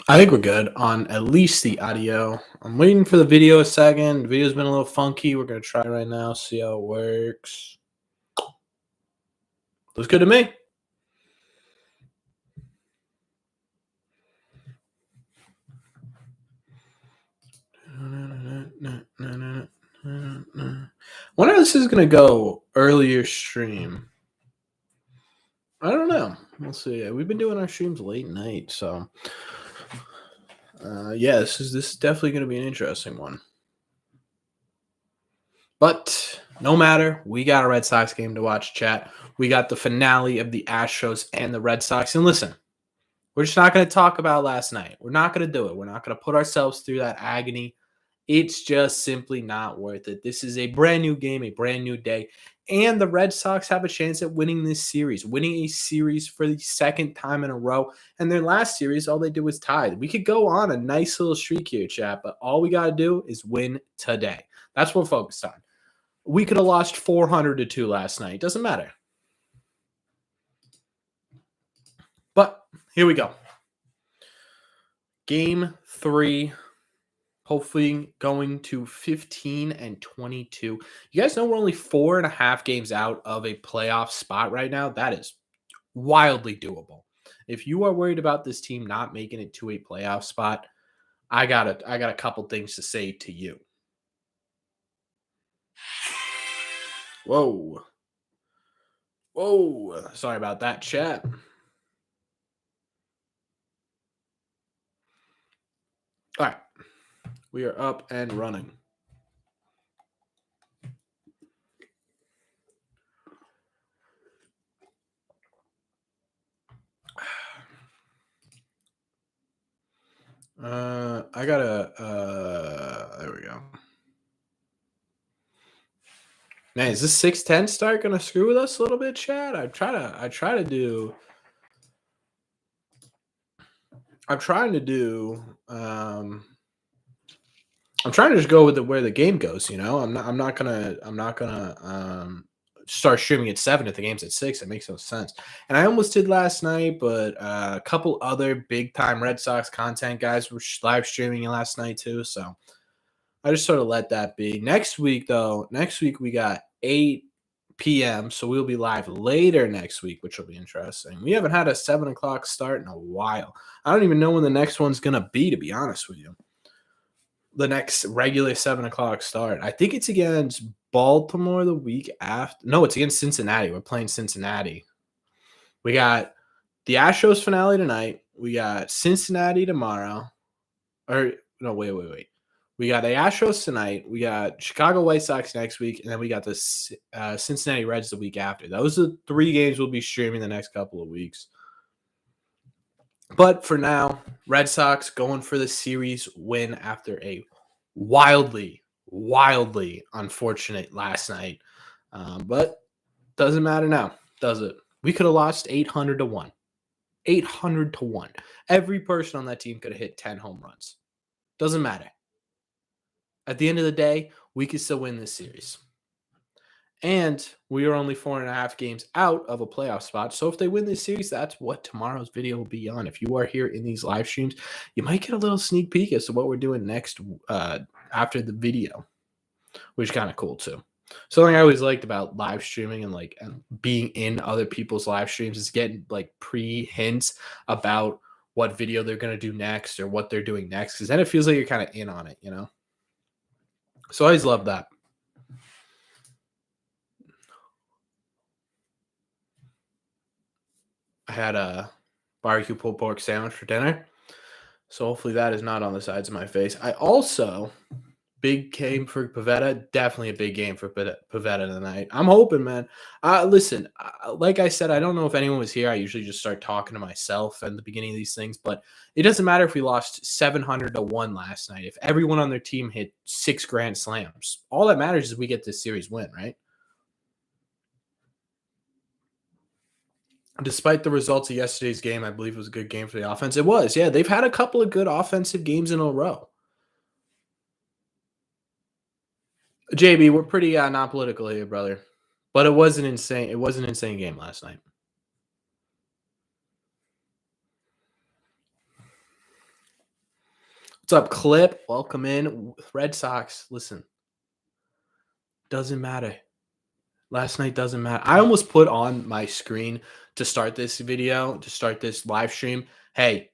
I think we're good on at least the audio. I'm waiting for the video a second. The video's been a little funky. We're gonna try it right now, see how it works. Looks good to me. Wonder if this is gonna go earlier stream. I don't know. We'll see. We've been doing our streams late night, so yeah, this is definitely gonna be an interesting one. But no matter, we got a Red Sox game to watch, chat. We got the finale of the Astros and the Red Sox. And listen, we're just not going to talk about last night. We're not going to do it. We're not going to put ourselves through that agony. It's just simply not worth it. This is a brand new game, a brand new day. And the Red Sox have a chance at winning this series, winning a series for the second time in a row. And their last series, all they did was tie. We could go on a nice little streak here, chat, but all we got to do is win today. That's what we're focused on. We could have lost 400-2 last night. Doesn't matter. But here we go. Game 3, hopefully going to 15-22. You guys know we're only 4.5 games out of a playoff spot right now. That is wildly doable. If you are worried about this team not making it to a playoff spot, I got a couple things to say to you. Whoa. Sorry about that, chat. All right. We are up and running. I gotta there we go. Man, is this 6:10 start gonna screw with us a little bit, Chad? I'm trying to do I'm trying to just go with where the game goes, you know. I'm not gonna start streaming at 7 if the game's at 6. It makes no sense. And I almost did last night, but a couple other big time Red Sox content guys were live streaming last night too, so I just sort of let that be. Next week we got 8 p.m. So we'll be live later next week, which will be interesting. We haven't had a 7 o'clock start in a while. I don't even know when the next one's gonna be, to be honest with you. The next regular 7 o'clock start. I think it's against Baltimore the week after. No, it's against Cincinnati. We're playing Cincinnati. We got the Astros finale tonight. We got Cincinnati tomorrow. Or no, wait. We got the Astros tonight. We got Chicago White Sox next week, and then we got the Cincinnati Reds the week after. Those are the 3 games we'll be streaming the next couple of weeks. But for now, Red Sox going for the series win after a wildly unfortunate last night. But doesn't matter now, does it? We could have lost 800-1. 800-1. Every person on that team could have hit 10 home runs. Doesn't matter. At the end of the day, we could still win this series. And we are only 4.5 games out of a playoff spot. So if they win this series, that's what tomorrow's video will be on. If you are here in these live streams, you might get a little sneak peek as to what we're doing next after the video, which is kind of cool too. Something I always liked about live streaming and being in other people's live streams is getting like pre-hints about what video they're going to do next or what they're doing next, because then it feels like you're kind of in on it, you know? So I always love that. I had a barbecue pulled pork sandwich for dinner, so hopefully that is not on the sides of my face. I also, big game for Pavetta, definitely a big game for Pavetta tonight. I'm hoping, man. Listen, like I said, I don't know if anyone was here. I usually just start talking to myself at the beginning of these things, but it doesn't matter if we lost 700-1 last night. If everyone on their team hit 6 grand slams, all that matters is we get this series win, right? Despite the results of yesterday's game, I believe it was a good game for the offense. It was, yeah. They've had a couple of good offensive games in a row. JB, we're pretty non-political here, brother. But it was an insane game last night. What's up, Clip? Welcome in. Red Sox, listen, doesn't matter. Last night doesn't matter. I almost put on my screen to start this video, to start this live stream. Hey,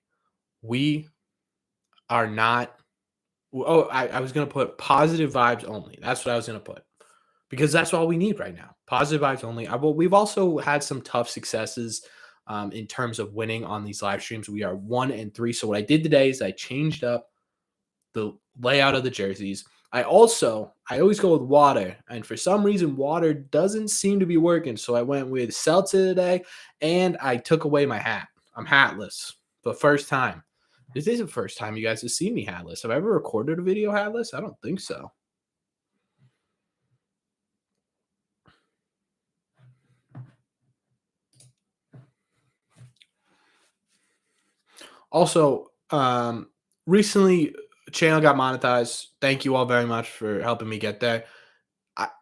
we are not. Oh, I was going to put positive vibes only. That's what I was going to put because that's all we need right now. Positive vibes only. Well, we've also had some tough successes in terms of winning on these live streams. We are 1-3. So what I did today is I changed up the layout of the jerseys. I always go with water, and for some reason, water doesn't seem to be working. So I went with seltzer today, and I took away my hat. I'm hatless for the first time. This is the first time you guys have seen me hatless. Have I ever recorded a video hatless? I don't think so. Also, recently, channel got monetized. Thank you all very much for helping me get there.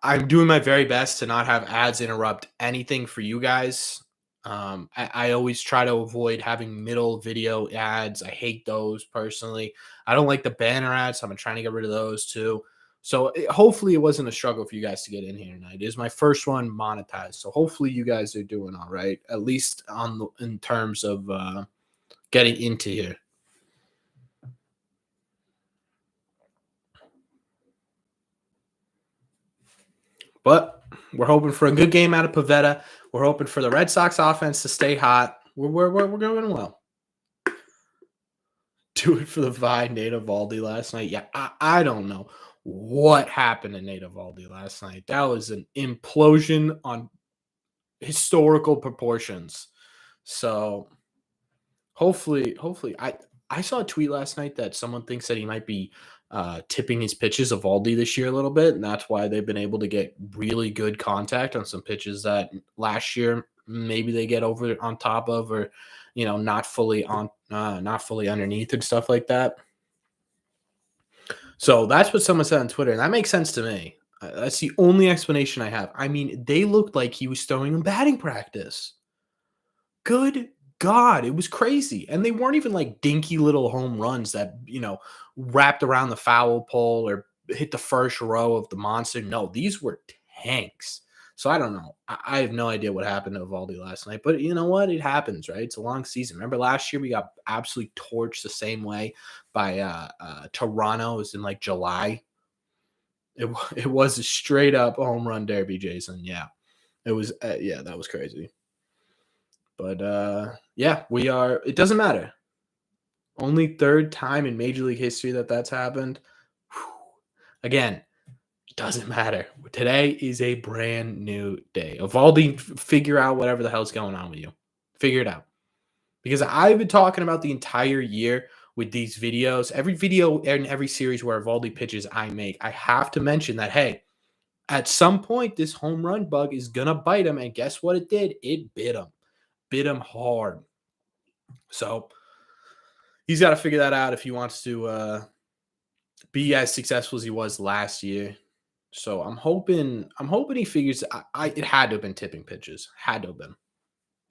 I'm doing my very best to not have ads interrupt anything for you guys. I always try to avoid having middle video ads. I hate those personally. I don't like the banner ads. So I'm trying to get rid of those too. So hopefully it wasn't a struggle for you guys to get in here tonight. It is my first one monetized. So hopefully you guys are doing all right, at least in terms of getting into here. But we're hoping for a good game out of Pavetta. We're hoping for the Red Sox offense to stay hot. We're going well. Do it for the Vi Nate Eovaldi last night. Yeah, I don't know what happened to Nate Eovaldi last night. That was an implosion on historical proportions. So hopefully, I saw a tweet last night that someone thinks that he might be tipping his pitches of Eovaldi this year a little bit, and that's why they've been able to get really good contact on some pitches that last year maybe they get over on top of, or not fully underneath and stuff like that. So that's what someone said on Twitter, and that makes sense to me. That's the only explanation I have. I mean, they looked like he was throwing in batting practice. Good God, it was crazy. And they weren't even like dinky little home runs that, wrapped around the foul pole or hit the first row of the monster. No, these were tanks. So I don't know. I have no idea what happened to Eovaldi last night, but you know what? It happens, right? It's a long season. Remember last year we got absolutely torched the same way by Toronto. It was in like July. It was a straight up home run derby, Jason. Yeah, it was. Yeah, that was crazy. But yeah, we are. It doesn't matter. Only third time in Major League history that's happened. Whew. Again, it doesn't matter. Today is a brand new day. Eovaldi, figure out whatever the hell's going on with you. Figure it out. Because I've been talking about the entire year with these videos. Every video and every series where Eovaldi pitches I make, I have to mention that, hey, at some point, this home run bug is going to bite him. And guess what it did? It bit him. Bit him hard. So he's got to figure that out if he wants to be as successful as he was last year. So I'm hoping he figures. It had to have been tipping pitches. Had to have been.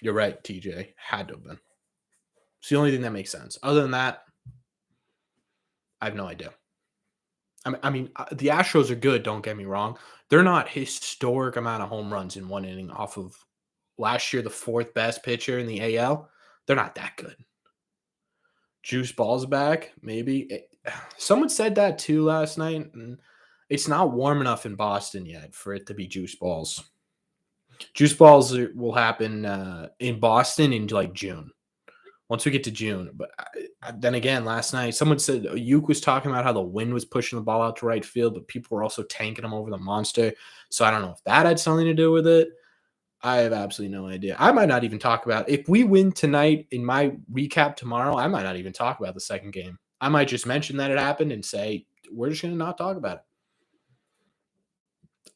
You're right, TJ. Had to have been. It's the only thing that makes sense. Other than that, I have no idea. I mean, the Astros are good. Don't get me wrong. They're not historic amount of home runs in one inning off of last year, the fourth best pitcher in the AL. They're not that good. Juice Ball's back, maybe. Someone said that too last night. And it's not warm enough in Boston yet for it to be Juice Balls. Juice Balls will happen in Boston in like June. Once we get to June. But then again, last night, someone said Uke was talking about how the wind was pushing the ball out to right field, but people were also tanking him over the monster. So I don't know if that had something to do with it. I have absolutely no idea. I might not even talk about if we win tonight in my recap tomorrow. I might not even talk about the second game. I might just mention that it happened and say we're just going to not talk about it.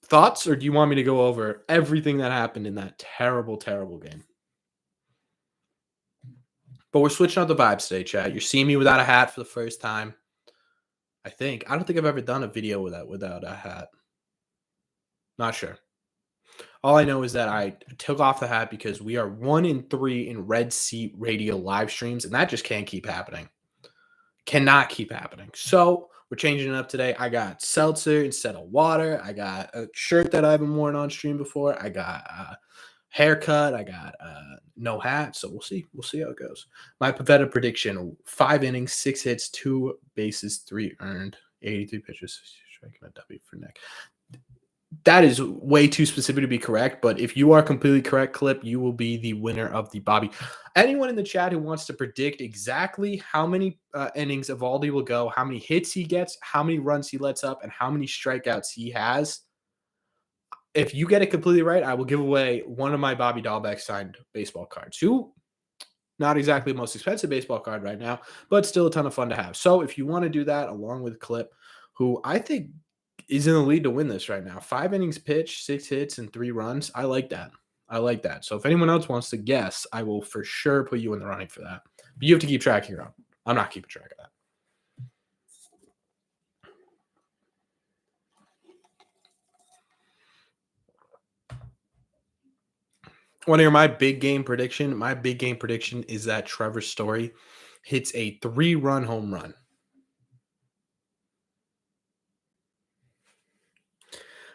Thoughts, or do you want me to go over everything that happened in that terrible, terrible game? But we're switching up the vibes today, chat. You're seeing me without a hat for the first time. I don't think I've ever done a video without a hat. Not sure. All I know is that I took off the hat because we are 1-3 in Red Seat Radio live streams, and that just can't keep happening. Cannot keep happening. So we're changing it up today. I got seltzer instead of water. I got a shirt that I haven't worn on stream before. I got a haircut. I got no hat. So we'll see. We'll see how it goes. My Pavetta prediction: 5 innings, 6 hits, 2 bases, 3 earned, 83 pitches, striking a W for Nick. That is way too specific to be correct, but if you are completely correct, Clip, you will be the winner of the Bobby. Anyone in the chat who wants to predict exactly how many innings Evaldi will go, how many hits he gets, how many runs he lets up, and how many strikeouts he has, if you get it completely right, I will give away one of my Bobby Dahlbeck signed baseball cards. Who, not exactly the most expensive baseball card right now, but still a ton of fun to have. So if you want to do that along with Clip, who I think is in the lead to win this right now. 5 innings pitched, 6 hits, and 3 runs. I like that. I like that. So if anyone else wants to guess, I will for sure put you in the running for that. But you have to keep track of your own. I'm not keeping track of that. Want to hear my big game prediction? My big game prediction is that Trevor Story hits a 3-run home run.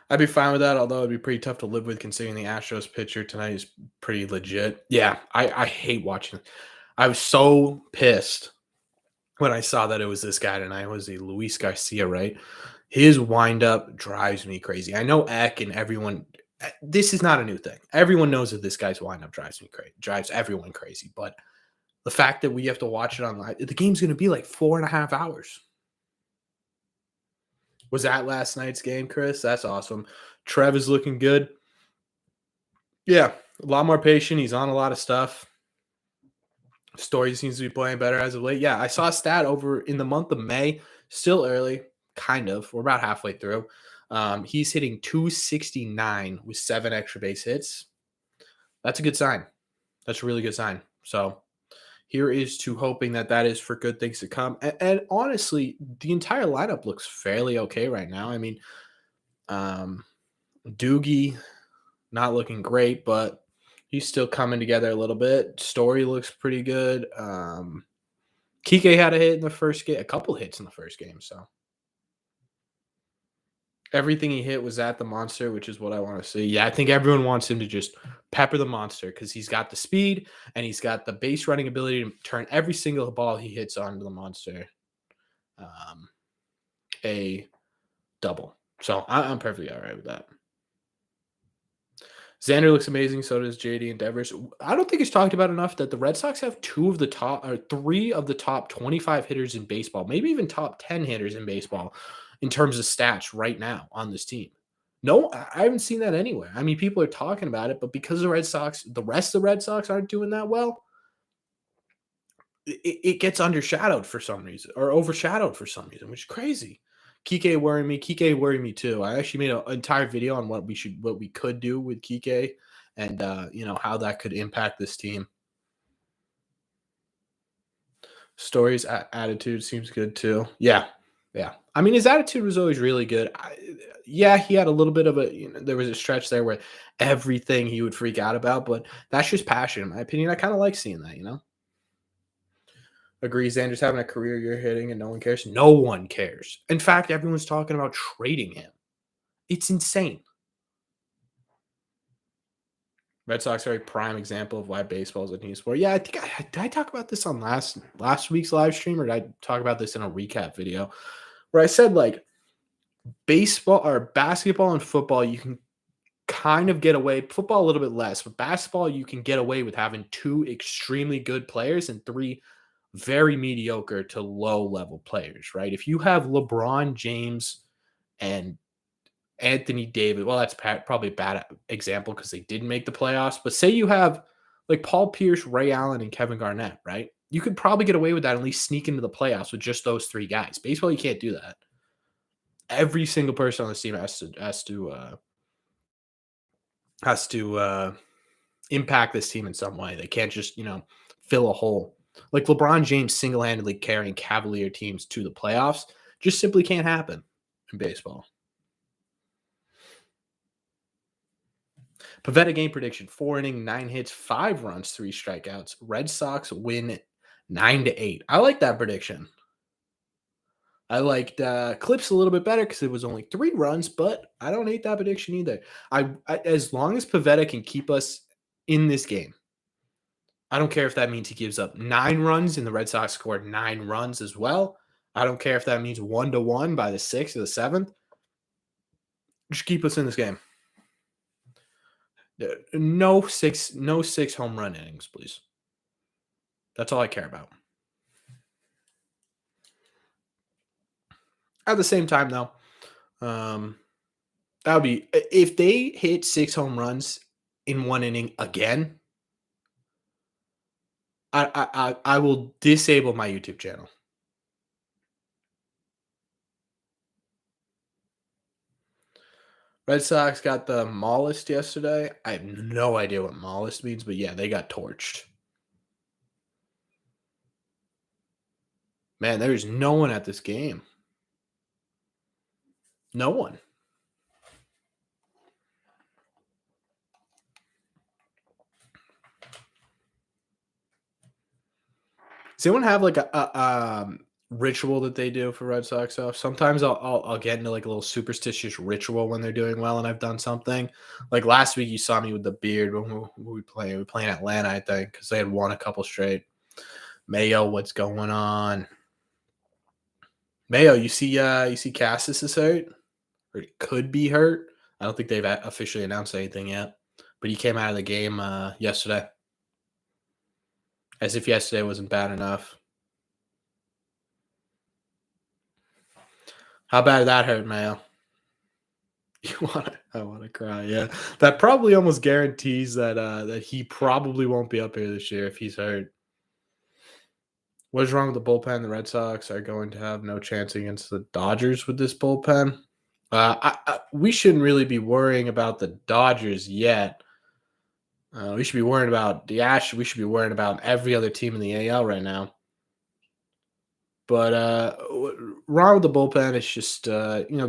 I'd be fine with that, although it'd be pretty tough to live with considering the Astros pitcher tonight is pretty legit. Yeah, I hate watching. I was so pissed when I saw that it was this guy tonight. It was a Luis Garcia, right? His windup drives me crazy. I know Eck and everyone. This is not a new thing. Everyone knows that this guy's windup drives me crazy, drives everyone crazy. But the fact that we have to watch it online, the game's going to be like 4.5 hours. Was that last night's game, Chris? That's awesome. Trev is looking good. Yeah, a lot more patient. He's on a lot of stuff. Story seems to be playing better as of late. Yeah, I saw a stat over in the month of May, still early, kind of. We're about halfway through. He's hitting 269 with 7 extra base hits. That's a good sign. That's a really good sign. So here is to hoping that that is for good things to come. And honestly, the entire lineup looks fairly okay right now. I mean, Doogie not looking great, but he's still coming together a little bit. Story looks pretty good. Kike had a hit in the first game, a couple hits in the first game. So everything he hit was at the monster, which is what I want to see. Yeah, I think everyone wants him to just pepper the monster because he's got the speed and he's got the base running ability to turn every single ball he hits onto the monster a double. So I'm perfectly all right with that. Xander looks amazing. So does JD and Devers. I don't think it's talked about enough that the Red Sox have 3 of the top 25 hitters in baseball, maybe even top 10 hitters in baseball in terms of stats right now on this team. No, I haven't seen that anywhere. I mean, people are talking about it, but because the rest of the Red Sox aren't doing that well, it gets undershadowed for some reason or overshadowed for some reason, which is crazy. Kike worried me. Kike worried me too. I actually made an entire video on what we could do with Kike and how that could impact this team. Story's attitude seems good too. Yeah. I mean, his attitude was always really good. He had a little bit of there was a stretch there where everything he would freak out about, but that's just passion, in my opinion. I kind of like seeing that. Agrees Xander's having a career year hitting and no one cares. No one cares. In fact, everyone's talking about trading him. It's insane. Red Sox are a prime example of why baseball is a team sport. Yeah, I think did I talk about this on last week's live stream, or did I talk about this in a recap video where I said like baseball or basketball and football, you can kind of get away. Football a little bit less, but basketball you can get away with having 2 extremely good players and 3 very mediocre to low level players, right? If you have LeBron James and Anthony Davis, well, that's probably a bad example because they didn't make the playoffs, but say you have like Paul Pierce, Ray Allen, and Kevin Garnett, right? You could probably get away with that and at least sneak into the playoffs with just those 3 guys. Baseball, you can't do that. Every single person on this team has to impact this team in some way. They can't just, fill a hole. Like LeBron James single-handedly carrying Cavalier teams to the playoffs just simply can't happen in baseball. Pavetta game prediction: 4 inning, 9 hits, 5 runs, 3 strikeouts. Red Sox win 9-8. I like that prediction. I liked Clips a little bit better because it was only 3 runs, but I don't hate that prediction either. As long as Pavetta can keep us in this game, I don't care if that means he gives up 9 runs and the Red Sox scored 9 runs as well. I don't care if that means 1-1 by the 6th or the 7th. Just keep us in this game. No six home run innings, please. That's all I care about. At the same time, though, that would be if they hit 6 home runs in 1 inning again. I will disable my YouTube channel. Red Sox got the Mollist yesterday. I have no idea what Mollist means, but yeah, they got torched. Man, there's no one at this game. No one. Does anyone have like a ritual that they do for Red Sox stuff? Sometimes I'll get into like a little superstitious ritual when they're doing well and I've done something. Like last week, you saw me with the beard when we playing. We were playing Atlanta, I think, because they had won a couple straight. Mayo, what's going on? Mayo, you see Cassis is hurt or he could be hurt. I don't think they've officially announced anything yet, but he came out of the game yesterday, as if yesterday wasn't bad enough. How bad did that hurt, Mayo? I wanna cry. Yeah, that probably almost guarantees that he probably won't be up here this year if he's hurt. What is wrong with the bullpen? The Red Sox are going to have no chance against the Dodgers with this bullpen. We shouldn't really be worrying about the Dodgers yet. We should be worrying about the Astros. We should be worrying about every other team in the AL right now. But wrong with the bullpen, it's just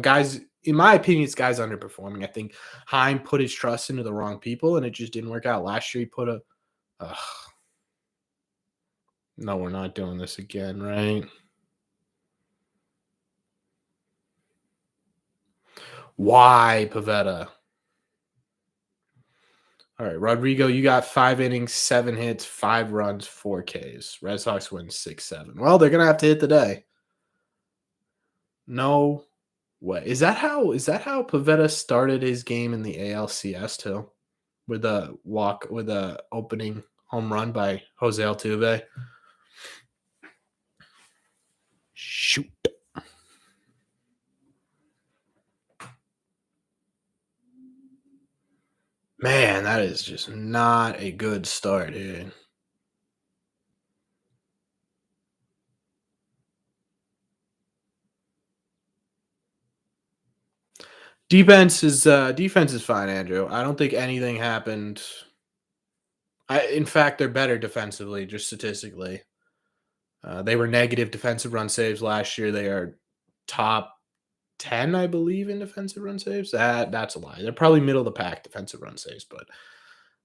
guys. In my opinion, it's guys underperforming. I think Heim put his trust into the wrong people, and it just didn't work out. Last year, he put a. No, we're not doing this again, right? Why, Pavetta? All right, Rodrigo, you got 5 innings, 7 hits, 5 runs, 4 Ks. Red Sox win 6-7. Well, they're gonna have to hit the day. No way. Is that how Pavetta started his game in the ALCS too? With a opening home run by Jose Altuve. Shoot. Man, that is just not a good start here. Defense is fine, Andrew. I don't think anything happened. In fact, they're better defensively, just statistically. They were negative defensive run saves last year. They are top 10, I believe, in defensive run saves. That's a lie. They're probably middle of the pack defensive run saves, but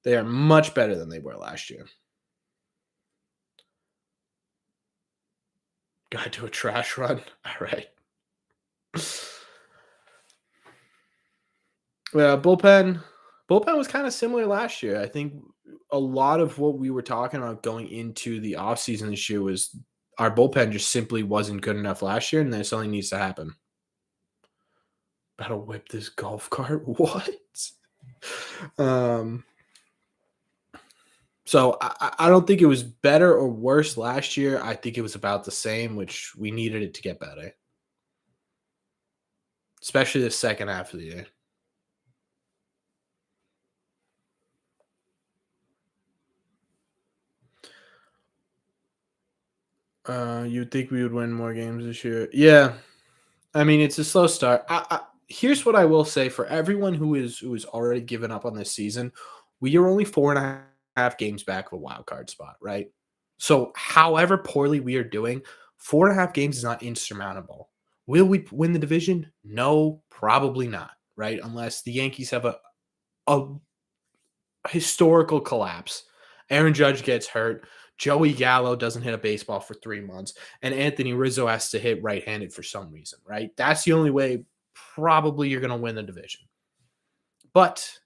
they are much better than they were last year. Gotta do a trash run. All right. Yeah, bullpen was kind of similar last year. I think a lot of what we were talking about going into the offseason this year was our bullpen just simply wasn't good enough last year, and then something needs to happen. About to whip this golf cart? What? So I don't think it was better or worse last year. I think it was about the same, which we needed it to get better, especially the second half of the year. You'd think we would win more games this year. Yeah. I mean, it's a slow start. Here's what I will say for everyone who is already given up on this season. We are only 4.5 games back of a wild card spot, right? So, however poorly we are doing, 4.5 games is not insurmountable. Will we win the division? No, probably not, right? Unless the Yankees have a historical collapse. Aaron Judge gets hurt. Joey Gallo doesn't hit a baseball for 3 months, and Anthony Rizzo has to hit right-handed for some reason, right? That's the only way probably you're going to win the division. But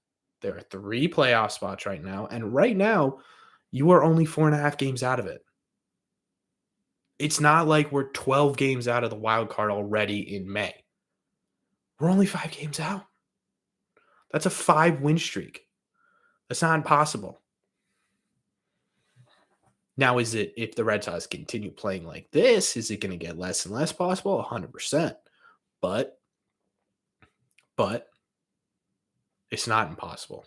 there are 3 playoff spots right now, and right now you are only 4.5 games out of it. It's not like we're 12 games out of the wild card already in May. We're only 5 games out. That's a 5-win streak. That's not impossible. Now, is it, if the Red Sox continue playing like this, is it going to get less and less possible? 100%. But it's not impossible.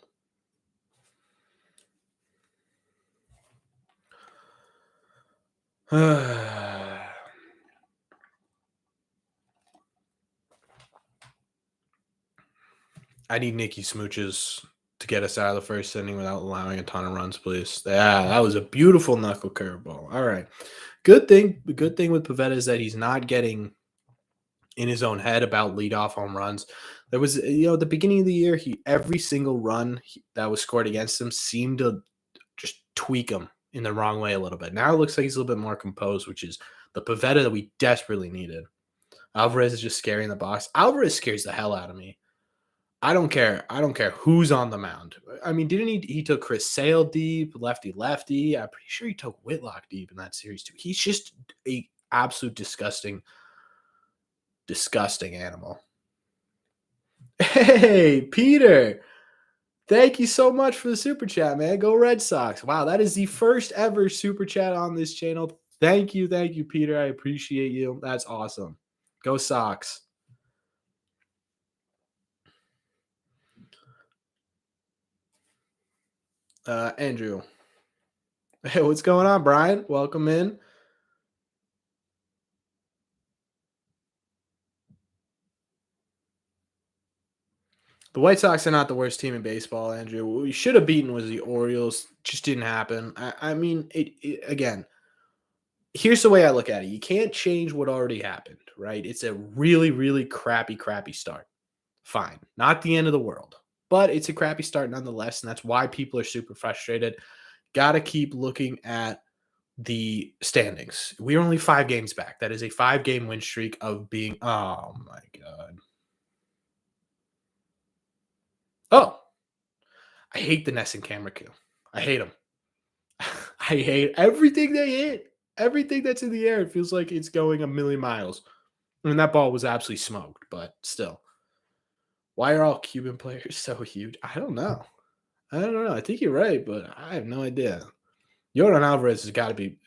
I need Nicky Smooches to get us out of the first inning without allowing a ton of runs, please. Yeah, that was a beautiful knuckle curveball. All right. Good thing with Pivetta is that he's not getting in his own head about leadoff home runs. There was, at the beginning of the year, every single run that was scored against him seemed to just tweak him in the wrong way a little bit. Now it looks like he's a little bit more composed, which is the Pivetta that we desperately needed. Alvarez is just scary in the box. Alvarez scares the hell out of me. I don't care who's on the mound. I mean, didn't he took Chris Sale deep, lefty. I'm pretty sure he took Whitlock deep in that series too. He's just a absolute disgusting animal. Hey, Peter. Thank you so much for the super chat, man. Go Red Sox. Wow, that is the first ever super chat on this channel. Thank you, Peter. I appreciate you. That's awesome. Go Sox. Andrew. Hey, what's going on, Brian? Welcome in. The White Sox are not the worst team in baseball, Andrew. What we should have beaten was the Orioles. Just didn't happen. I mean, again, here's the way I look at it. You can't change what already happened, right? It's a really, really crappy start. Fine. Not the end of the world. But it's a crappy start nonetheless, and that's why people are super frustrated. Got to keep looking at the standings. We're only 5 games back. That is a 5-game win streak of being, oh my God. Oh, I hate the Nesson camera kill. I hate them. I hate everything they hit. Everything that's in the air, it feels like it's going a million miles. I mean, that ball was absolutely smoked, but still. Why are all Cuban players so huge? I don't know. I think you're right, but I have no idea. Yordan Alvarez has got to be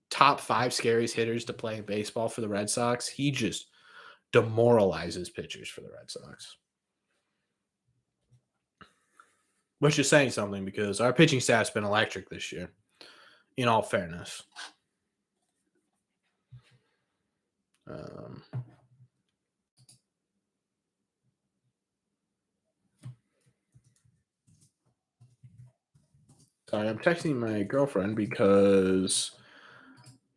top 5 scariest hitters to play in baseball for the Red Sox. He just demoralizes pitchers for the Red Sox. Which is saying something because our pitching staff's been electric this year, in all fairness. Sorry, I'm texting my girlfriend because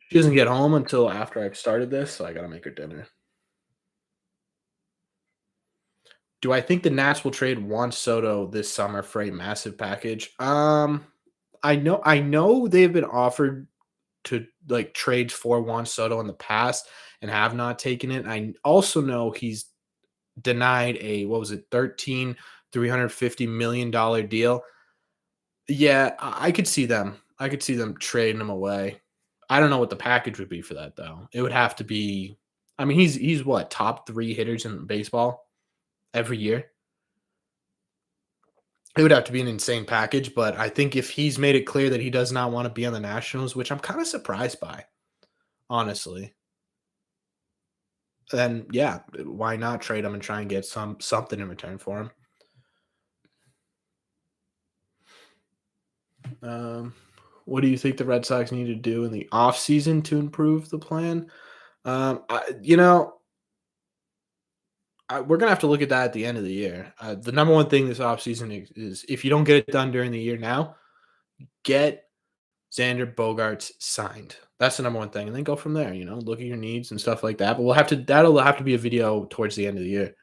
she doesn't get home until after I've started this, so I got to make her dinner. Do I think the Nats will trade Juan Soto this summer for a massive package? I know they've been offered to trades for Juan Soto in the past and have not taken it. I also know he's denied a $350 million deal. Yeah, I could see them. I could see them trading him away. I don't know what the package would be for that though. It would have to be. I mean, he's what, top 3 hitters in baseball every year. It would have to be an insane package, but I think if he's made it clear that he does not want to be on the Nationals, which I'm kind of surprised by, honestly, then yeah, why not trade him and try and get something in return for him? What do you think the Red Sox need to do in the offseason to improve the plan? We're going to have to look at that at the end of the year. The number one thing this offseason is if you don't get it done during the year now, get Xander Bogaerts signed. That's the number one thing. And then go from there, look at your needs and stuff like that. But that'll have to be a video towards the end of the year.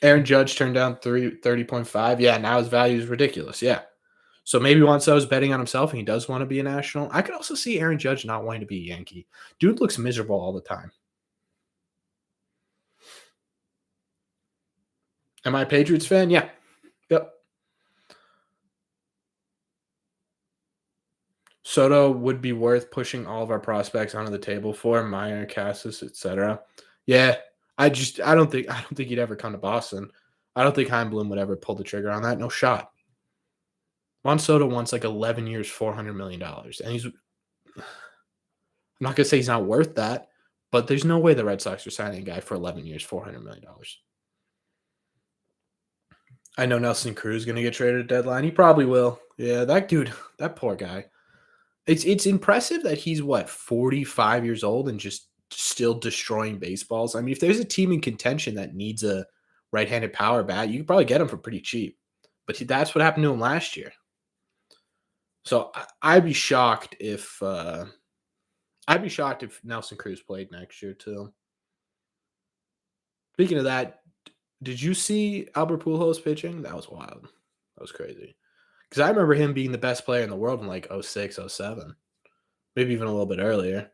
Aaron Judge turned down 30.5. Yeah, now his value is ridiculous. Yeah. So maybe Juan Soto's betting on himself and he does want to be a national. I could also see Aaron Judge not wanting to be a Yankee. Dude looks miserable all the time. Am I a Patriots fan? Yeah. Yep. Soto would be worth pushing all of our prospects onto the table for Meyer, Cassis, etc. Yeah, I don't think he'd ever come to Boston. I don't think Heimblum would ever pull the trigger on that. No shot. Juan Soto wants like 11 years, $400 million, and he's. I'm not gonna say he's not worth that, but there's no way the Red Sox are signing a guy for 11 years, $400 million. I know Nelson Cruz is gonna get traded at deadline. He probably will. Yeah, that dude, that poor guy. It's impressive that he's 45 years old and just still destroying baseballs. I mean, if there's a team in contention that needs a right-handed power bat, you could probably get him for pretty cheap. But that's what happened to him last year. So I'd be shocked if Nelson Cruz played next year too. Speaking of that, did you see Albert Pujols pitching? That was wild. That was crazy. Because I remember him being the best player in the world in like 06, 07. Maybe even a little bit earlier.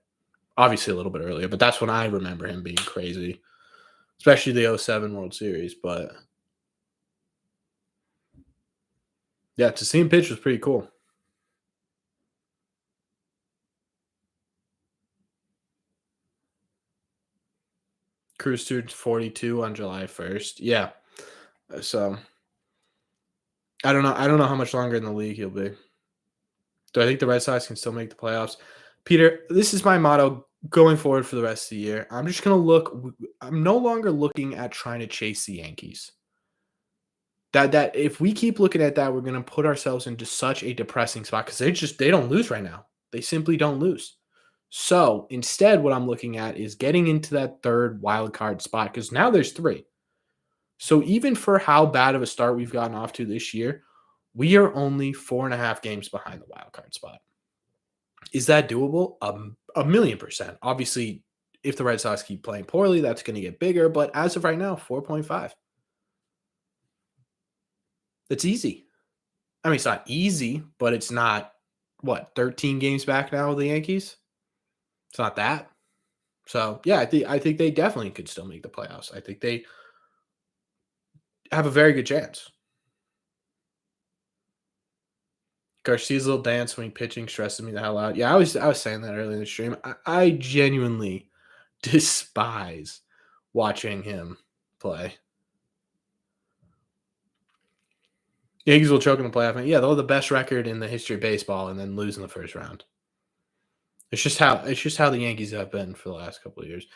Obviously a little bit earlier, but that's when I remember him being crazy, especially the 07 World Series. But yeah, to see him pitch was pretty cool. Cruz turned 42 on July 1st. Yeah. So I don't know. I don't know how much longer in the league he'll be. Do I think the Red Sox can still make the playoffs? Peter, this is my motto going forward for the rest of the year. I'm just going to look. I'm no longer looking at trying to chase the Yankees. That if we keep looking at that, we're going to put ourselves into such a depressing spot because they don't lose right now. They simply don't lose. So instead, what I'm looking at is getting into that third wild card spot because now there's 3. So even for how bad of a start we've gotten off to this year, we are only 4.5 games behind the wild card spot. Is that doable? A million percent. Obviously, if the Red Sox keep playing poorly, that's going to get bigger. But as of right now, 4.5. That's easy. I mean, it's not easy, but it's not, 13 games back now with the Yankees? It's not that. So, yeah, I think they definitely could still make the playoffs. I think they have a very good chance. Garcia's little dance when he pitching stresses me the hell out. Yeah, I was saying that earlier in the stream. I genuinely despise watching him play. Yankees will choke in the playoff. Yeah, they'll have the best record in the history of baseball and then lose in the first round. It's just how the Yankees have been for the last couple of years.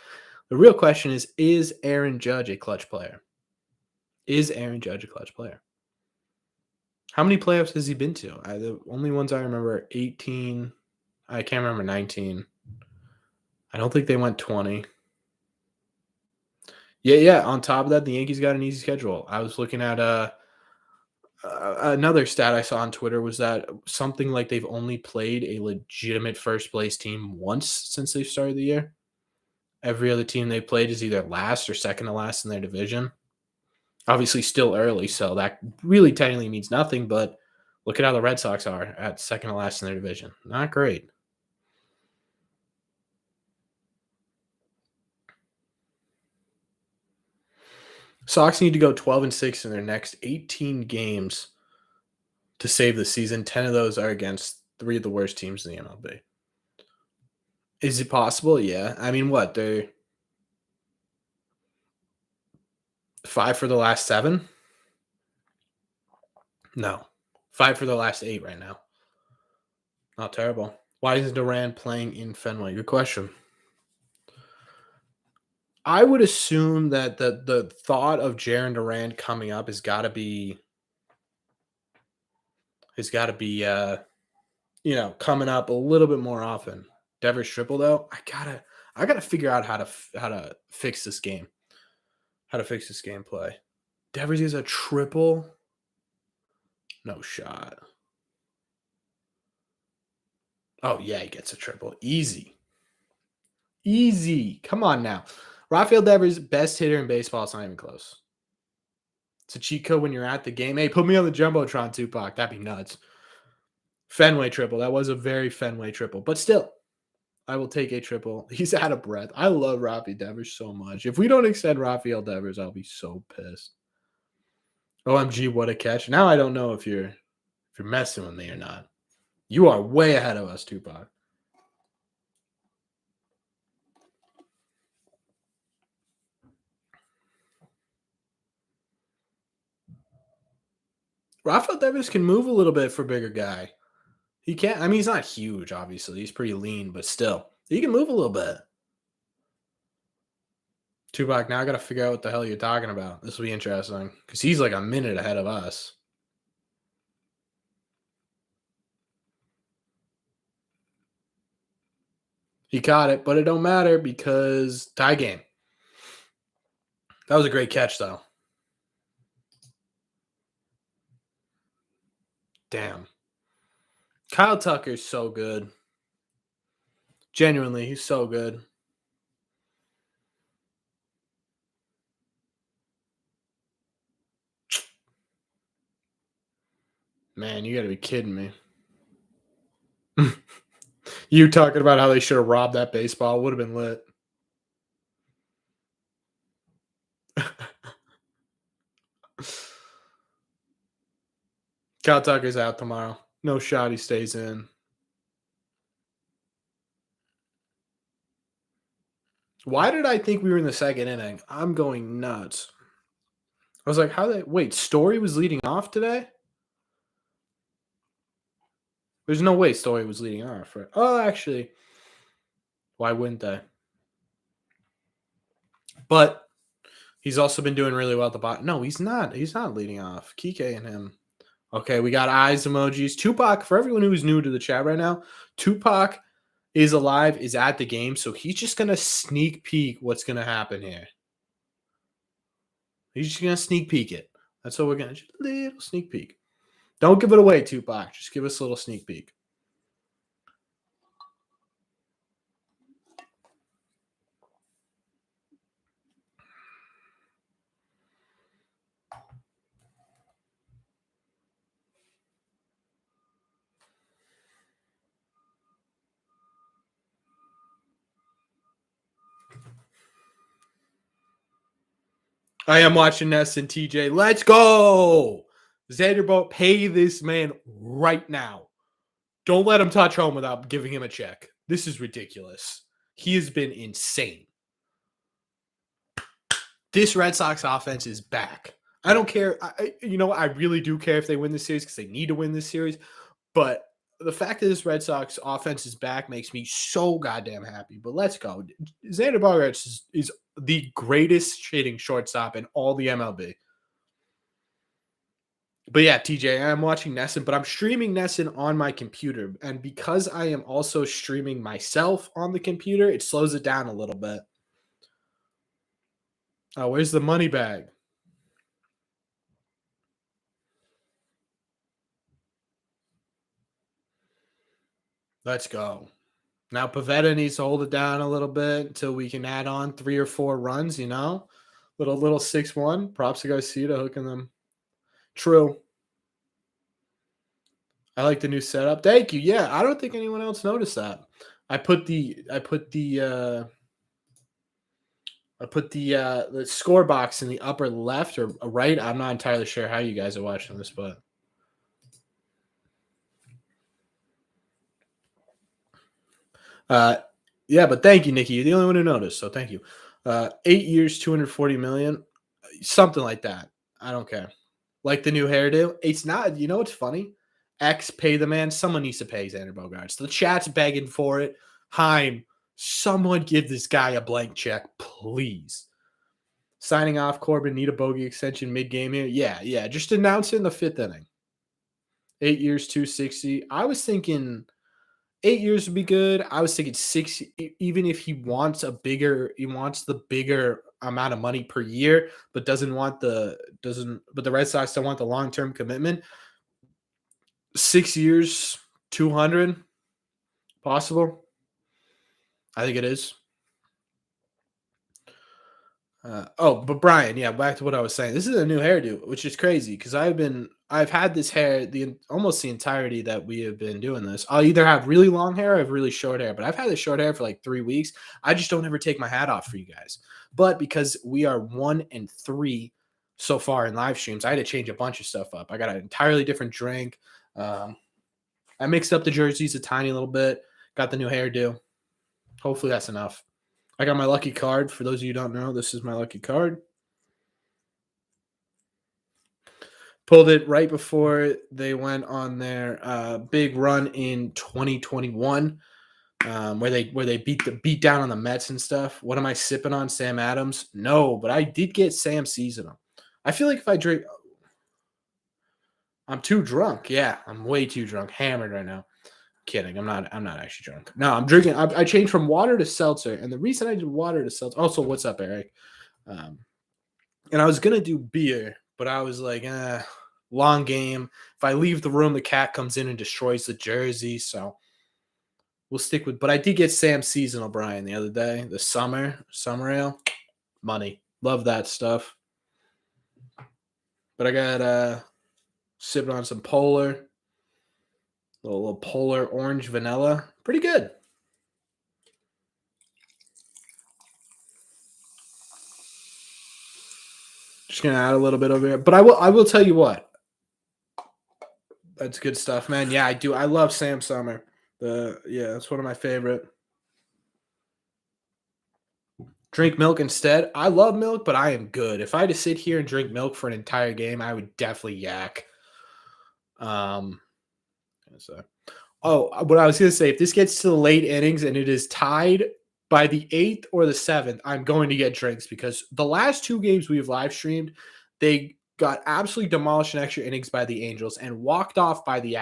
The real question is Aaron Judge a clutch player? Is Aaron Judge a clutch player? How many playoffs has he been to? The only ones I remember are 18. I can't remember 19. I don't think they went 20. Yeah. On top of that, the Yankees got an easy schedule. I was looking at another stat I saw on Twitter was that something like they've only played a legitimate first place team once since they started the year. Every other team they played is either last or second to last in their division. Obviously, still early, so that really technically means nothing. But look at how the Red Sox are at second to last in their division. Not great. Sox need to go 12-6 in their next 18 games to save the season. 10 of those are against 3 of the worst teams in the MLB. Is it possible? Yeah. I mean, what? They're 5 for the last 7? No. 5 for the last 8 right now. Not terrible. Why isn't Durant playing in Fenway? Good question. I would assume that the thought of Jaren Durant coming up has got to be coming up a little bit more often. Devers triple though, I gotta figure out how to fix this game. How to fix this gameplay. Devers is a triple. No shot. Oh yeah, he gets a triple. Easy. Come on now. Rafael Devers, best hitter in baseball. It's not even close. It's a cheat code when you're at the game. Hey, put me on the Jumbotron, Tupac. That'd be nuts. Fenway triple. That was a very Fenway triple, but still, I will take a triple. He's out of breath. I love Rafi Devers so much. If we don't extend Rafael Devers, I'll be so pissed. OMG, what a catch. Now I don't know if you're messing with me or not. You are way ahead of us, Tupac. Rafael Devers can move a little bit for a bigger guy. He can't. I mean, he's not huge, obviously. He's pretty lean, but still, he can move a little bit. Tupac, now I got to figure out what the hell you're talking about. This will be interesting because he's like a minute ahead of us. He caught it, but it don't matter because tie game. That was a great catch, though. Damn. Kyle Tucker's so good. Genuinely, he's so good. Man, you got to be kidding me. You talking about how they should have robbed that baseball would have been lit. Kyle Tucker's out tomorrow. No shot he stays in. Why did I think we were in the second inning? I'm going nuts. I was like, how they wait, Story was leading off today? There's no way Story was leading off, right? Oh, actually, why wouldn't they? But he's also been doing really well at the bottom. No, he's not. He's not leading off. Kike and him. Okay, we got eyes emojis. Tupac, for everyone who's new to the chat right now, Tupac is alive, is at the game, so he's just going to sneak peek what's going to happen here. He's just going to sneak peek it. That's what we're going to do. A little sneak peek. Don't give it away, Tupac. Just give us a little sneak peek. I am watching Ness and TJ. Let's go. Xanderbolt, pay this man right now. Don't let him touch home without giving him a check. This is ridiculous. He has been insane. This Red Sox offense is back. I don't care. I really do care if they win this series because they need to win this series. But the fact that this Red Sox offense is back makes me so goddamn happy. But let's go. Xander Bogaerts is the greatest hitting shortstop in all the MLB. But yeah, TJ, I'm watching Nesson, but I'm streaming Nesson on my computer. And because I am also streaming myself on the computer, it slows it down a little bit. Oh, where's the money bag? Let's go. Now Pavetta needs to hold it down a little bit until we can add on 3 or 4 runs, Little 6-1. Props to Garcia hooking them. True. I like the new setup. Thank you. Yeah, I don't think anyone else noticed that. I put the score box in the upper left or right. I'm not entirely sure how you guys are watching this, but yeah, but thank you, Nikki. You're the only one who noticed, so thank you. 8 years, $240 million, something like that. I don't care. Like the new hairdo. It's not. You know what's funny? X pay the man. Someone needs to pay Xander Bogaerts. The chat's begging for it. Heim, someone give this guy a blank check, please. Signing off, Corbin, need a bogey extension mid-game here? Yeah. Just announce it in the 5th inning. 8 years, 260. I was thinking 8 years would be good. I was thinking 6, even if he wants the bigger amount of money per year, but but the Red Sox don't want the long-term commitment. 6 years, 200, possible. I think it is. But Brian, yeah, back to what I was saying. This is a new hairdo, which is crazy because I've been I've had this hair almost the entirety that we have been doing this. I'll either have really long hair or I have really short hair, but I've had this short hair for like 3 weeks. I just don't ever take my hat off for you guys. But because we are 1-3 so far in live streams, I had to change a bunch of stuff up. I got an entirely different drink. Um, I mixed up the jerseys a tiny little bit. Got the new hairdo. Hopefully that's enough. I got my lucky card. For those of you who don't know, this is my lucky card. Pulled it right before they went on their big run in 2021, where they beat down on the Mets and stuff. What am I sipping on? Sam Adams? No, but I did get Sam Seasonal. I feel like if I drink, I'm too drunk. Yeah, I'm way too drunk, hammered right now. Kidding. I'm not actually drunk. No, I'm drinking. I changed from water to seltzer, and the reason I did water to seltzer. Also, what's up, Eric? And I was gonna do beer, but I was like, long game. If I leave the room, the cat comes in and destroys the jersey. So we'll stick with. But I did get Sam Seasonal, Brian, the other day. The summer ale, money. Love that stuff. But I got sipping on some Polar, little Polar orange vanilla. Pretty good. Just gonna add a little bit over here. But I will tell you what. That's good stuff, man. Yeah, I do. I love Sam Summer. That's one of my favorite. Drink milk instead. I love milk, but I am good. If I had to sit here and drink milk for an entire game, I would definitely yak. What I was gonna say, if this gets to the late innings and it is tied by the 8th or the 7th, I'm going to get drinks because the last 2 games we've live streamed, they got absolutely demolished in extra innings by the Angels and walked off by the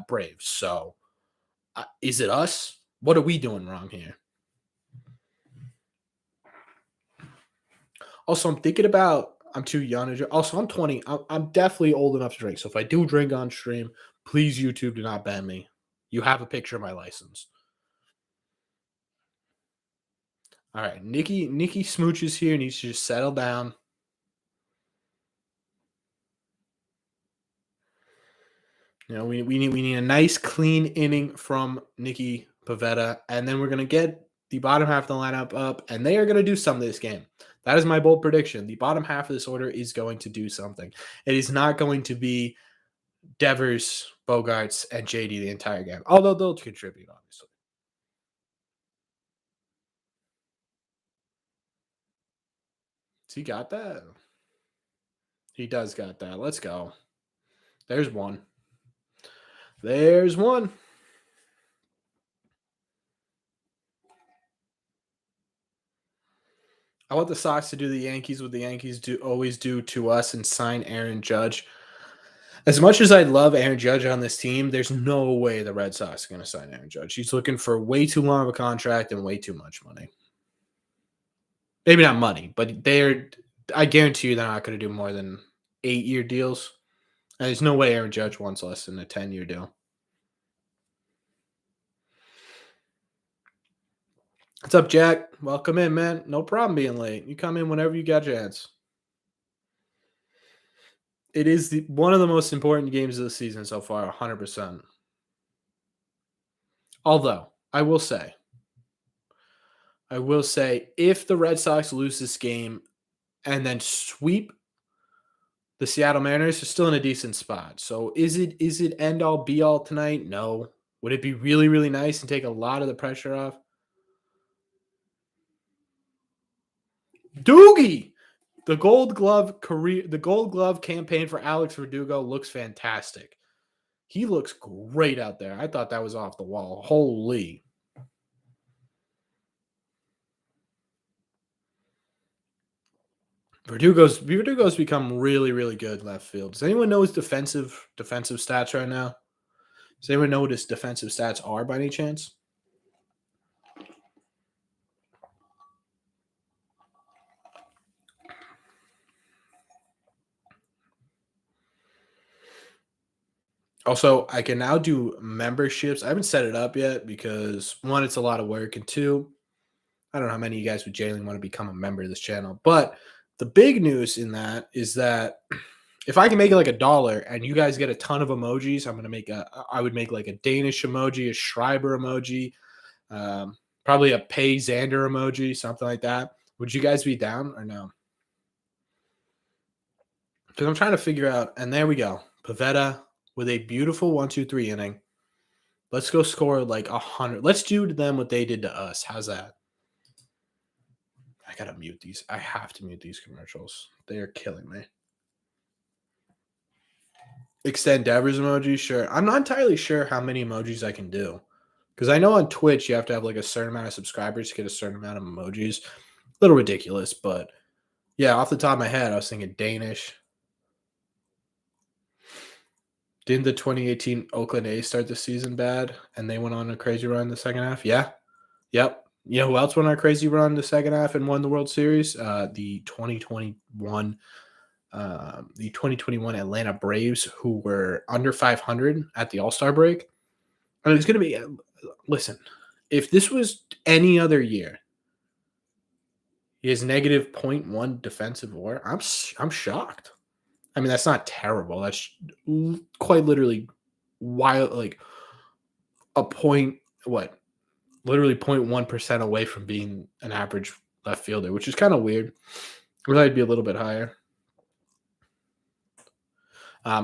Braves. So, is it us? What are we doing wrong here? Also, I'm thinking about. I'm too young to drink. Also, I'm 20. I'm definitely old enough to drink. So if I do drink on stream, please YouTube do not ban me. You have a picture of my license. All right, Nikki Smooches here needs to just settle down. You know, we need a nice clean inning from Nikki Pavetta, and then we're gonna get the bottom half of the lineup up, and they are gonna do something this game. That is my bold prediction. The bottom half of this order is going to do something. It is not going to be Devers, Bogarts, and JD the entire game, although they'll contribute, obviously. He got that? He does got that. Let's go. There's one. There's one. I want the Sox to do the Yankees what the Yankees always do to us and sign Aaron Judge. As much as I love Aaron Judge on this team, there's no way the Red Sox are going to sign Aaron Judge. He's looking for way too long of a contract and way too much money. Maybe not money, but I guarantee you they're not going to do more than 8-year deals. And there's no way Aaron Judge wants less than a 10-year deal. What's up, Jack? Welcome in, man. No problem being late. You come in whenever you got a chance. It is one of the most important games of the season so far, 100%. Although, I will say, if the Red Sox lose this game and then sweep the Seattle Mariners, are still in a decent spot. So is it end all be all tonight? No. Would it be really, really nice and take a lot of the pressure off? Doogie! The Gold Glove campaign for Alex Verdugo looks fantastic. He looks great out there. I thought that was off the wall. Holy. Verdugo's become really, really good left field. Does anyone know his defensive stats right now? Does anyone know what his defensive stats are by any chance? Also, I can now do memberships. I haven't set it up yet because 1, it's a lot of work, and 2, I don't know how many of you guys would genuinely want to become a member of this channel. But the big news in that is that If I can make it like $1 and you guys get a ton of emojis, I would make like a Danish emoji, a Schreiber emoji, probably a Pay Xander emoji, something like that. Would you guys be down or no? Because I'm trying to figure out, and there we go. Pavetta with a beautiful 1-2-3 inning. Let's go score like 100. Let's do to them what they did to us. How's that? I gotta mute these. I have to mute these commercials. They are killing me. Extend Devers emoji, sure. I'm not entirely sure how many emojis I can do. Because I know on Twitch you have to have like a certain amount of subscribers to get a certain amount of emojis. A little ridiculous, but yeah, off the top of my head, I was thinking Danish. Didn't the 2018 Oakland A's start the season bad and they went on a crazy run in the second half? Yeah. Yep. You know who else went on a crazy run in the second half and won the World Series? The 2021 Atlanta Braves, who were under 500 at the All-Star break. And it's going to be listen, if this was any other year, he has negative zero .1 defensive WAR. I'm shocked. I mean, that's not terrible. That's quite literally wild, like a point, what? Literally 0.1% away from being an average left fielder, which is kind of weird. I thought it'd be a little bit higher.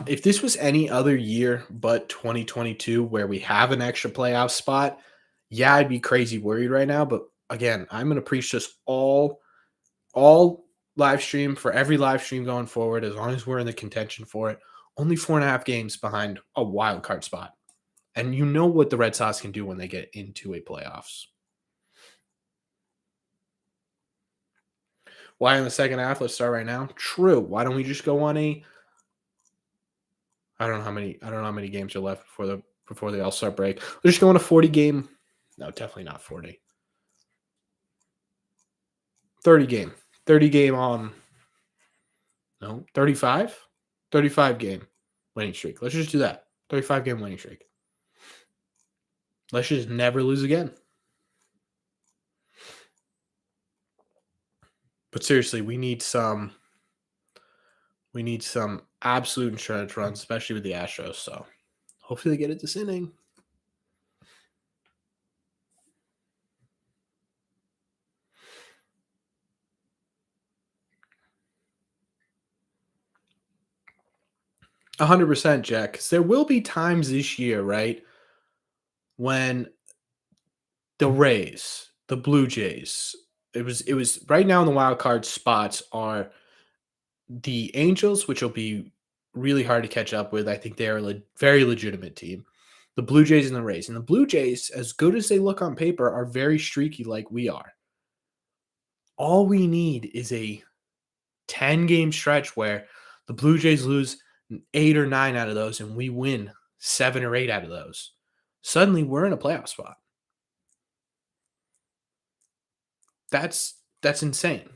If this was any other year but 2022, where we have an extra playoff spot, yeah, I'd be crazy worried right now. But again, I'm going to preach this all live stream for every live stream going forward, as long as we're in the contention for it. Only 4.5 games behind a wild card spot. And you know what the Red Sox can do when they get into a playoffs. Why in the second half? Let's start right now. True. Why don't we just go on a? I don't know how many games are left before the All-Star break. Let's just go on a 40 game. No, definitely not 40. 30 game. 30 game on. No, 35? 35 game winning streak. Let's just do that. 35 game winning streak. Let's just never lose again. But seriously, we need some absolute insurance runs, especially with the Astros. So hopefully they get it this inning. $100%, Jack. Because there will be times this year, right, when the Rays, the Blue Jays, it was right now in the wild card spots are the Angels, which will be really hard to catch up with. I think they are a very legitimate team. The Blue Jays and the Rays. And the Blue Jays, as good as they look on paper, are very streaky like we are. All we need is a 10-game stretch where the Blue Jays lose 8 or 9 out of those and we win 7 or 8 out of those. Suddenly, we're in a playoff spot. That's insane.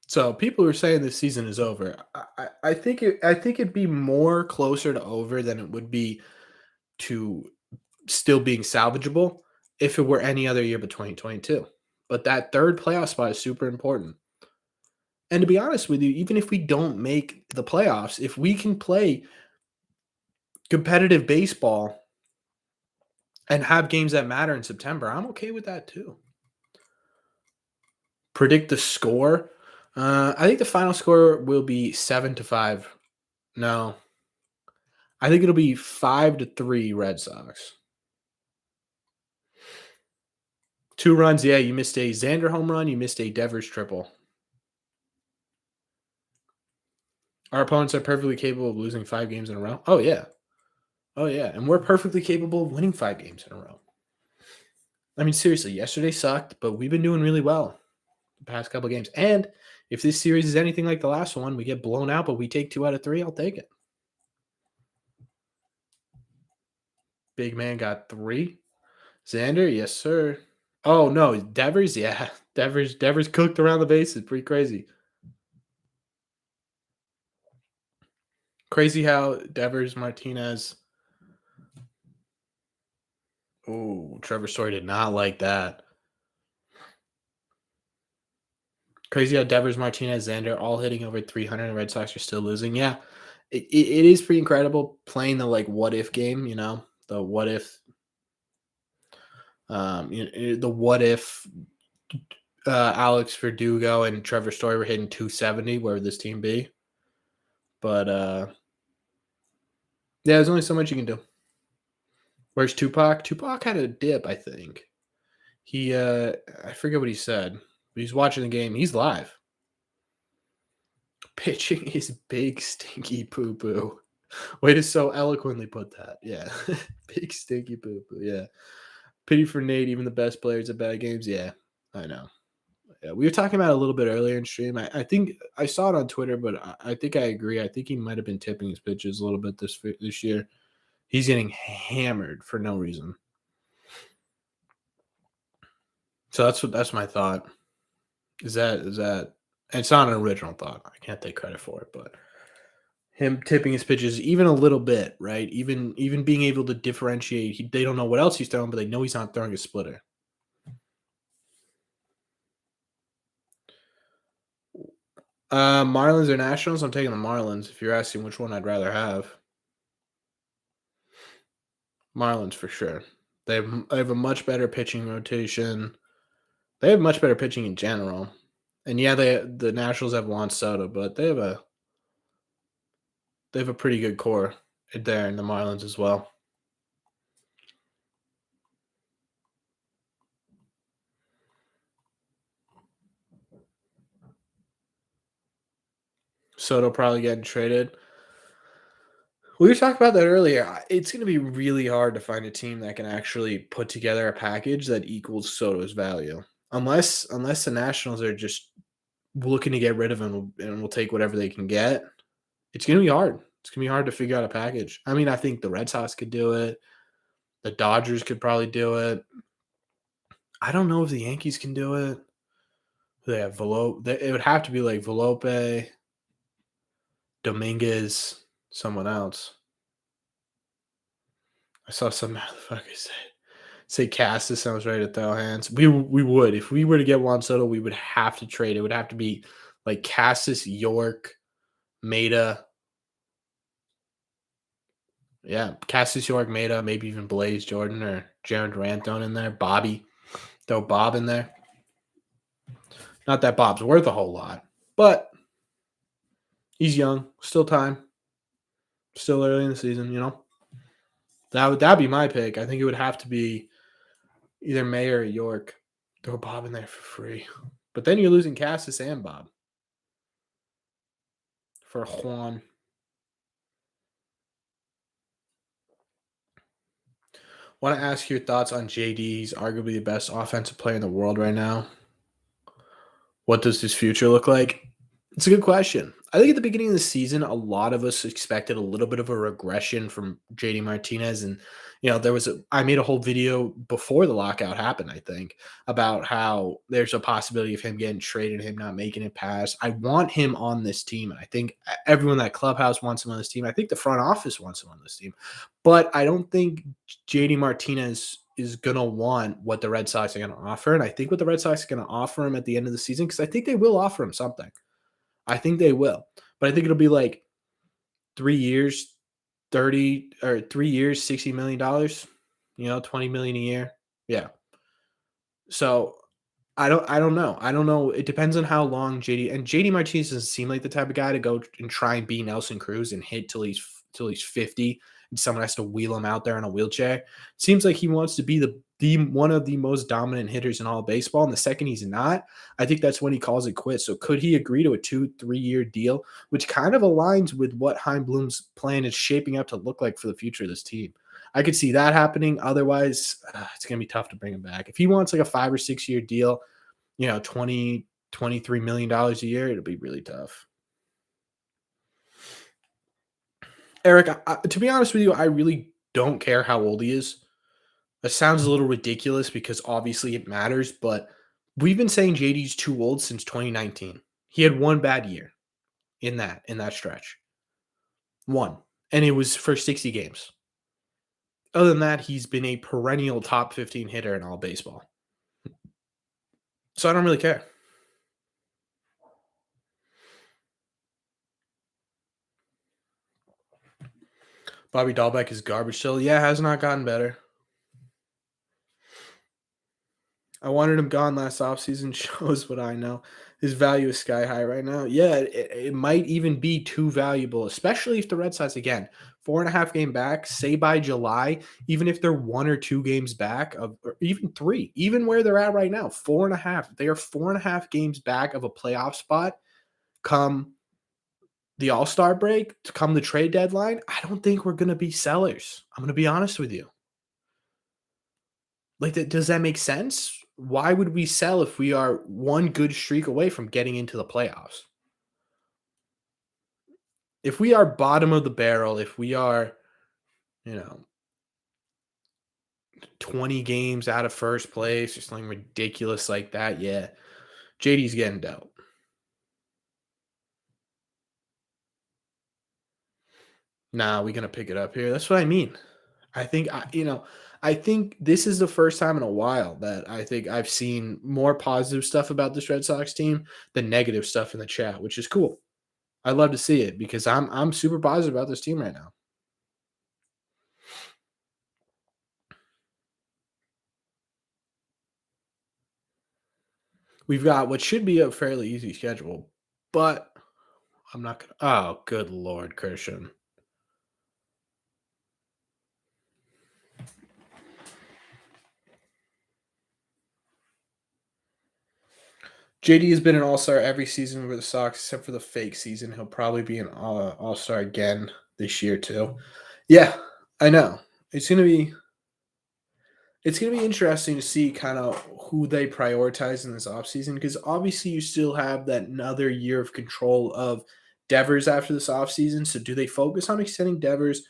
So people are saying this season is over. I think it'd be more closer to over than it would be to still being salvageable if it were any other year but 2022. But that third playoff spot is super important. And to be honest with you, even if we don't make the playoffs, if we can play competitive baseball and have games that matter in September, I'm okay with that too. Predict the score. I think the final score will be 7-5. No, I think it'll be 5-3 Red Sox. 2 runs. Yeah, you missed a Xander home run. You missed a Devers triple. Our opponents are perfectly capable of losing 5 games in a row. Oh, yeah. Oh, yeah. And we're perfectly capable of winning 5 games in a row. I mean, seriously, yesterday sucked, but we've been doing really well the past couple of games. And if this series is anything like the last one, we get blown out, but we take 2 out of 3, I'll take it. Big man got 3. Xander, yes, sir. Oh, no, Devers, yeah. Devers cooked around the bases. Pretty crazy. Crazy how Devers, Martinez. Oh, Trevor Story did not like that. Crazy how Devers, Martinez, Xander all hitting over 300 and the Red Sox are still losing. Yeah, it is pretty incredible playing the like what if game, the what if the what if Alex Verdugo and Trevor Story were hitting 270, where would this team be? But yeah, there's only so much you can do. Where's Tupac? Tupac had a dip, I think. He I forget what he said. But he's watching the game. He's live. Pitching is big stinky poo poo. Way to so eloquently put that. Yeah. Big stinky poo poo. Yeah. Pity for Nate, even the best players at bad games. Yeah, I know. Yeah, we were talking about it a little bit earlier in stream. I think I saw it on Twitter, but I think I agree. I think he might have been tipping his pitches a little bit this year. He's getting hammered for no reason. So that's my thought. Is that it's not an original thought. I can't take credit for it, but him tipping his pitches even a little bit, right? Even being able to differentiate. They don't know what else he's throwing, but they know he's not throwing a splitter. Marlins or Nationals? I'm taking the Marlins. If you're asking which one I'd rather have, Marlins for sure. They have a much better pitching rotation. They have much better pitching in general. And yeah, the Nationals have Juan Soto, but they have a pretty good core there in the Marlins as well. Soto probably getting traded. We were talking about that earlier. It's going to be really hard to find a team that can actually put together a package that equals Soto's value, unless the Nationals are just looking to get rid of him and will take whatever they can get. It's going to be hard. It's going to be hard to figure out a package. I mean, I think the Red Sox could do it. The Dodgers could probably do it. I don't know if the Yankees can do it. They have it would have to be like Velope, Dominguez, someone else. I saw some motherfucker say Cassis sounds ready to throw hands. We would. If we were to get Juan Soto, we would have to trade. It would have to be like Cassis, York, Maeda. Yeah, Cassis, York, Maeda, maybe even Blaze Jordan or Jaron Durant thrown in there. Bobby. Throw Bob in there. Not that Bob's worth a whole lot, but he's young. Still time. Still early in the season. That'd be my pick. I think it would have to be either May or York. Throw Bob in there for free. But then you're losing Cassis and Bob for Juan. Want to ask your thoughts on JD? He's arguably the best offensive player in the world right now. What does his future look like? It's a good question. I think at the beginning of the season, a lot of us expected a little bit of a regression from JD Martinez. And, I made a whole video before the lockout happened, I think, about how there's a possibility of him getting traded and him not making it past. I want him on this team. And I think everyone in that clubhouse wants him on this team. I think the front office wants him on this team. But I don't think JD Martinez is going to want what the Red Sox are going to offer. And I think what the Red Sox are going to offer him at the end of the season, because I think they will offer him something. I think they will. But I think it'll be like 3 years, 30 or 3 years, $60 million, $20 million a year. Yeah. So I don't know. I don't know. It depends on how long JD Martinez doesn't seem like the type of guy to go and try and be Nelson Cruz and hit till he's 50 and someone has to wheel him out there in a wheelchair. Seems like he wants to be the one of the most dominant hitters in all of baseball. And the second he's not, I think that's when he calls it quits. So could he agree to a 2-3 year deal, which kind of aligns with what Chaim Bloom's plan is shaping up to look like for the future of this team? I could see that happening. Otherwise, it's going to be tough to bring him back. If he wants like a 5 or 6 year deal, $20, $23 million a year, it'll be really tough. Eric, to be honest with you, I really don't care how old he is. That sounds a little ridiculous because obviously it matters, but we've been saying JD's too old since 2019. He had one bad year in that stretch. One. And it was for 60 games. Other than that, he's been a perennial top 15 hitter in all baseball. So I don't really care. Bobby Dahlbeck is garbage still. Yeah, has not gotten better. I wanted him gone last offseason. Shows what I know. His value is sky high right now. Yeah, it might even be too valuable, especially if the Red Sox, again, 4.5 game back, say by July, even if they're 1 or 2 games back of, or even three, even where they're at right now, 4.5. They are 4.5 games back of a playoff spot come the All-Star break, to come the trade deadline. I don't think we're going to be sellers. I'm going to be honest with you. Like, that, does that make sense? Why would we sell if we are one good streak away from getting into the playoffs? If we are bottom of the barrel, if we are, you know, 20 games out of first place or something ridiculous like that, yeah, JD's getting dealt. Nah, we gonna pick it up here. That's what I mean. I think this is the first time in a while that I think I've seen more positive stuff about this Red Sox team than negative stuff in the chat, which is cool. I love to see it because I'm super positive about this team right now. We've got what should be a fairly easy schedule, but I'm not gonna. Oh, good lord, Christian. JD has been an all-star every season with the Sox except for the fake season. He'll probably be an all-star again this year too. Yeah, I know. It's gonna be it's gonna be interesting to see kind of who they prioritize in this offseason because obviously you still have that another year of control of Devers after this offseason. So do they focus on extending Devers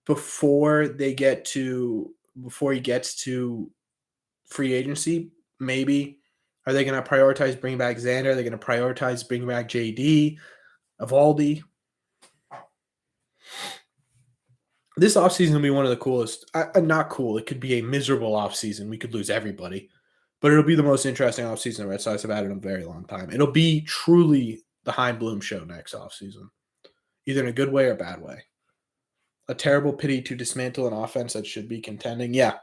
before they get to before he gets to free agency? Maybe. Are they going to prioritize bringing back Xander? Are they going to prioritize bringing back JD, Evaldi? This offseason will be one of the coolest. Not cool. It could be a miserable offseason. We could lose everybody. But it'll be the most interesting offseason the Red Sox have had in a very long time. It'll be truly the Hein Bloom show next offseason, either in a good way or a bad way. A terrible pity to dismantle an offense that should be contending. Yeah,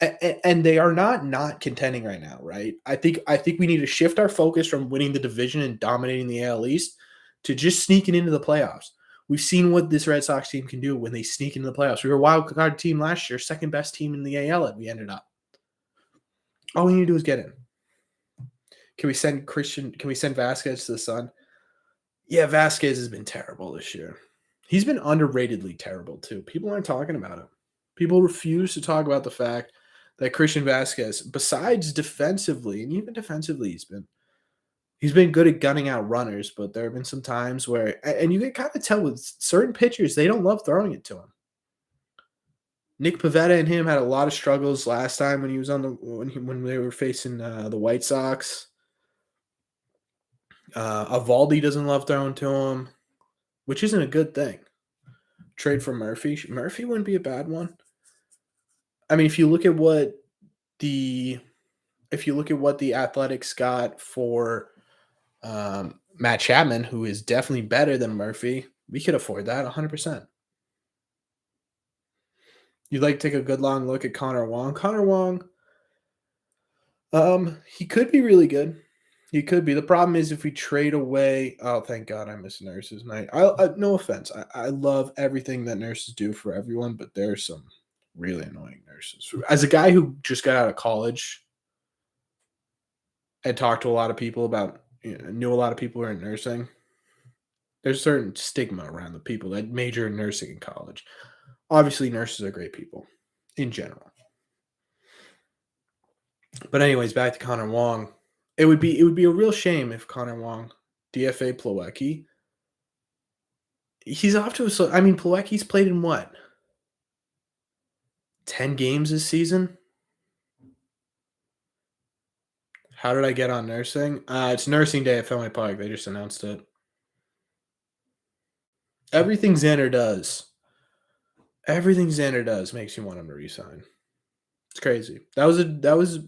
and they are not contending right now, right? I think we need to shift our focus from winning the division and dominating the AL East to just sneaking into the playoffs. We've seen what this Red Sox team can do when they sneak into the playoffs. We were a wild card team last year, second best team in the AL, and we ended up. All we need to do is get in. Can we send Christian? Can we send Vasquez to the Sun? Yeah, Vasquez has been terrible this year. He's been underratedly terrible too. People aren't talking about it. People refuse to talk about the fact that Christian Vasquez, besides defensively, and even defensively, he's been good at gunning out runners, but there have been some times where, and you can kind of tell with certain pitchers, they don't love throwing it to him. Nick Pivetta and him had a lot of struggles last time when he was on the when they were facing the White Sox. Evaldi doesn't love throwing to him, which isn't a good thing. Trade for Murphy. Murphy wouldn't be a bad one. I mean, the if you look at what the Athletics got for Matt Chapman, who is definitely better than Murphy, we could afford that 100%. You'd like to take a good long look at Connor Wong. Connor Wong, he could be really good. He could be. The problem is if we trade away. Oh, thank God I miss nurses night. No offense. I love everything that nurses do for everyone, but there are some really annoying nurses. As a guy who just got out of college and talked to a lot of people about, knew a lot of people who are in nursing. There's a certain stigma around the people that major in nursing in college. Obviously, nurses are great people in general. But anyways, back to Connor Wong. It would be a real shame if Connor Wong DFA Plawecki. He's off to a. I mean, Plawecki's played in what? 10 games this season. How did I get on nursing? It's nursing day at Fenway Park. They just announced it. Everything Xander does makes you want him to resign. It's crazy. That was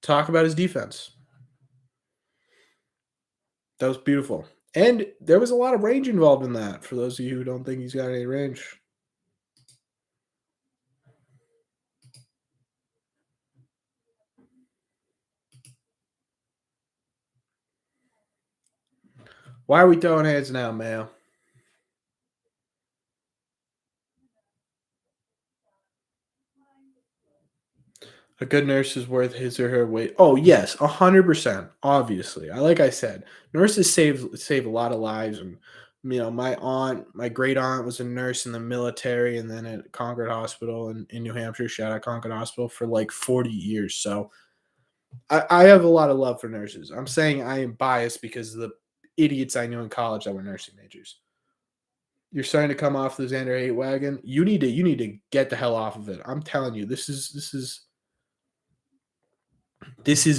talk about his defense. That was beautiful. And there was a lot of range involved in that, for those of you who don't think he's got any range. Why are we throwing hands now, Mayo? A good nurse is worth his or her weight. Oh yes, 100%. Obviously, like I said, nurses save a lot of lives. And my great aunt was a nurse in the military, and then at Concord Hospital in New Hampshire. Shout out Concord Hospital for like 40 years. So I have a lot of love for nurses. I'm saying I am biased because of the idiots I knew in college that were nursing majors. You're starting to come off the Xander hate wagon. You need to get the hell off of it. I'm telling you, this is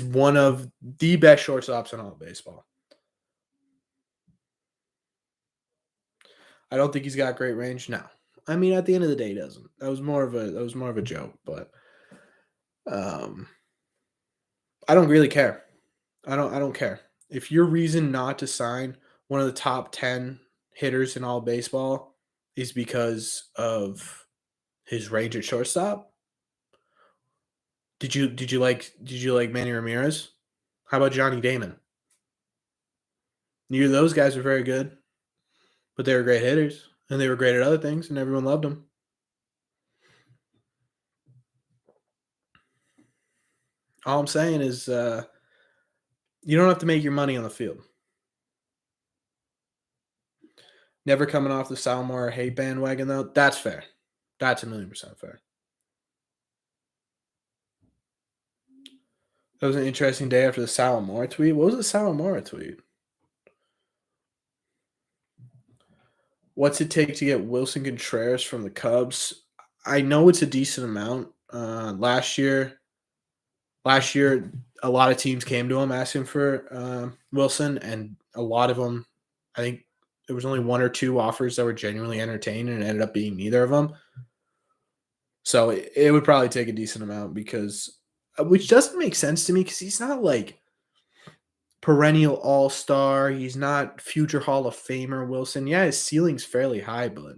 one of the best shortstops in all of baseball. I don't think he's got great range. No, I mean at the end of the day, he doesn't. That was more of a joke, but um, I don't really care. I don't care if your reason not to sign one of the top 10 hitters in all baseball is because of his range at shortstop. Did you like Manny Ramirez? How about Johnny Damon? Neither of those guys were very good, but they were great hitters and they were great at other things, and everyone loved them. All I'm saying is, you don't have to make your money on the field. Never coming off the Salmore hate bandwagon though. That's fair. That's 1,000,000% fair. That was an interesting day after the Salmore tweet. What was the Salmore tweet? What's it take to get Wilson Contreras from the Cubs? I know it's a decent amount. Last year, a lot of teams came to him asking for Wilson, and a lot of them, I think there was only one or two offers that were genuinely entertained, and it ended up being neither of them. So it would probably take a decent amount because, which doesn't make sense to me because he's not like perennial all star. He's not future Hall of Famer Wilson. Yeah, his ceiling's fairly high, but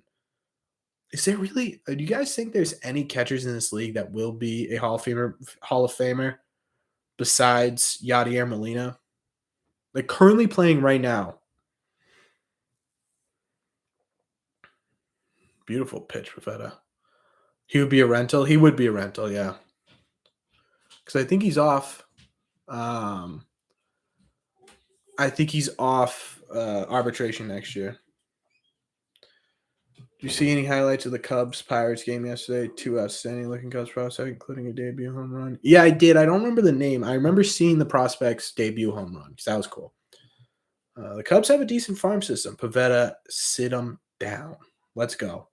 is there really? Do you guys think there's any catchers in this league that will be a Hall of Famer besides Yadier Molina? Like currently playing right now. Beautiful pitch, Pavetta. He would be a rental. He would be a rental, yeah. Because Um, I think he's off arbitration next year. Do you see any highlights of the Cubs Pirates game yesterday? Two outstanding looking Cubs prospects, including a debut home run. Yeah, I did. I don't remember the name. I remember seeing the prospect's debut home run because that was cool. The Cubs have a decent farm system. Pavetta, sit them down. Let's go.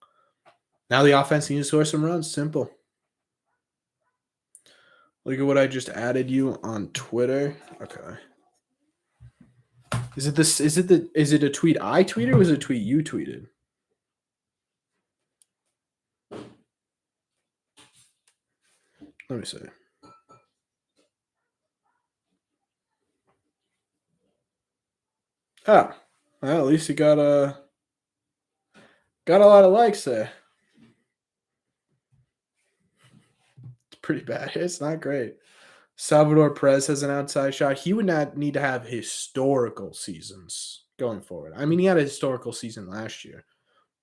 Now the offense needs to score some runs. Simple. Look at what I just added you on Twitter. Okay. Is it a tweet I tweeted or was it a tweet you tweeted? Let me see. Oh, well, at least you got a lot of likes there. It's pretty bad. It's not great. Salvador Perez has an outside shot. He would not need to have historical seasons going forward. I mean, he had a historical season last year,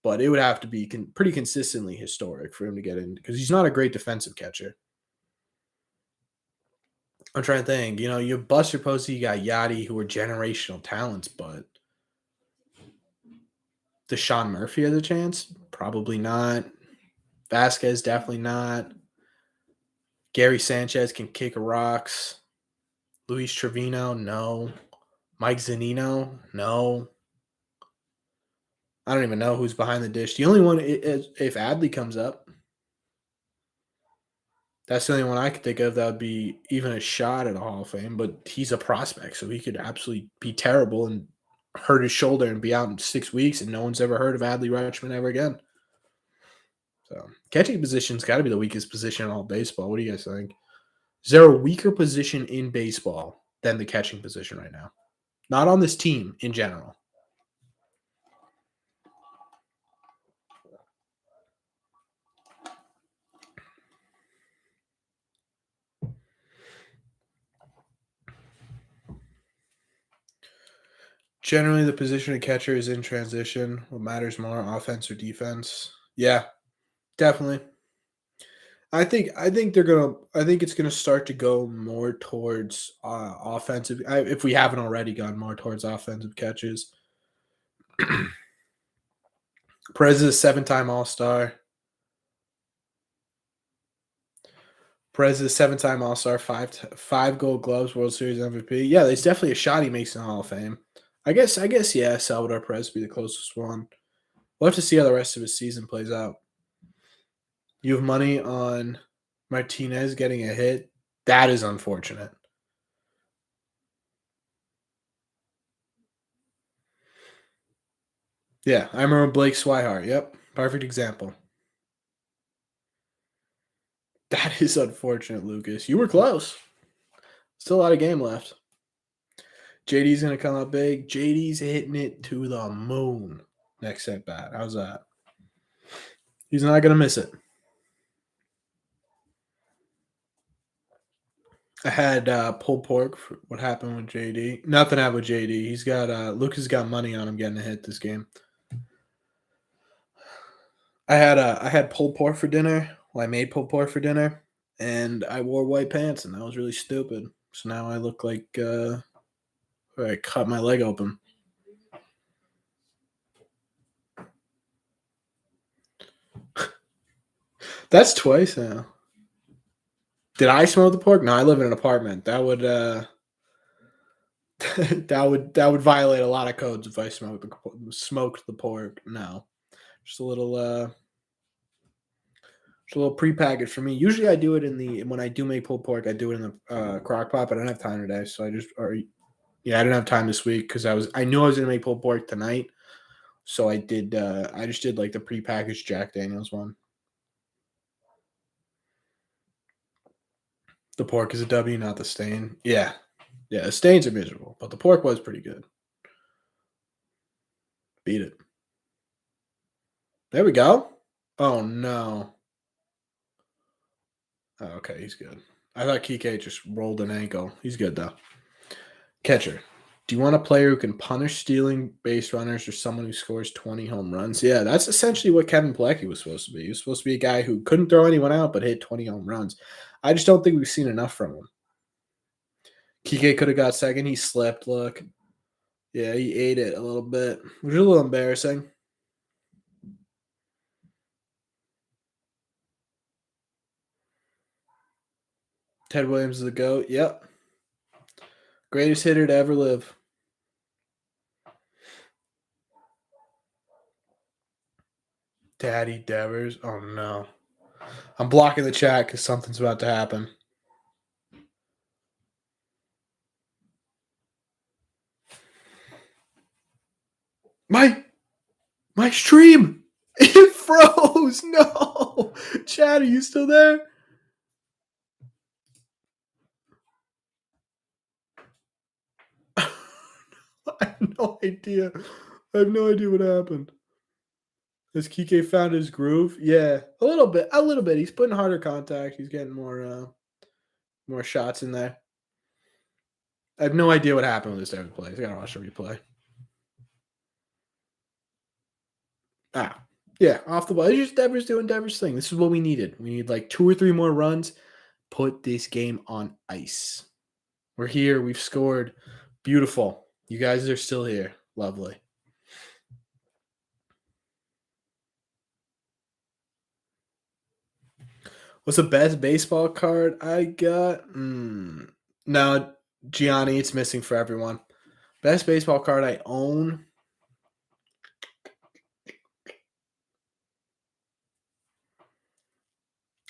but it would have to be pretty consistently historic for him to get in because he's not a great defensive catcher. I'm trying to think. You have Buster Posey, you got Yachty, who are generational talents, but does Sean Murphy has a chance? Probably not. Vasquez, definitely not. Gary Sanchez can kick rocks. Luis Trevino, no. Mike Zanino, no. I don't even know who's behind the dish. The only one, if Adley comes up, that's the only one I could think of that would be even a shot at a Hall of Fame. But he's a prospect, so he could absolutely be terrible and hurt his shoulder and be out in 6 weeks, and no one's ever heard of Adley Rutschman ever again. So catching position's got to be the weakest position in all baseball. What do you guys think? Is there a weaker position in baseball than the catching position right now? Not on this team in general. Generally, the position of catcher is in transition. What matters more, offense or defense? Yeah, definitely. I think it's gonna start to go more towards offensive. If we haven't already gone more towards offensive catches. Perez is a seven-time All Star. Perez is a seven-time All Star, five Gold Gloves, World Series MVP. Yeah, there's definitely a shot he makes in the Hall of Fame. I guess, yeah. Salvador Perez would be the closest one. We'll have to see how the rest of his season plays out. You have money on Martinez getting a hit. That is unfortunate. Yeah, I remember Blake Swihart. Yep, perfect example. That is unfortunate, Lucas. You were close. Still a lot of game left. JD's gonna come up big. JD's hitting it to the moon. Next at bat. How's that? He's not gonna miss it. I had pulled pork for what happened with JD. Nothing happened with JD. He's got Lucas got money on him getting a hit this game. I had pulled pork for dinner. Well, I made pulled pork for dinner, and I wore white pants, and that was really stupid. So now I look like I cut my leg open. That's twice now. Did I smoke the pork? No, I live in an apartment. That would that would violate a lot of codes if I smoked the pork. No, just a little just a little prepackaged for me. Usually, I do it in the when I do make pulled pork, I do it in the crock pot. But I don't have time today, so yeah, I didn't have time this week because I knew I was gonna make pulled pork tonight, so I just did like the prepackaged Jack Daniels one. The pork is a W, not the stain. Yeah, yeah, the stains are miserable, but the pork was pretty good. Beat it. There we go. Oh no. Oh, okay, he's good. I thought Kike just rolled an ankle. He's good though. Catcher. Do you want a player who can punish stealing base runners or someone who scores 20 home runs? Yeah, that's essentially what Kevin Plekey was supposed to be. He was supposed to be a guy who couldn't throw anyone out but hit 20 home runs. I just don't think we've seen enough from him. Kike could have got second. He slipped. Look. Yeah, he ate it a little bit, which is a little embarrassing. Ted Williams is the GOAT. Yep. Greatest hitter to ever live. Daddy Devers. Oh, no. I'm blocking the chat because something's about to happen. My stream. It froze. No. Chad, are you still there? I have no idea. I have no idea what happened. Has Kike found his groove? Yeah, a little bit. A little bit. He's putting harder contact. He's getting more shots in there. I have no idea what happened with this Devers play. I gotta watch the replay. Yeah, off the ball. It's just Devers doing Devers thing. This is what we needed. We need like 2 or 3 more runs. Put this game on ice. We're here. We've scored. Beautiful. You guys are still here. Lovely. What's the best baseball card I got? No, Gianni, it's missing for everyone. Best baseball card I own.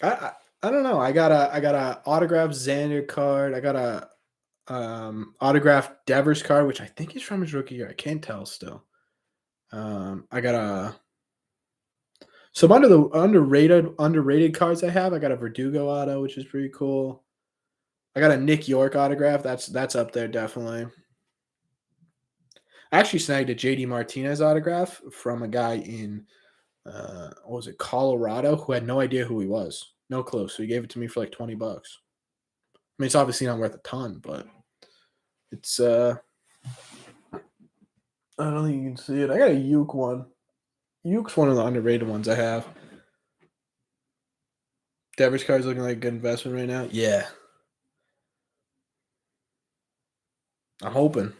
I don't know. I got a autographed Xander card. I got a autographed Devers card, which I think is from his rookie year. I can't tell still. I got a some under the underrated cards I have. I got a Verdugo auto, which is pretty cool. I got a Nick York autograph. That's up there definitely. I actually snagged a JD Martinez autograph from a guy in what was it, Colorado, who had no idea who he was. No clue. So he gave it to me for like $20. I mean, it's obviously not worth a ton, but it's I don't think you can see it. I got a Uke one. Uke's one of the underrated ones I have. Devers card's looking like a good investment right now. Yeah, I'm hoping.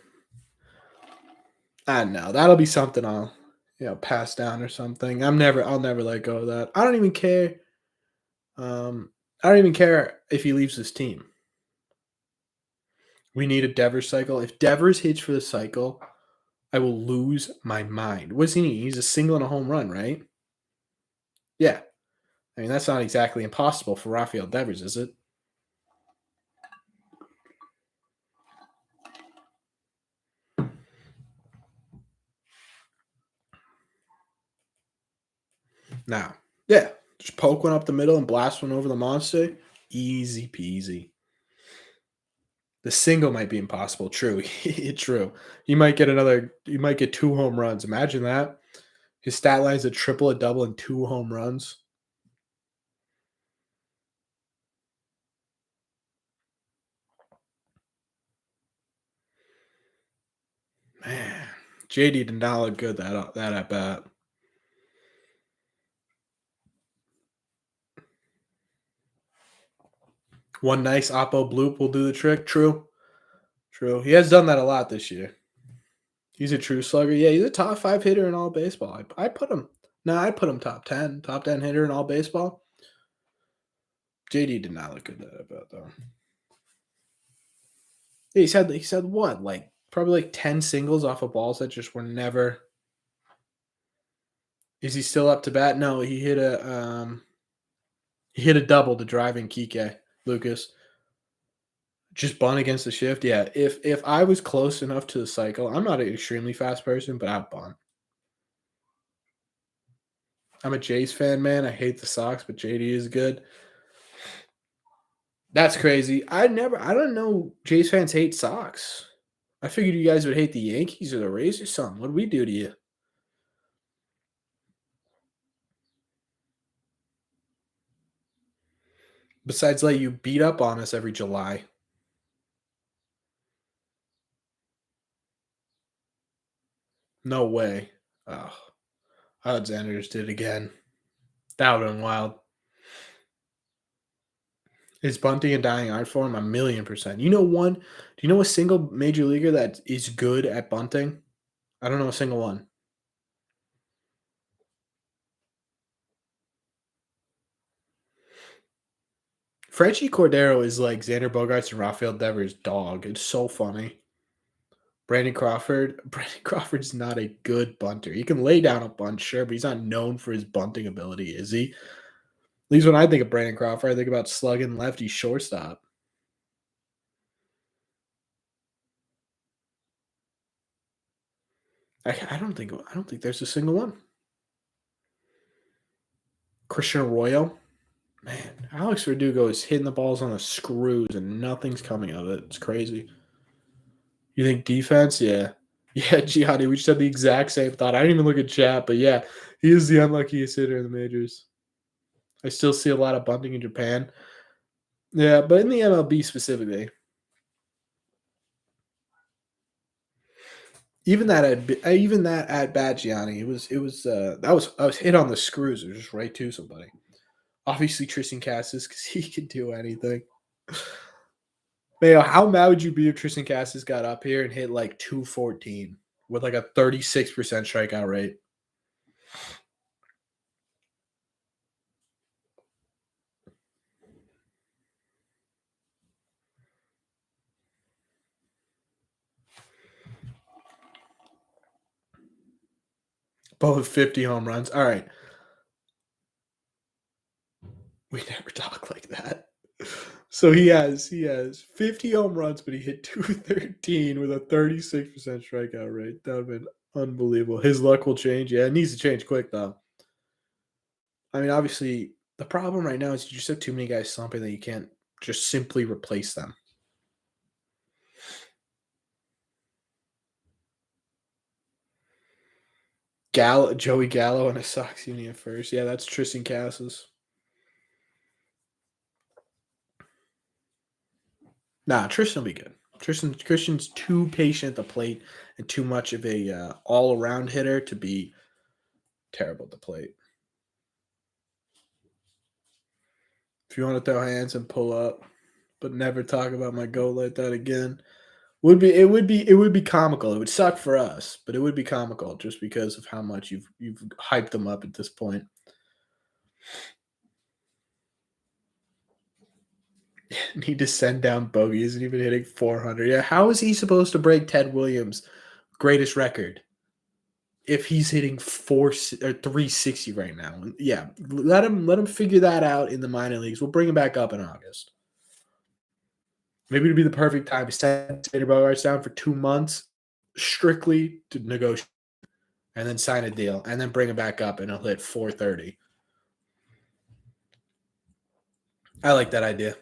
I know that'll be something I'll pass down or something. I'll never let go of that. I don't even care. I don't even care if he leaves this team. We need a Devers cycle. If Devers hits for the cycle, I will lose my mind. What's he need? He's a single and a home run, right? Yeah. I mean, that's not exactly impossible for Rafael Devers, is it? Now, yeah, just poke one up the middle and blast one over the monster. Easy peasy. The single might be impossible. True. True. You might get you might get 2 home runs. Imagine that. His stat line is a triple, a double, and 2 home runs. Man, JD did not look good that at bat. One nice oppo bloop will do the trick. True. True. He has done that a lot this year. He's a true slugger. Yeah, he's a top 5 hitter in all baseball. I put him. No, I put him top 10 hitter in all baseball. JD did not look good that about though. Yeah, he's had what, like probably like 10 singles off of balls that just were never. Is he still up to bat? No, he hit a double to drive in Kike Lucas. Just bunt against the shift. Yeah, if I was close enough to the cycle, I'm not an extremely fast person, but I'd bunt. I'm a Jays fan, man. I hate the Sox, but JD is good. That's crazy. I don't know Jays fans hate Sox. I figured you guys would hate the Yankees or the Rays or something. What did we do to you? Besides let you beat up on us every July. No way. Oh, Alexander's did again. That would have been wild. Is bunting and dying art for him? 1,000,000%. You know one? Do you know a single major leaguer that is good at bunting? I don't know a single one. Frenchie Cordero is like Xander Bogaerts and Rafael Devers' dog. It's so funny. Brandon Crawford. Brandon Crawford's not a good bunter. He can lay down a bunt, sure, but he's not known for his bunting ability, is he? At least when I think of Brandon Crawford, I think about slugging lefty shortstop. I don't think there's a single one. Christian Arroyo. Man, Alex Verdugo is hitting the balls on the screws and nothing's coming of it. It's crazy. You think defense? Yeah. Yeah, Gianni, we just had the exact same thought. I didn't even look at chat, but yeah, he is the unluckiest hitter in the majors. I still see a lot of bunting in Japan. Yeah, but in the MLB specifically, even that at bat Gianni, it was that was I was hit on the screws. It was just right to somebody. Obviously Tristan Cassis because he can do anything. Man, how mad would you be if Tristan Cassis got up here and hit like 214 with like a 36% strikeout rate? Both 50 home runs. All right. We never talk like that. So he has 50 home runs, but he hit 213 with a 36% strikeout rate. That would have been unbelievable. His luck will change. Yeah, it needs to change quick though. I mean, obviously, the problem right now is you just have too many guys slumping that you can't just simply replace them. Joey Gallo and a Sox Union first. Yeah, that's Tristan Cassis. Nah, Tristan will be good. Christian's too patient at the plate, and too much of a all around hitter to be terrible at the plate. If you want to throw hands and pull up, but never talk about my goat like that again, it would be comical. It would suck for us, but it would be comical just because of how much you've hyped them up at this point. Need to send down bogey. Isn't even hitting 400. Yeah, how is he supposed to break Ted Williams' greatest record if he's hitting 360 right now? Yeah, let him figure that out in the minor leagues. We'll bring him back up in August. Maybe it'd be the perfect time to send Xander Bogaerts down for 2 months, strictly to negotiate, and then sign a deal, and then bring him back up, and he'll hit 430. I like that idea.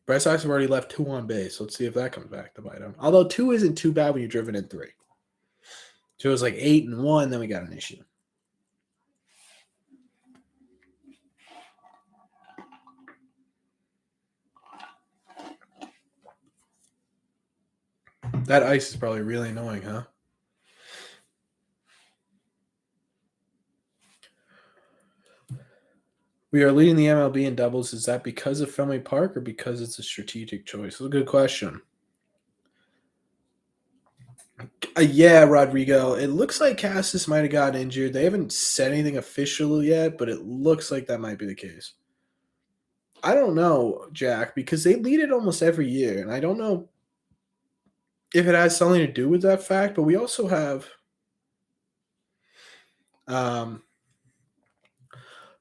Red Sox have already left 2 on base. Let's see if that comes back to bite them. Although 2 isn't too bad when you're driven in 3. So it was like 8-1, then we got an issue. That ice is probably really annoying, huh? We are leading the MLB in doubles. Is that because of Fenway Park or because it's a strategic choice? It's a good question. Yeah, Rodrigo. It looks like Cassis might have gotten injured. They haven't said anything official yet, but it looks like that might be the case. I don't know, Jack, because they lead it almost every year, and I don't know if it has something to do with that fact, but we also have um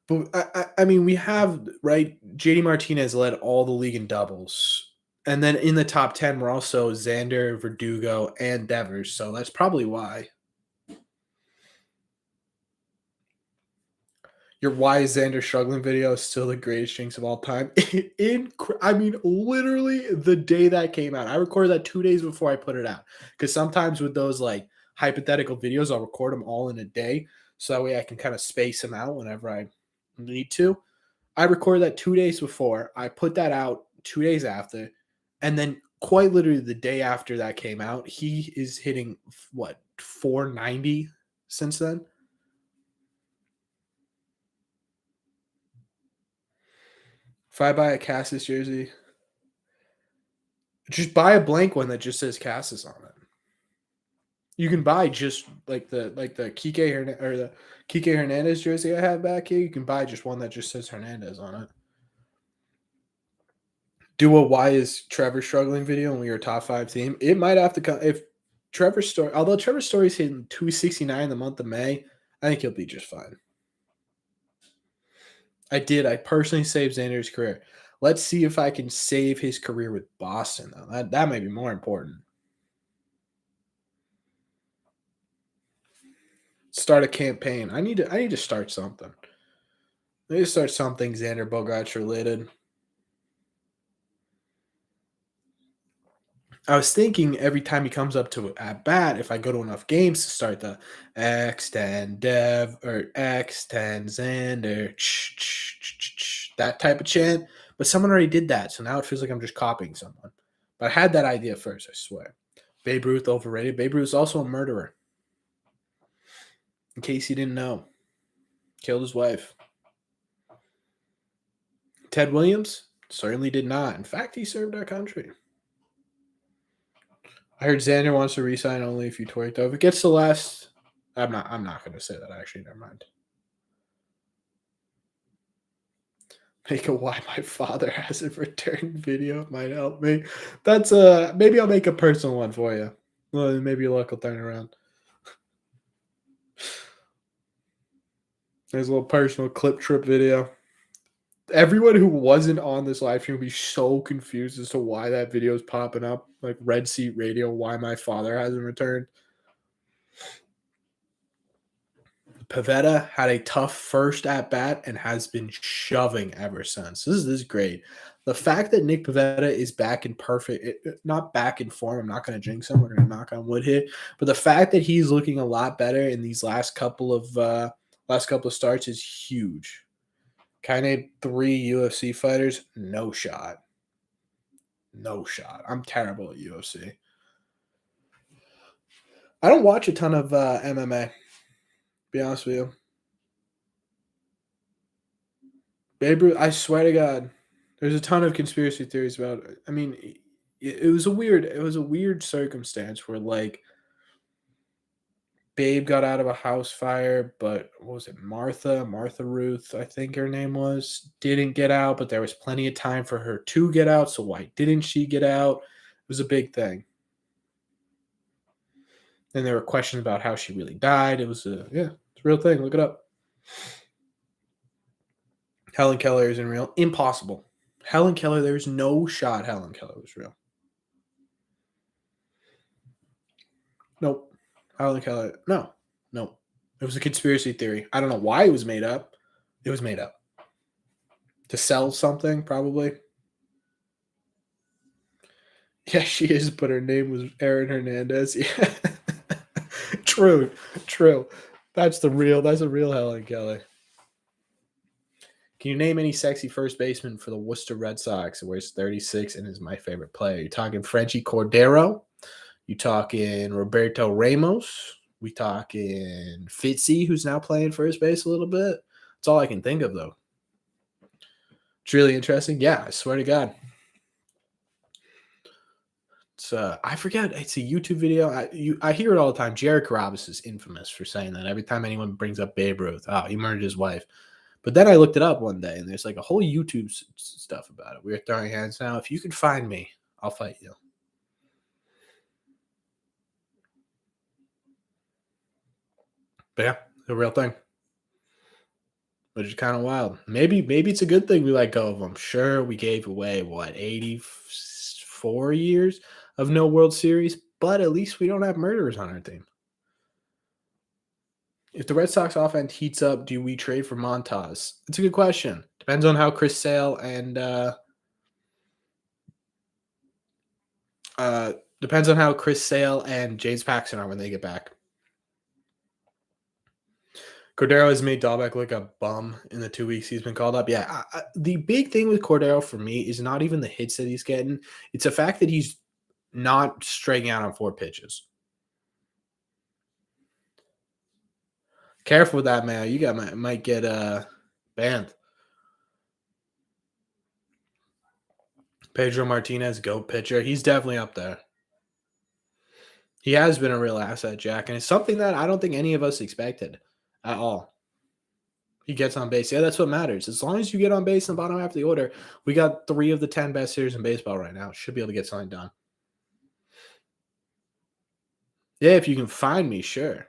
but I mean we have right JD Martinez led all the league in doubles. And then in the top 10 we're also Xander, Verdugo, and Devers, so that's probably why. Your Why is Xander Struggling video is still the greatest jinx of all time. I mean, literally the day that came out. I recorded that 2 days before I put it out. Because sometimes with those like hypothetical videos, I'll record them all in a day. So that way I can kind of space them out whenever I need to. I recorded that 2 days before. I put that out 2 days after. And then quite literally the day after that came out, he is hitting what, 490 since then? If I buy a Cassis jersey, just buy a blank one that just says Cassis on it. You can buy just like the Kike Hernandez jersey I have back here. You can buy just one that just says Hernandez on it. Do a Why is Trevor Struggling video when we were top 5 team. It might have to come if although Trevor Story's hitting 269 in the month of May, I think he'll be just fine. I personally saved Xander's career. Let's see if I can save his career with Boston, though. That might be more important. Start a campaign. I need to start something. I need to start something Xander Bogaerts related. I was thinking every time he comes up to at bat, if I go to enough games to start the extend Dev or extend Xander, that type of chant. But someone already did that, so now it feels like I'm just copying someone. But I had that idea first, I swear. Babe Ruth overrated. Babe Ruth is also a murderer. In case you didn't know, killed his wife. Ted Williams certainly did not. In fact, he served our country. I heard Xander wants to resign only if you twerk though. If it gets to last, I'm not gonna say that actually, never mind. Make a why my father hasn't returned video might help me. That's maybe I'll make a personal one for you. Well, maybe your luck will turn around. There's a little personal clip trip video. Everyone who wasn't on this live stream will be so confused as to why that video is popping up. Like Red Seat Radio, why my father hasn't returned. Pavetta had a tough first at bat and has been shoving ever since. This is great. The fact that Nick Pavetta is back in not back in form, I'm not going to jinx him. We're going to knock on wood here, but the fact that he's looking a lot better in these last couple of starts is huge. Kind of 3 UFC fighters, no shot. No shot. I'm terrible at UFC. I don't watch a ton of MMA. Be honest with you, Babe Ruth. I swear to God, there's a ton of conspiracy theories about it. I mean, it was a weird circumstance where like Babe got out of a house fire, but what was it? Martha Ruth, I think her name was, didn't get out, but there was plenty of time for her to get out. So why didn't she get out? It was a big thing. And there were questions about how she really died. It was it's a real thing. Look it up. Helen Keller isn't real. Impossible. Helen Keller, there's no shot Helen Keller was real. Nope. Helen Keller, no. No. It was a conspiracy theory. I don't know why it was made up. It was made up. To sell something, probably. Yeah, she is, but her name was Erin Hernandez. Yeah. True. True. That's a real Helen Keller. Can you name any sexy first baseman for the Worcester Red Sox who wears 36 and is my favorite player? You talking Frenchie Cordero? You talking Roberto Ramos? We talking Fitzy, who's now playing first base a little bit? That's all I can think of, though. It's really interesting. Yeah, I swear to God. It's I forget. It's a YouTube video. I hear it all the time. Jared Carrabis is infamous for saying that every time anyone brings up Babe Ruth. Oh, he murdered his wife. But then I looked it up one day, and there's like a whole YouTube stuff about it. We're throwing hands now. If you can find me, I'll fight you. But yeah, the real thing. Which is kind of wild. Maybe it's a good thing we let go of them. Sure, we gave away what 84 years of no World Series, but at least we don't have murderers on our team. If the Red Sox offense heats up, do we trade for Montas? It's a good question. Depends on how Chris Sale and depends on how Chris Sale and James Paxton are when they get back. Cordero has made Dahlbeck look a bum in the 2 weeks he's been called up. Yeah, the big thing with Cordero for me is not even the hits that he's getting. It's the fact that he's not striking out on 4 pitches. Careful with that, man. You might get banned. Pedro Martinez, GOAT pitcher. He's definitely up there. He has been a real asset, Jack, and it's something that I don't think any of us expected at all. He gets on base. Yeah, that's what matters. As long as you get on base in the bottom half of the order, we got 3 of the 10 best hitters in baseball right now. Should be able to get something done. Yeah, if you can find me, sure.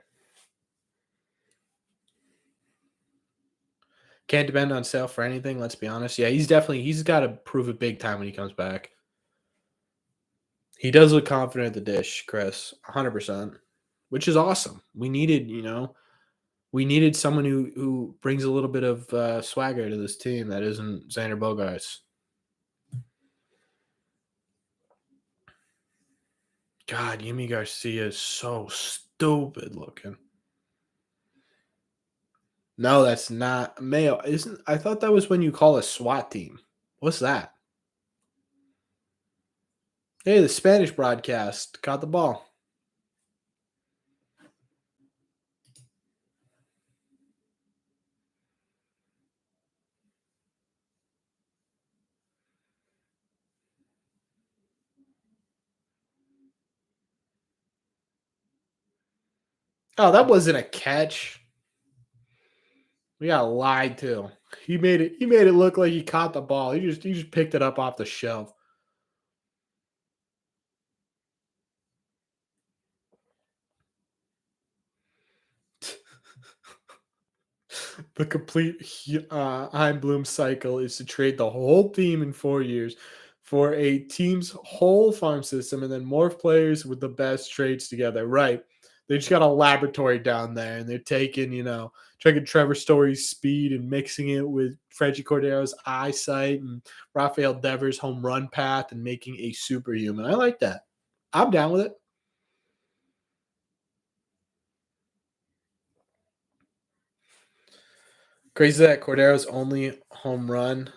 Can't depend on Sale for anything, let's be honest. Yeah, he's got to prove it big time when he comes back. He does look confident at the dish, Chris, 100%, which is awesome. We needed someone who brings a little bit of swagger to this team that isn't Xander Bogaerts. God, Yimi Garcia is so stupid looking. No, that's not Mayo. Isn't I thought that was when you call a SWAT team. What's that? Hey, the Spanish broadcast caught the ball. Oh, that wasn't a catch. We got lied to. He made it look like he caught the ball. He just picked it up off the shelf. The complete Hein Bloom cycle is to trade the whole team in 4 years for a team's whole farm system and then morph players with the best traits together. Right. They just got a laboratory down there and they're taking Trevor Story's speed and mixing it with Frenchie Cordero's eyesight and Rafael Devers' home run path and making a superhuman. I like that. I'm down with it. Crazy that Cordero's only home run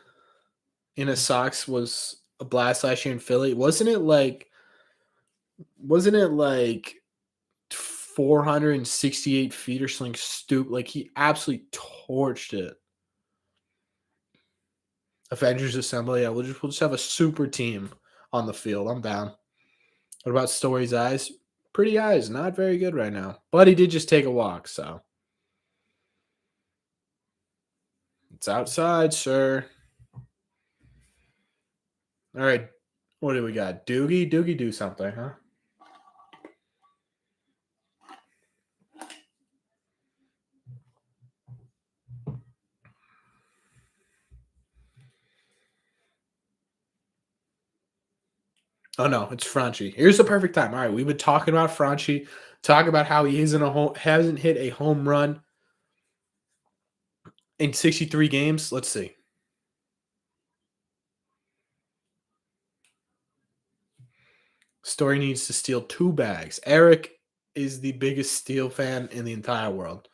in a Sox was a blast last year in Philly. Wasn't it like 468 feet or something stupid. Like he absolutely torched it. Avengers Assembly. Yeah, we'll just have a super team on the field. I'm down. What about Story's eyes? Pretty eyes, not very good right now. But he did just take a walk, so it's outside, sir. All right. What do we got? Doogie? Doogie do something, huh? Oh no, it's Franchi. Here's the perfect time. All right, we've been talking about Franchi, talking about how he isn't a hasn't hit a home run in 63 games. Let's see. Story needs to steal 2 bags. Eric is the biggest Steel fan in the entire world.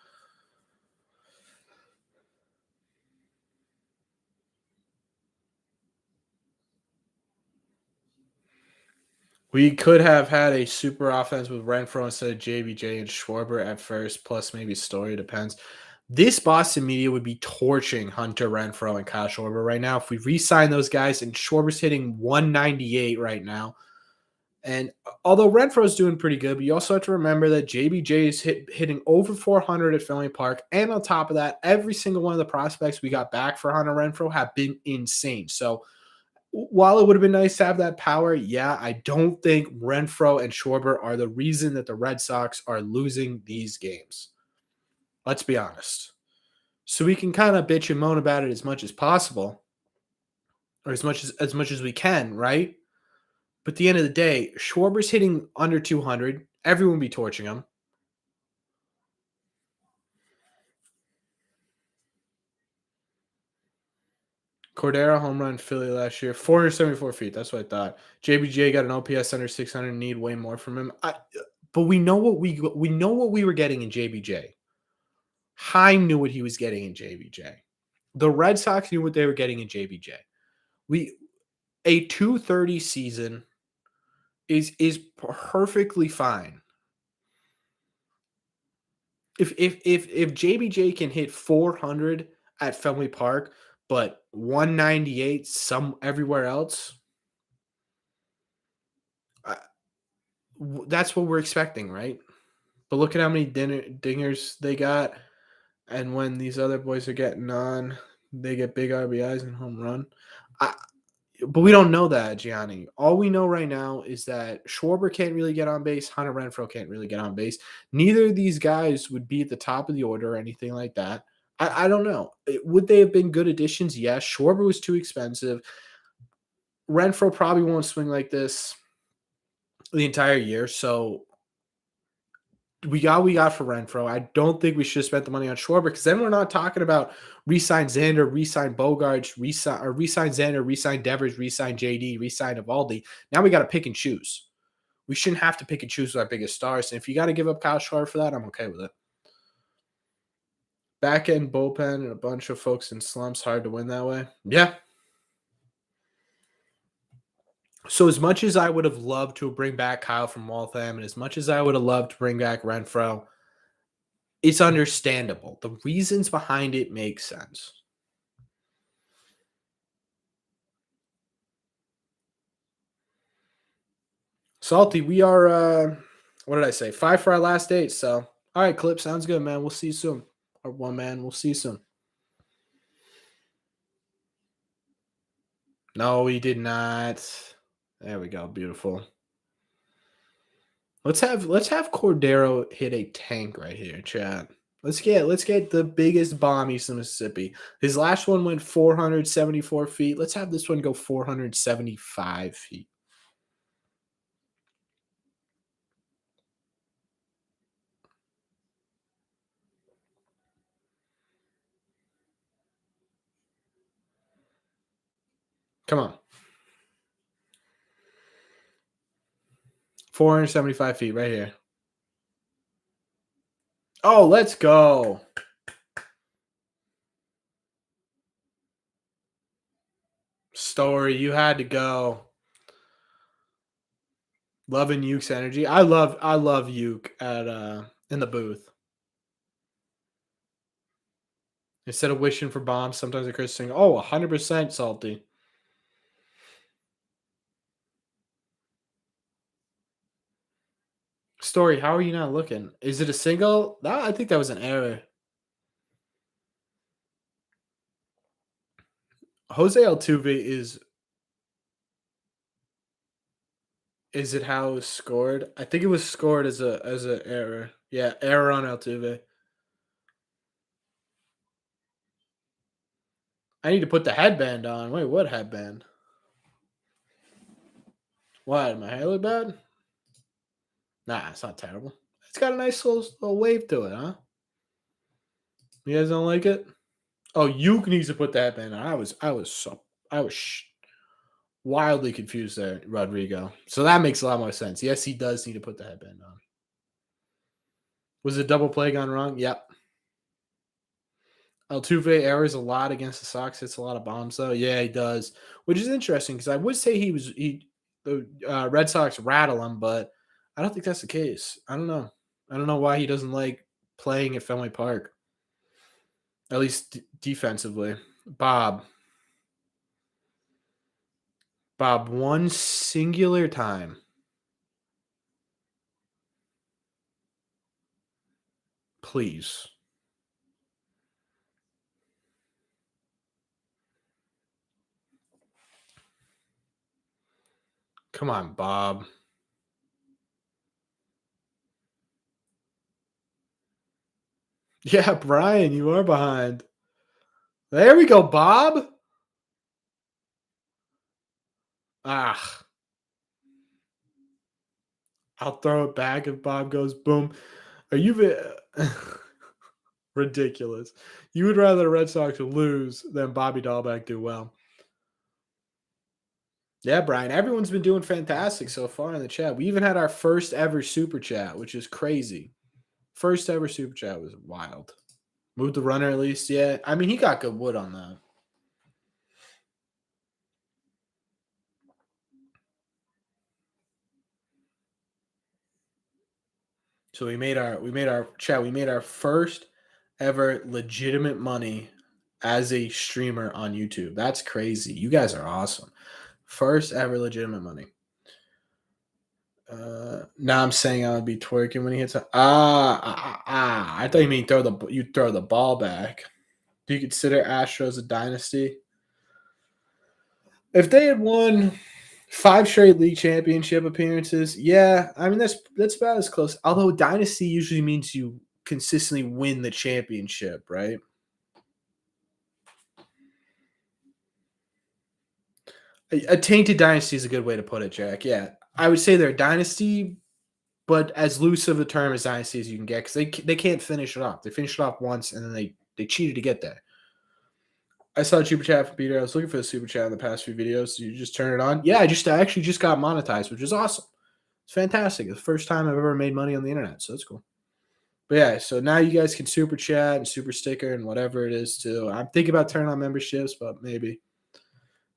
We could have had a super offense with Renfro instead of JBJ and Schwarber at first, plus maybe Story, depends. This Boston media would be torching Hunter Renfro and Kyle Schwarber right now if we re-sign those guys, and Schwarber's hitting 198 right now. And although Renfro's doing pretty good, but you also have to remember that JBJ is hitting over 400 at Fenway Park. And on top of that, every single one of the prospects we got back for Hunter Renfro have been insane. So while it would have been nice to have that power, yeah, I don't think Renfro and Schwarber are the reason that the Red Sox are losing these games. Let's be honest. So we can kind of bitch and moan about it as much as possible, or as much as we can, right? But at the end of the day, Schwarber's hitting under 200. Everyone be torching him. Cordero home run Philly last year, 474 feet. That's what I thought. JBJ got an OPS under 600. Need way more from him. But we know what we were getting in JBJ. Heim knew what he was getting in JBJ. The Red Sox knew what they were getting in JBJ. We a 230 season is perfectly fine. If JBJ can hit 400 at Fenway Park, but 198 some everywhere else, that's what we're expecting, right? But look at how many dingers they got, and when these other boys are getting on, they get big RBIs and home run. I, but we don't know that, Gianni. All we know right now is that Schwarber can't really get on base. Hunter Renfro can't really get on base. Neither of these guys would be at the top of the order or anything like that. I don't know. Would they have been good additions? Yes. Schwarber was too expensive. Renfro probably won't swing like this the entire year. So we got what we got for Renfro. I don't think we should have spent the money on Schwarber, because then we're not talking about re-sign Xander, re-sign Bogarts, re-sign Xander, re-sign Devers, re-sign JD, re-sign Evaldi. Now we got to pick and choose. We shouldn't have to pick and choose with our biggest stars. And if you got to give up Kyle Schwarber for that, I'm okay with it. Back end bullpen and a bunch of folks in slumps, hard to win that way. Yeah. So as much as I would have loved to bring back Kyle from Waltham, and as much as I would have loved to bring back Renfro, it's understandable. The reasons behind it make sense. Salty, we are what did I say? 5 for our last 8. So all right, Clip, sounds good, man. We'll see you soon. Or one man, we'll see you soon. No, he did not. There we go. Beautiful. Let's have Cordero hit a tank right here, chat. Let's get the biggest bomb east of Mississippi. His last one went 474 feet. Let's have this one go 475 feet. Come on. 475 feet right here. Oh, let's go. Story, you had to go. Loving Uke's energy. I love Uke at in the booth. Instead of wishing for bombs, sometimes the Chris sing, "Oh, 100% salty." Story, how are you not looking? Is it a single? No, I think that was an error. Jose Altuve is it how it was scored? I think it was scored as a error. Yeah, error on Altuve. I need to put the headband on. Wait, what headband? What? My hair look bad? Nah, it's not terrible. It's got a nice little wave to it, huh? You guys don't like it? Oh, you needs to put the headband on. I was wildly confused there, Rodrigo. So that makes a lot more sense. Yes, he does need to put the headband on. Was the double play gone wrong? Yep. Altuve errors a lot against the Sox. Hits a lot of bombs though. Yeah, he does, which is interesting because I would say the Red Sox rattle him, but I don't think that's the case. I don't know. I don't know why he doesn't like playing at Fenway Park, at least defensively. Bob, Bob, one singular time, please. Come on, Bob. Yeah, Brian, you are behind. There we go, Bob. Ah, I'll throw it back if Bob goes boom. Are you ridiculous? You would rather the Red Sox lose than Bobby Dahlbeck do well. Yeah, Brian, everyone's been doing fantastic so far in the chat. We even had our first ever super chat, which is crazy. First ever super chat was wild. Moved the runner at least, yeah. I mean, he got good wood on that. So we made our first ever legitimate money as a streamer on YouTube. That's crazy. You guys are awesome. First ever legitimate money. Now I'm saying I would be twerking when he hits I thought you mean you throw the ball back. Do you consider Astros a dynasty? If they had won 5 straight league championship appearances, yeah, I mean that's about as close. Although dynasty usually means you consistently win the championship, right? A tainted dynasty is a good way to put it, Jack. Yeah, I would say they're a dynasty, but as loose of a term as dynasty as you can get because they can't finish it off. They finished it off once and then they cheated to get there. I saw a super chat from Peter. I was looking for the super chat in the past few videos. So you just turn it on. Yeah, I actually just got monetized, which is awesome. It's fantastic. It's the first time I've ever made money on the internet, so that's cool. But yeah, so now you guys can super chat and super sticker and whatever it is too. I'm thinking about turning on memberships, but maybe.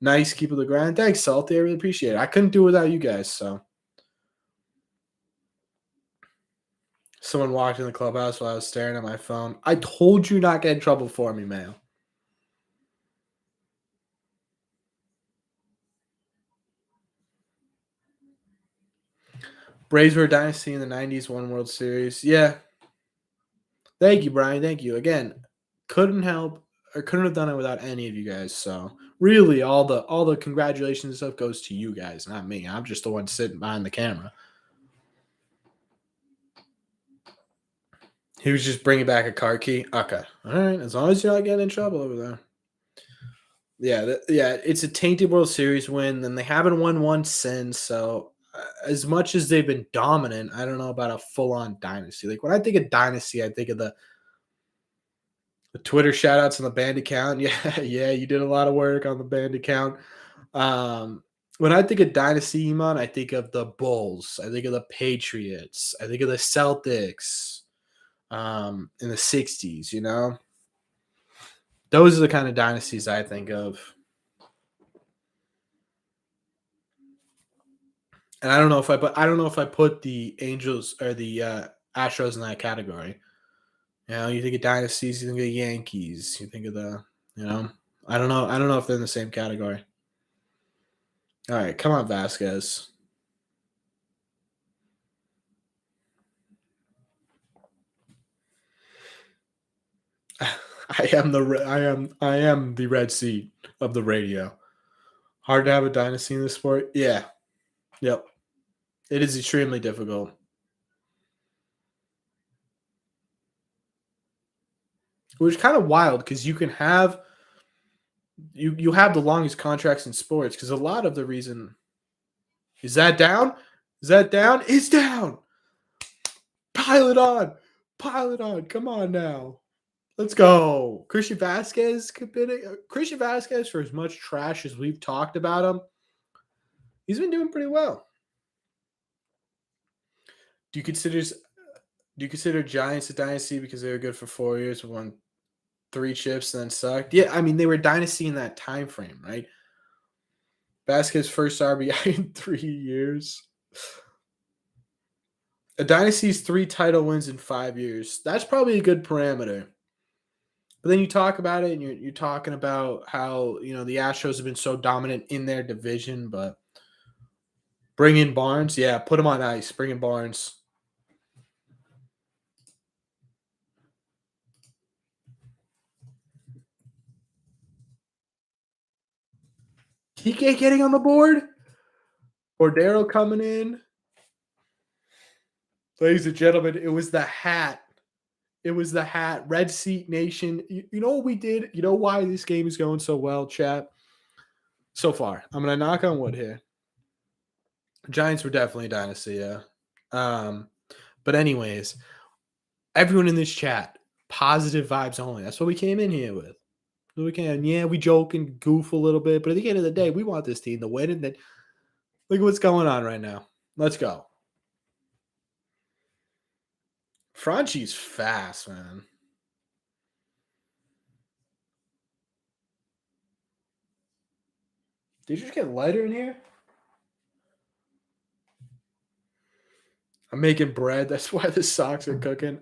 Nice, keep it the grind. Thanks, Salty. I really appreciate it. I couldn't do it without you guys, so. Someone walked in the clubhouse while I was staring at my phone. I told you not get in trouble for me, man. Braves were a dynasty in the 90s, won World Series. Yeah. Thank you, Brian. Thank you. Again, couldn't help or couldn't have done it without any of you guys. So really all the congratulations and stuff goes to you guys, not me. I'm just the one sitting behind the camera. He was just bringing back a car key. Okay. All right. As long as you're not getting in trouble over there. Yeah. Yeah. It's a tainted World Series win. And they haven't won one since. So as much as they've been dominant, I don't know about a full on dynasty. Like when I think of dynasty, I think of the Twitter shout outs on the band account. Yeah. Yeah. You did a lot of work on the band account. When I think of dynasty, Iman, I think of the Bulls. I think of the Patriots. I think of the Celtics in the 60s, you know? Those are the kind of dynasties I think of. And I don't know if I put the Angels or the Astros in that category. You think of dynasties, you think of Yankees, you think of you know, I don't know. I don't know if they're in the same category. All right, come on, Vasquez. I am the red seat of the radio. Hard to have a dynasty in the sport. Yeah. Yep. It is extremely difficult. Which is kind of wild because you have the longest contracts in sports because a lot of the reason is that down? Is that down? It's down. Pile it on. Pile it on. Come on now. Let's go. Christian Vasquez, for as much trash as we've talked about him, he's been doing pretty well. Do you consider Giants a dynasty because they were good for 4 years, won 3 chips, then sucked? Yeah, I mean they were a dynasty in that time frame, right? Vasquez first RBI in 3 years. A dynasty's 3 title wins in 5 years. That's probably a good parameter. But then you talk about it, and you're talking about how the Astros have been so dominant in their division, but bring in Barnes, yeah, put him on ice. Bring in Barnes. TK getting on the board. Cordero coming in. Ladies and gentlemen, it was the hat. It was the hat. Red Seat Nation. You know what we did? You know why this game is going so well, chat? So far. I'm going to knock on wood here. Giants were definitely a dynasty, yeah. But anyways, everyone in this chat, positive vibes only. That's what we came in here with. We joke and goof a little bit, but at the end of the day, we want this team to win. And then look at what's going on right now. Let's go. Franchi's fast, man. Did you just get lighter in here? I'm making bread. That's why the socks are cooking.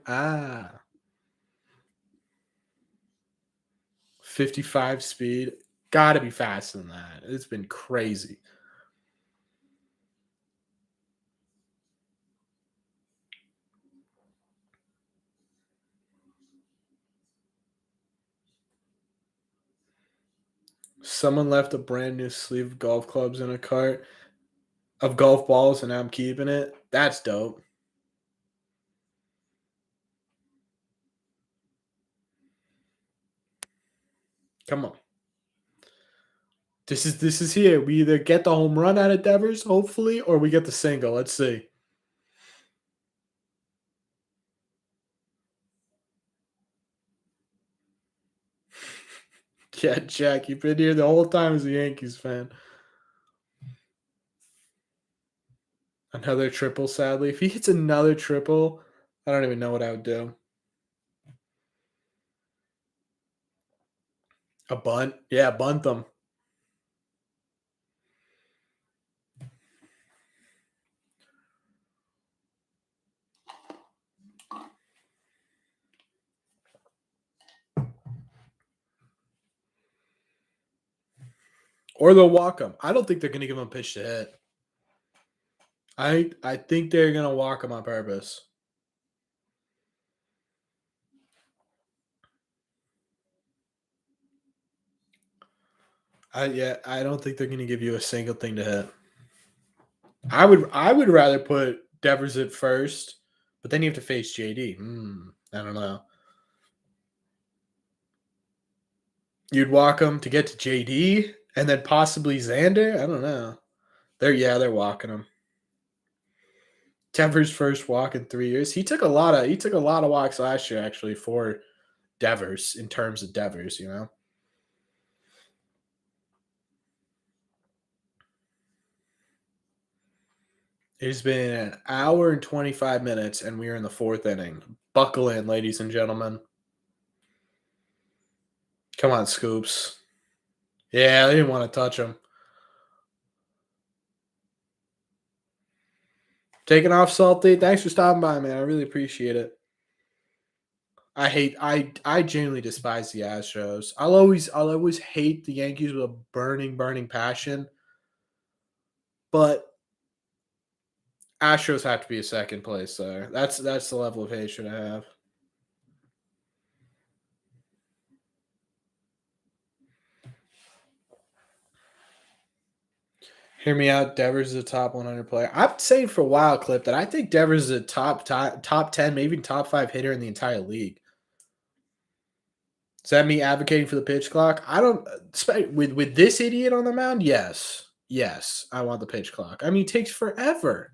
55 speed. Gotta be faster than that. It's been crazy. Someone left a brand new sleeve of golf clubs in a cart of golf balls, and I'm keeping it. That's dope. Come on. This is here. We either get the home run out of Devers, hopefully, or we get the single. Let's see. Yeah, Jack, you've been here the whole time as a Yankees fan. Another triple, sadly. If he hits another triple, I don't even know what I would do. A bunt? Yeah, bunt them. Or they'll walk him. I don't think they're going to give him a pitch to hit. I think they're going to walk him on purpose. I don't think they're going to give you a single thing to hit. I would rather put Devers at first, but then you have to face JD. I don't know. You'd walk him to get to JD and then possibly Xander. I don't know. They're walking him. Devers' first walk in 3 years. He took a lot of walks last year actually for Devers in terms of Devers. It's been an hour and 25 minutes, and we are in the 4th inning. Buckle in, ladies and gentlemen. Come on, Scoops. Yeah, they didn't want to touch him. Taking off salty. Thanks for stopping by, man. I really appreciate it. I genuinely despise the Astros. I'll always hate the Yankees with a burning passion, but Astros have to be a second place there. That's the level of hatred I have. Hear me out. Devers is a top 100 player. I've saying for a while, Clip, that I think Devers is a top 10, maybe top 5 hitter in the entire league. Is that me advocating for the pitch clock? I don't with this idiot on the mound. Yes, yes, I want the pitch clock. I mean, it takes forever.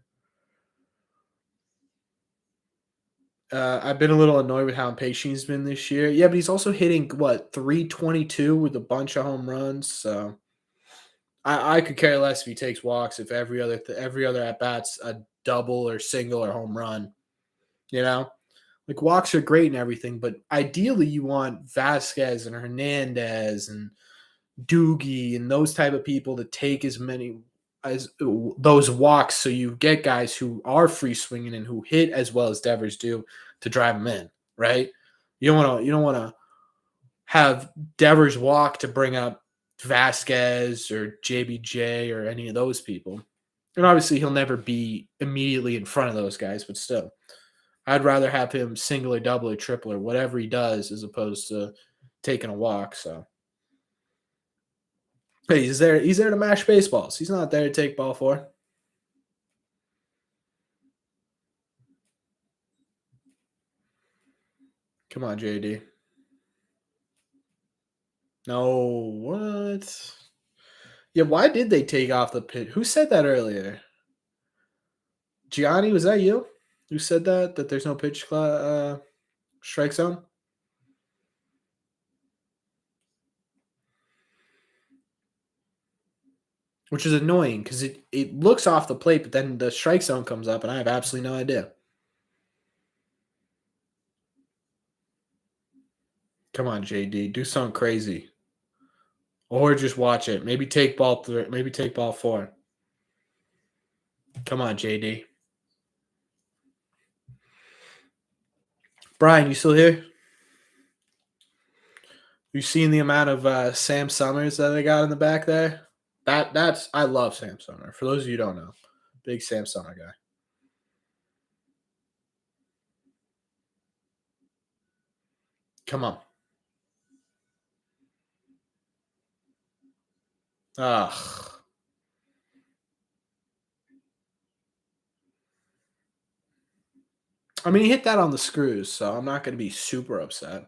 I've been a little annoyed with how impatient he's been this year. Yeah, but he's also hitting what 322 with a bunch of home runs. So I could care less if he takes walks. If every other at bats a double or single or home run, you know, like walks are great and everything, but ideally you want Vasquez and Hernandez and Doogie and those type of people to take as many as those walks, so you get guys who are free swinging and who hit as well as Devers do to drive them in, right? You don't want to have Devers walk to bring up Vasquez or JBJ or any of those people. And obviously he'll never be immediately in front of those guys, but still. I'd rather have him single or double or triple or whatever he does as opposed to taking a walk. So hey, he's there to mash baseballs. He's not there to take ball four. Come on, JD. No, what? Yeah, why did they take off the pit? Who said that earlier? Gianni, was that you? Who said that? That there's no strike zone? Which is annoying because it looks off the plate, but then the strike zone comes up, and I have absolutely no idea. Come on, JD, do something crazy, or just watch it. Maybe take ball three. Maybe take ball four. Come on, JD. Brian, you still here? You seen the amount of Sam Summers that they got in the back there? That's I love Sam Summer. For those of you who don't know, big Sam Summer guy. Come on. Ugh. I mean, he hit that on the screws, so I'm not going to be super upset.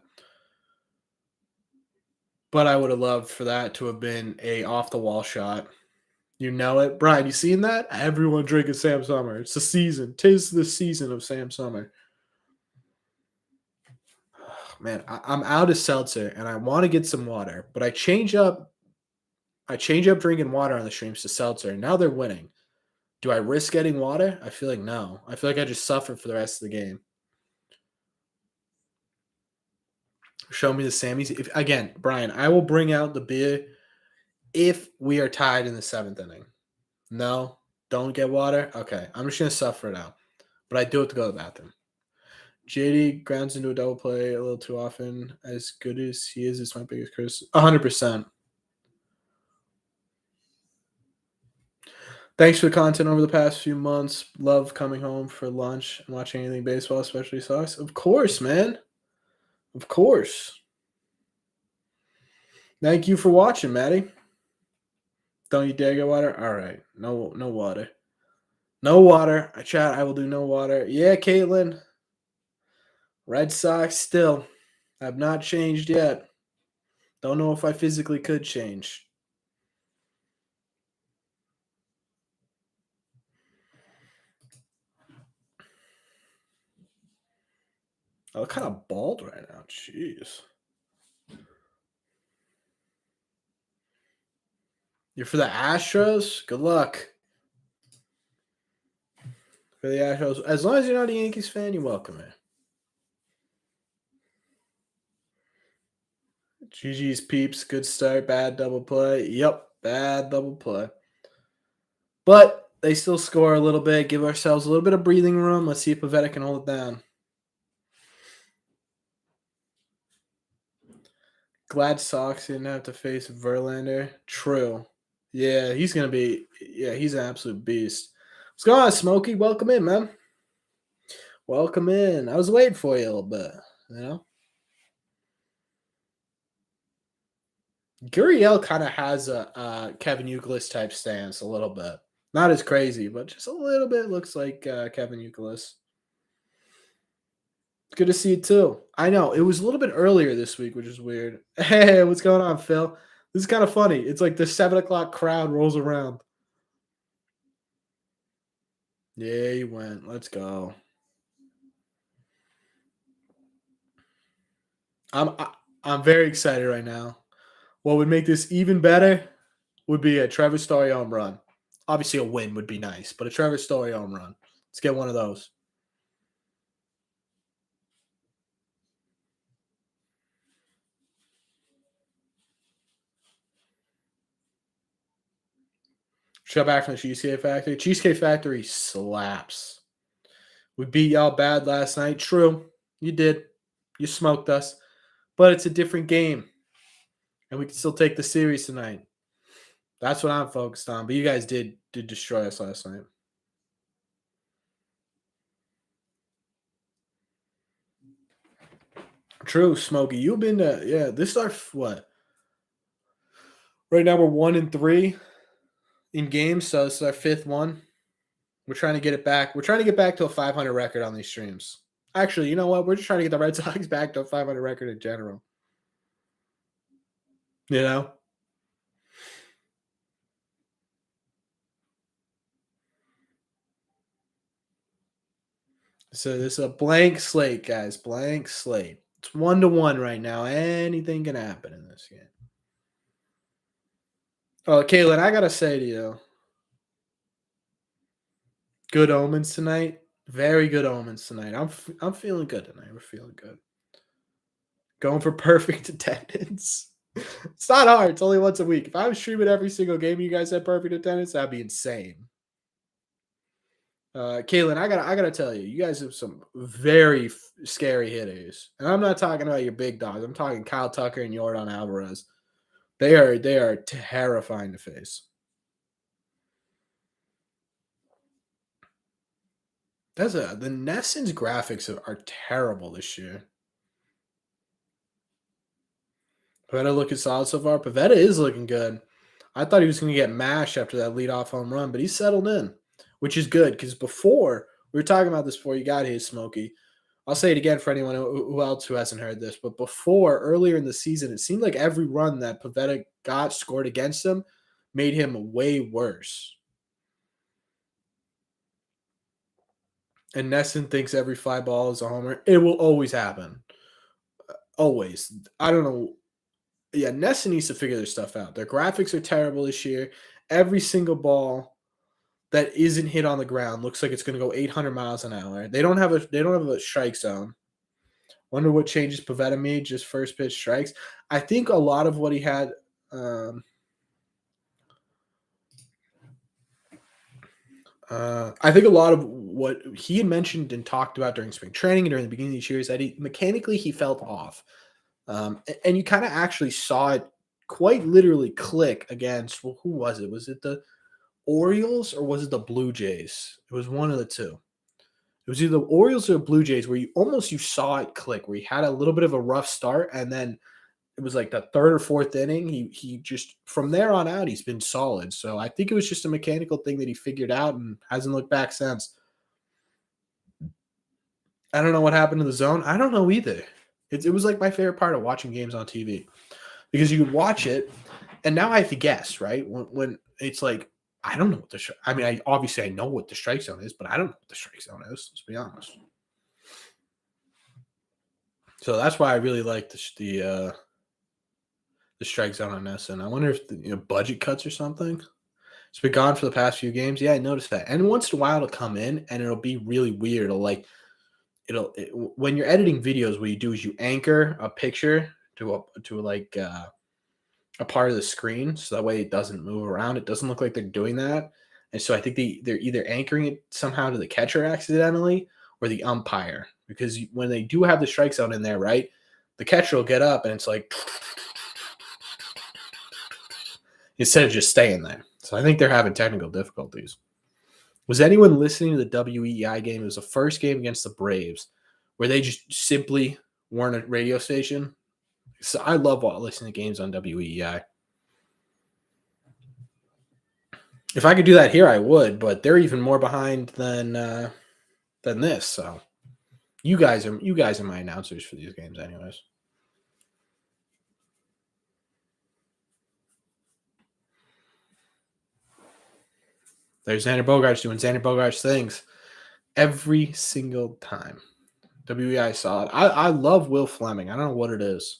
But I would have loved for that to have been a off the wall shot. You know it, Brian. You seen that? Everyone drinking Sam Summer. It's the season. Tis the season of Sam Summer. Man, I'm out of seltzer and I want to get some water, but I change up. I change up drinking water on the streams to seltzer, and now they're winning. Do I risk getting water? I feel like no. I feel like I just suffer for the rest of the game. Show me the Sammys. If again, Brian, I will bring out the beer if we are tied in the seventh inning. No, don't get water. Okay, I'm just gonna suffer it out, but I do have to go to the bathroom. JD grounds into a double play a little too often. As good as he is, it's my biggest criticism. 100%. Thanks for the content over the past few months. Love coming home for lunch and watching anything baseball, especially Sox. Of course, man. Of course. Thank you for watching, Maddie. Don't you dare get water? All right. No water. No water. I chat. I will do no water. Yeah, Caitlin. Red Sox still. I've not changed yet. Don't know if I physically could change. I look kind of bald right now. Jeez. You're for the Astros? Good luck. For the Astros. As long as you're not a Yankees fan, you're welcome here. GG's peeps. Good start. Bad double play. Yep. Bad double play. But They still score a little bit, give ourselves a little bit of breathing room. Let's see if Pavetta can hold it down. Glad Sox didn't have to face Verlander. True. Yeah, he's gonna be. Yeah, he's an absolute beast. What's going on, Smokey? Welcome in, man. Welcome in. I was waiting for you a little bit. You know, Gurriel kind of has a Kevin Youkilis type stance, a little bit. Not as crazy, but just a little bit looks like Kevin Youkilis. Good to see you too. I know it was a little bit earlier this week, which is weird. Hey, what's going on, Phil? This is kind of funny. It's like the 7 o'clock crowd rolls around. Yeah, he went. Let's go. I'm I, I'm very excited right now. What would make this even better would be a Trevor Story home run. Obviously, a win would be nice, but a Trevor Story home run. Let's get one of those. Show back from the Cheesecake Factory. Cheesecake Factory slaps. We beat y'all bad last night. True, you did. You smoked us, but it's a different game, and we can still take the series tonight. That's what I'm focused on. But you guys did destroy us last night. True, Smokey. You've been to yeah. This is our what? Right now we're 1-3 in games, so this is our fifth one. We're trying to get it back. We're trying to get back to a 500 record on these streams. Actually, you know what? We're just trying to get the Red Sox back to a 500 record in general. You know? So this is a blank slate, guys. Blank slate. It's 1-1 right now. Anything can happen in this game. Oh, Caitlin, I gotta say to you, good omens tonight. Very good omens tonight. I'm feeling good tonight. We're feeling good. Going for perfect attendance. It's not hard. It's only once a week. If I was streaming every single game you guys had perfect attendance, that'd be insane. Kaylin, I gotta tell you, you guys have some very scary hitters, and I'm not talking about your big dogs. I'm talking Kyle Tucker and Jordan Alvarez. They are terrifying to face. The Nesson's graphics are terrible this year. Pavetta looking solid so far. Pavetta is looking good. I thought he was going to get mashed after that leadoff home run, but he's settled in, which is good because before we were talking about this before you got here, Smokey. I'll say it again for anyone who else who hasn't heard this, but before earlier in the season, it seemed like every run that Pavetta got scored against him made him way worse. And Nesson thinks every fly ball is a homer. It will always happen. Always. I don't know. Yeah, Nesson needs to figure their stuff out. Their graphics are terrible this year. Every single ball that isn't hit on the ground looks like it's going to go 800 miles an hour. They don't have a strike zone. Wonder what changes Pavetta made, just first pitch strikes. I think a lot of what he had I think a lot of what he had mentioned and talked about during spring training and during the beginning of these years that mechanically he felt off. And you kind of actually saw it quite literally click against, well, who was it? Was it the Orioles or was it the Blue Jays? It was one of the two. It was either the Orioles or the Blue Jays where you saw it click, where he had a little bit of a rough start, and then it was like the third or fourth inning. He just from there on out he's been solid. So I think it was just a mechanical thing that he figured out and hasn't looked back since. I don't know what happened to the zone. I don't know either. It was like my favorite part of watching games on TV because you could watch it, and now I have to guess, right? When it's like I don't know what I mean, I know what the strike zone is, but I don't know what the strike zone is. Let's be honest. So that's why I really like the strike zone on this. And I wonder if budget cuts or something. It's been gone for the past few games. Yeah, I noticed that. And once in a while, it'll come in and it'll be really weird. When you're editing videos, what you do is you anchor a picture to a part of the screen, so that way it doesn't move around. It doesn't look like they're doing that, And so I think they're either anchoring it somehow to the catcher accidentally or the umpire, because when they do have the strike zone in there, right, the catcher will get up and it's like instead of just staying there. So I think they're having technical difficulties. Was anyone listening to the WEI game? It was the first game against the Braves where they just simply weren't a radio station. So I love listening to games on WEI. If I could do that here, I would, but they're even more behind than this. So you guys are my announcers for these games, anyways. There's Xander Bogaerts doing Xander Bogaerts things every single time. WEI saw it. I love Will Fleming. I don't know what it is.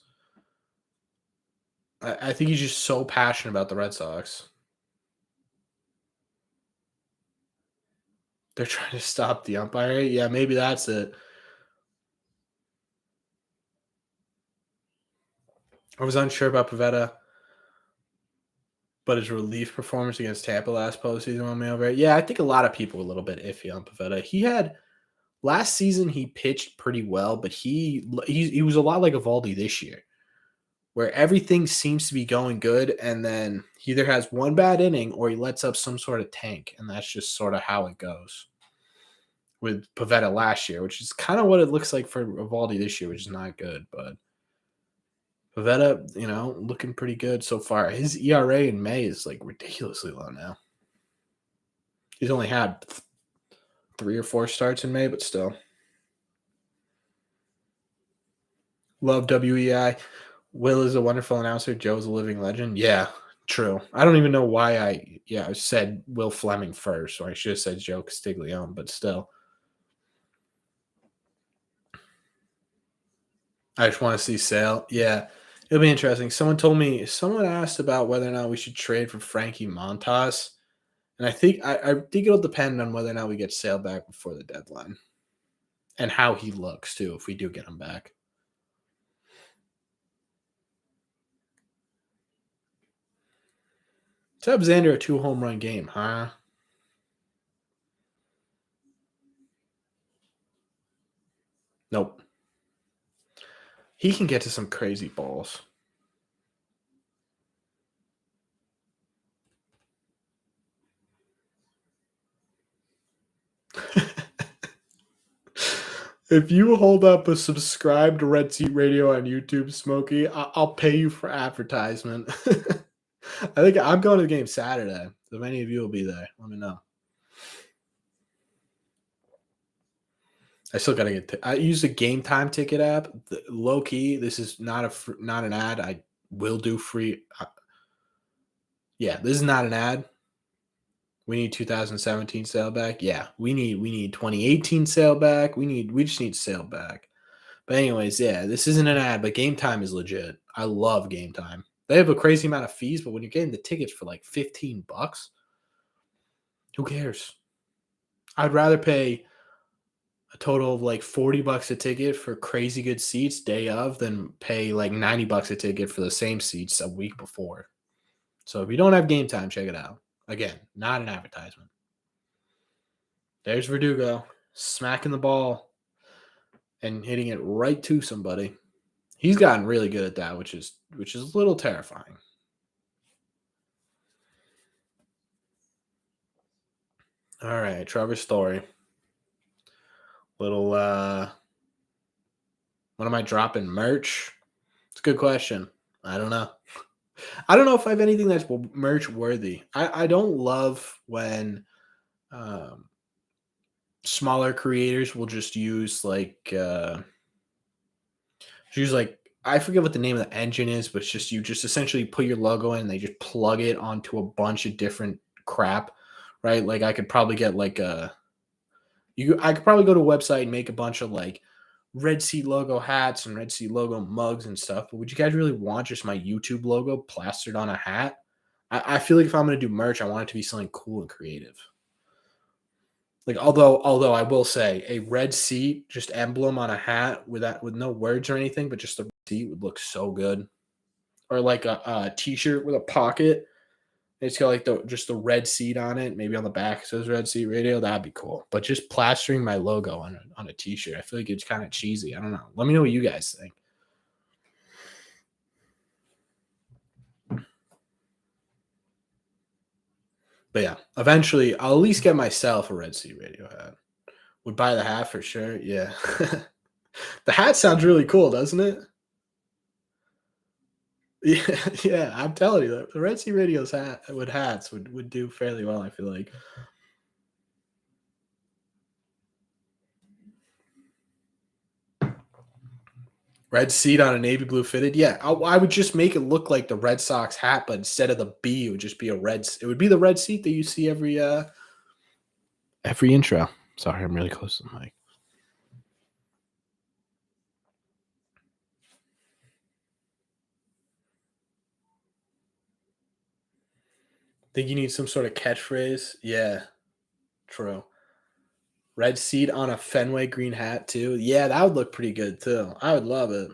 I think he's just so passionate about the Red Sox. They're trying to stop the umpire. Yeah, maybe that's it. I was unsure about Pivetta, but his relief performance against Tampa last postseason won me over. Yeah, I think a lot of people were a little bit iffy on Pivetta. He had last season he pitched pretty well, but he was a lot like Evaldi this year, where everything seems to be going good, and then he either has one bad inning or he lets up some sort of tank, and that's just sort of how it goes with Pivetta last year, which is kind of what it looks like for Evaldi this year, which is not good. But Pivetta, looking pretty good so far. His ERA in May is like ridiculously low now. He's only had 3 or 4 starts in May, but still. Love WEI. Will is a wonderful announcer. Joe's a living legend. Yeah, true. I don't even know why I said Will Fleming first, or I should have said Joe Castiglione, but still. I just want to see Sale. Yeah, it'll be interesting. Someone asked about whether or not we should trade for Frankie Montas. And I think it'll depend on whether or not we get Sale back before the deadline. And how he looks too, if we do get him back. Tub Xander a 2-home run game, huh? Nope. He can get to some crazy balls. If you hold up a subscribe to Red Seat Radio on YouTube, Smokey, I'll pay you for advertisement. I think I'm going to the game Saturday. So if any of you will be there, let me know. I still got to I use the Game Time ticket app. Low key, this is not an ad. I will do free. Yeah, this is not an ad. We need 2017 sale back. Yeah, we need 2018 sale back. We just need sale back. But anyways, yeah, this isn't an ad, but Game Time is legit. I love Game Time. They have a crazy amount of fees, but when you're getting the tickets for like $15, who cares? I'd rather pay a total of like $40 a ticket for crazy good seats day of than pay like $90 a ticket for the same seats a week before. So if you don't have Game Time, check it out. Again, not an advertisement. There's Verdugo smacking the ball and hitting it right to somebody. He's gotten really good at that, which is a little terrifying. All right, Trevor Story. Little when am I dropping merch? It's a good question. I don't know. I don't know if I have anything that's merch worthy. I don't love when smaller creators will just use I forget what the name of the engine is, but it's just you just essentially put your logo in and they just plug it onto a bunch of different crap, right? Like I could probably get I could probably go to a website and make a bunch of like Red Sea logo hats and Red Sea logo mugs and stuff. But would you guys really want just my YouTube logo plastered on a hat? I feel like if I'm going to do merch, I want it to be something cool and creative. Like although I will say a red seat just emblem on a hat with no words or anything, but just the seat would look so good. Or like a t-shirt with a pocket It's got like the red seat on it. Maybe on the back it says Red Seat Radio. That'd be cool. But just plastering my logo on a t-shirt, I feel like it's kind of cheesy. I don't know. Let me know what you guys think. But yeah, eventually I'll at least get myself a Red Seat Radio hat. Would buy the hat for sure. Yeah. The hat sounds really cool, doesn't it? Yeah, yeah. I'm telling you, the Red Sea Radio's hat with hats would do fairly well. I feel like red seat on a navy blue fitted. Yeah, I would just make it look like the Red Sox hat, but instead of the B, it would just be a red. It would be the red seat that you see every intro. Sorry, I'm really close to the mic. Think you need some sort of catchphrase? Yeah, true. Red seat on a Fenway green hat too. Yeah, that would look pretty good too. I would love it.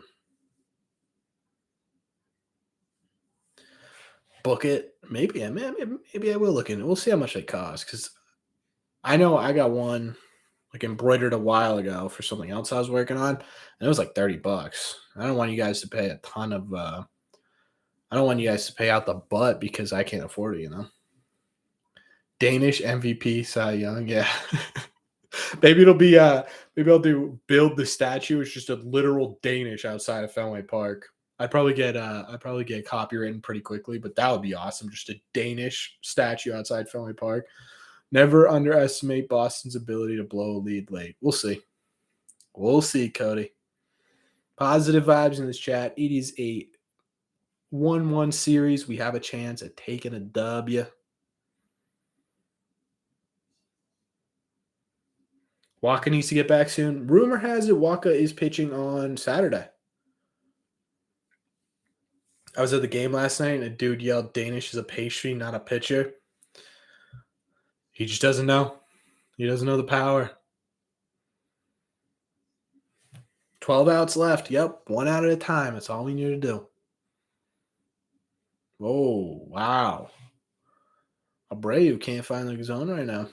Book it. Maybe maybe I will look in it. We'll see how much they cost because I know I got one like embroidered a while ago for something else I was working on, and it was like $30. I don't want you guys to pay a ton of. I don't want you guys to pay out the butt because I can't afford it. Danish MVP Cy Young. Yeah. Maybe it'll be maybe I'll do build the statue. It's just a literal Danish outside of Fenway Park. I'd probably get copywritten pretty quickly, but that would be awesome. Just a Danish statue outside Fenway Park. Never underestimate Boston's ability to blow a lead late. We'll see. We'll see, Cody. Positive vibes in this chat. It is a 1-1 series. We have a chance at taking a W. Waka needs to get back soon. Rumor has it Waka is pitching on Saturday. I was at the game last night and a dude yelled Danish is a pastry, not a pitcher. He just doesn't know. He doesn't know the power. 12 outs left. Yep, 1 out at a time. That's all we need to do. Oh, wow. Abreu can't find the zone right now.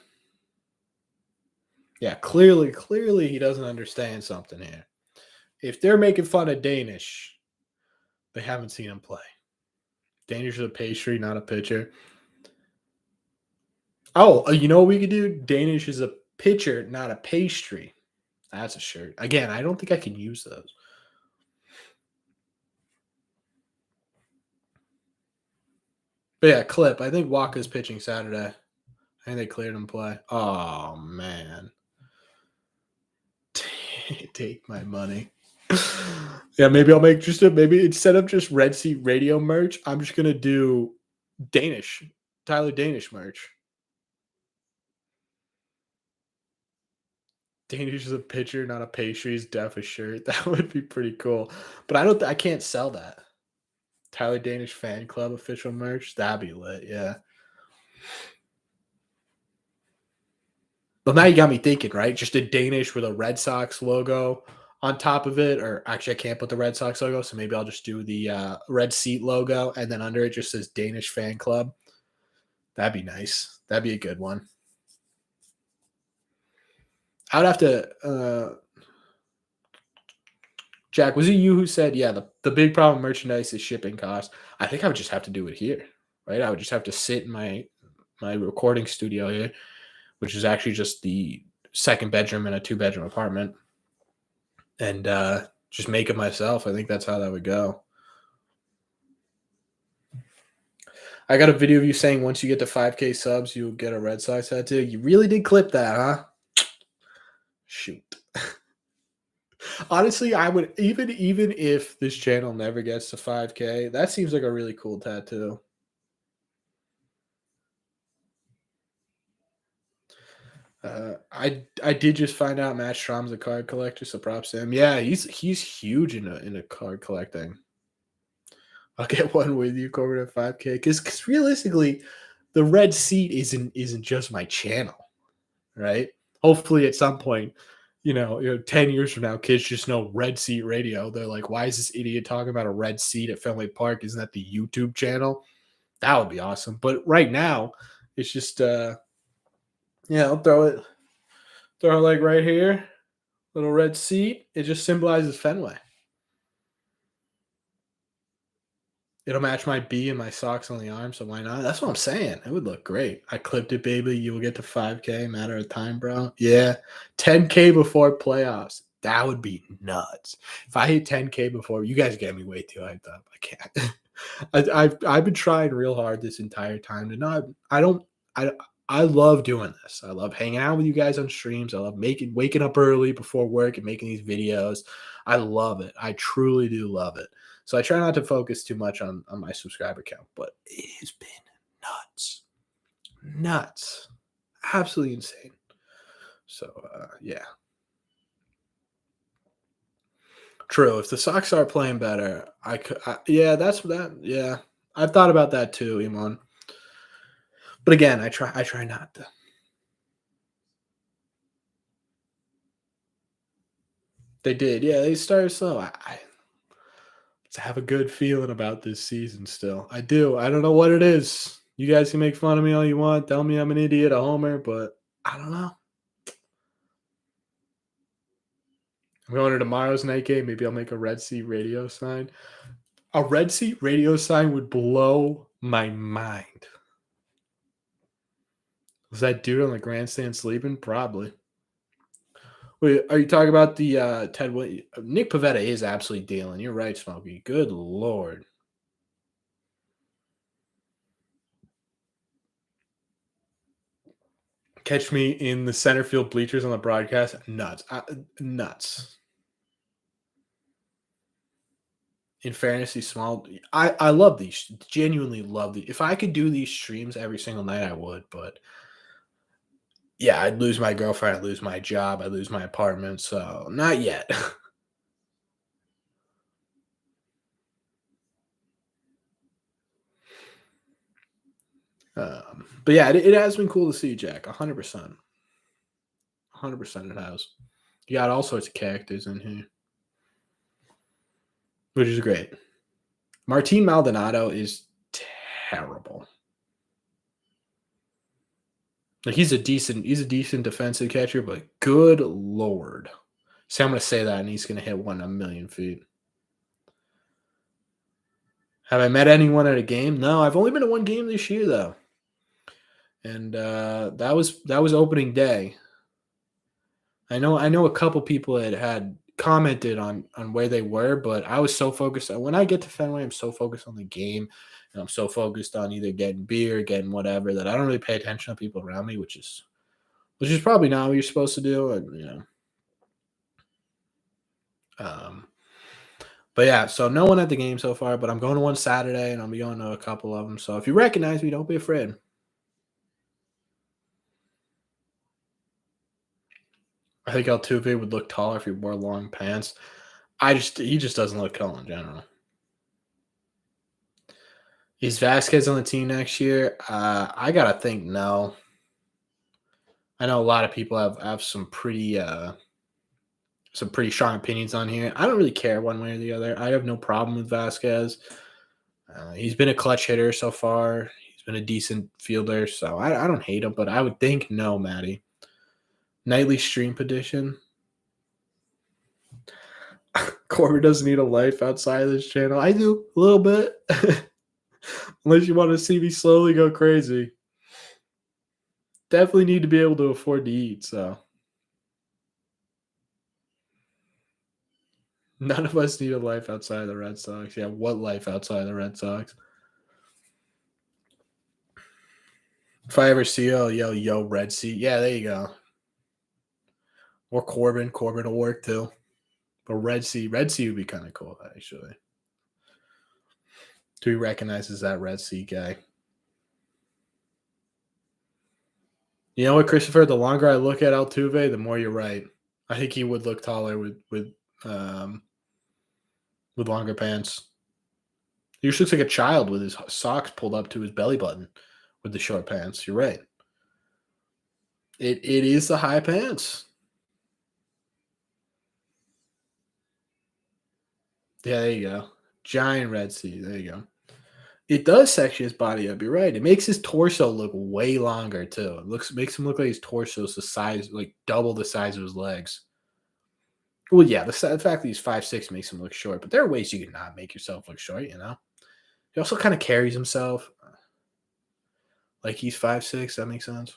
Yeah, clearly he doesn't understand something here. If they're making fun of Danish, they haven't seen him play. Danish is a pastry, not a pitcher. Oh, you know what we could do? Danish is a pitcher, not a pastry. That's a shirt. Again, I don't think I can use those. But yeah, clip. I think Waka's pitching Saturday. I think they cleared him play. Oh, man. Take my money. Yeah, maybe I'll make maybe instead of just Red Seat Radio merch, I'm just going to do Danish. Tyler Danish merch. Danish is a pitcher, not a pastry. Is def a shirt. That would be pretty cool. But I can't sell that. Tyler Danish fan club official merch. That'd be lit. Yeah. Well, now you got me thinking, right? Just a Danish with a Red Sox logo on top of it. Or actually, I can't put the Red Sox logo, so maybe I'll just do the red seat logo, and then under it just says Danish fan club. That'd be nice. That'd be a good one. I would have to. Jack, was it you who said, yeah, the big problem with merchandise is shipping costs? I think I would just have to do it here, right? I would just have to sit in my recording studio here, which is actually just the second bedroom in a 2-bedroom apartment, and just make it myself. I think that's how that would go. I got a video of you saying once you get to 5K subs, you'll get a Red Sox tattoo. You really did clip that, huh? Shoot. Honestly, I would even if this channel never gets to 5K, that seems like a really cool tattoo. I did just find out Matt Strom's a card collector, so props to him. Yeah, he's huge in a card collecting. I'll get one with you, Corbin, at 5K. Because realistically, the red seat isn't just my channel, right? Hopefully, at some point, 10 years from now, kids just know Red Seat Radio. They're like, why is this idiot talking about a red seat at Fenway Park? Isn't that the YouTube channel? That would be awesome. But right now, it's just yeah, I'll throw it like right here, little red seat. It just symbolizes Fenway. It'll match my B and my socks on the arm, so why not? That's what I'm saying. It would look great. I clipped it, baby. You will get to 5K, matter of time, bro. Yeah. 10K before playoffs. That would be nuts. If I hit 10K before, you guys get me way too hyped up. I can't. I've been trying real hard this entire time to not. I don't. I I love doing this. I love hanging out with you guys on streams. I love waking up early before work and making these videos. I love it. I truly do love it. So I try not to focus too much on my subscriber count, but it has been nuts. Nuts. Absolutely insane. So yeah. True. If the Sox are playing better, I could yeah, that's that yeah. I've thought about that too, Iman. But again, I try not to. They did. Yeah, they started slow. I have a good feeling about this season still. I do. I don't know what it is. You guys can make fun of me all you want. Tell me I'm an idiot, a homer, but I don't know. I'm going to tomorrow's night game. Maybe I'll make a Red Sea radio sign. A Red Sea radio sign would blow my mind. Was that dude on the grandstand sleeping? Probably. Wait, are you talking about the Ted? Nick Pavetta is absolutely dealing. You're right, Smokey. Good lord. Catch me in the center field bleachers on the broadcast. Nuts. Nuts. In fairness, these small. I love these. Genuinely love these. If I could do these streams every single night, I would. But yeah, I'd lose my girlfriend. I'd lose my job. I'd lose my apartment. So not yet. But yeah, it has been cool to see Jack. 100%. 100% it has. You got all sorts of characters in here, which is great. Martin Maldonado is terrible. Like he's a decent defensive catcher, but good lord. See, I'm gonna say that and he's gonna hit one a million feet. Have I met anyone at a game? No, I've only been to one game this year though. And that was opening day. I know a couple people had commented on where they were, but I was so focused when I get to Fenway, I'm so focused on the game and I'm so focused on either getting beer, getting whatever that I don't really pay attention to people around me, which is probably not what you're supposed to do. And um but yeah, so no one at the game so far, but I'm going to one Saturday and I'll be going to a couple of them. So if you recognize me, don't be afraid. I think Altuve would look taller if he wore long pants. He just doesn't look tall in general. Is Vasquez on the team next year? I gotta think no. I know a lot of people have some pretty strong opinions on here. I don't really care one way or the other. I have no problem with Vasquez. He's been a clutch hitter so far. He's been a decent fielder, so I don't hate him, but I would think no, Maddie. Nightly stream petition. Corbin doesn't need a life outside of this channel. I do a little bit. Unless you want to see me slowly go crazy. Definitely need to be able to afford to eat, so. None of us need a life outside of the Red Sox. Yeah, what life outside of the Red Sox? If I ever see yo, Red Sea. Yeah, there you go. Or Corbin. Corbin will work too. But Red Sea would be kind of cool, actually. Do he recognizes that Red Sea guy? You know what, Christopher? The longer I look at Altuve, the more you're right. I think he would look taller um, with longer pants. He just looks like a child with his socks pulled up to his belly button with the short pants. You're right. It is the high pants. Yeah, there you go. Giant Red Sea. There you go. It does section his body up, you're right. It makes his torso look way longer too. It makes him look like his torso's the size like, double the size of his legs. Well, yeah, the fact that he's 5'6" makes him look short, but there are ways you can not make yourself look short, you know? He also kinda carries himself like he's 5'6", that makes sense?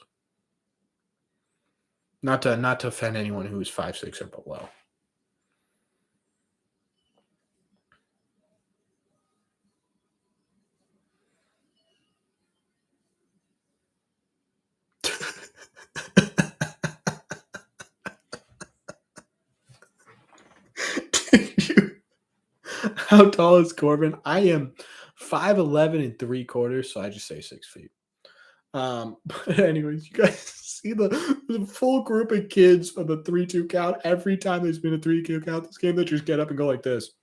Not to offend anyone who's 5'6" or below. How tall is Corbin? I am 5'11" and 3/4, so I just say 6 feet. But anyways, you guys see the full group of kids on the 3-2 count every time there's been a 3-2 count this game, they just get up and go like this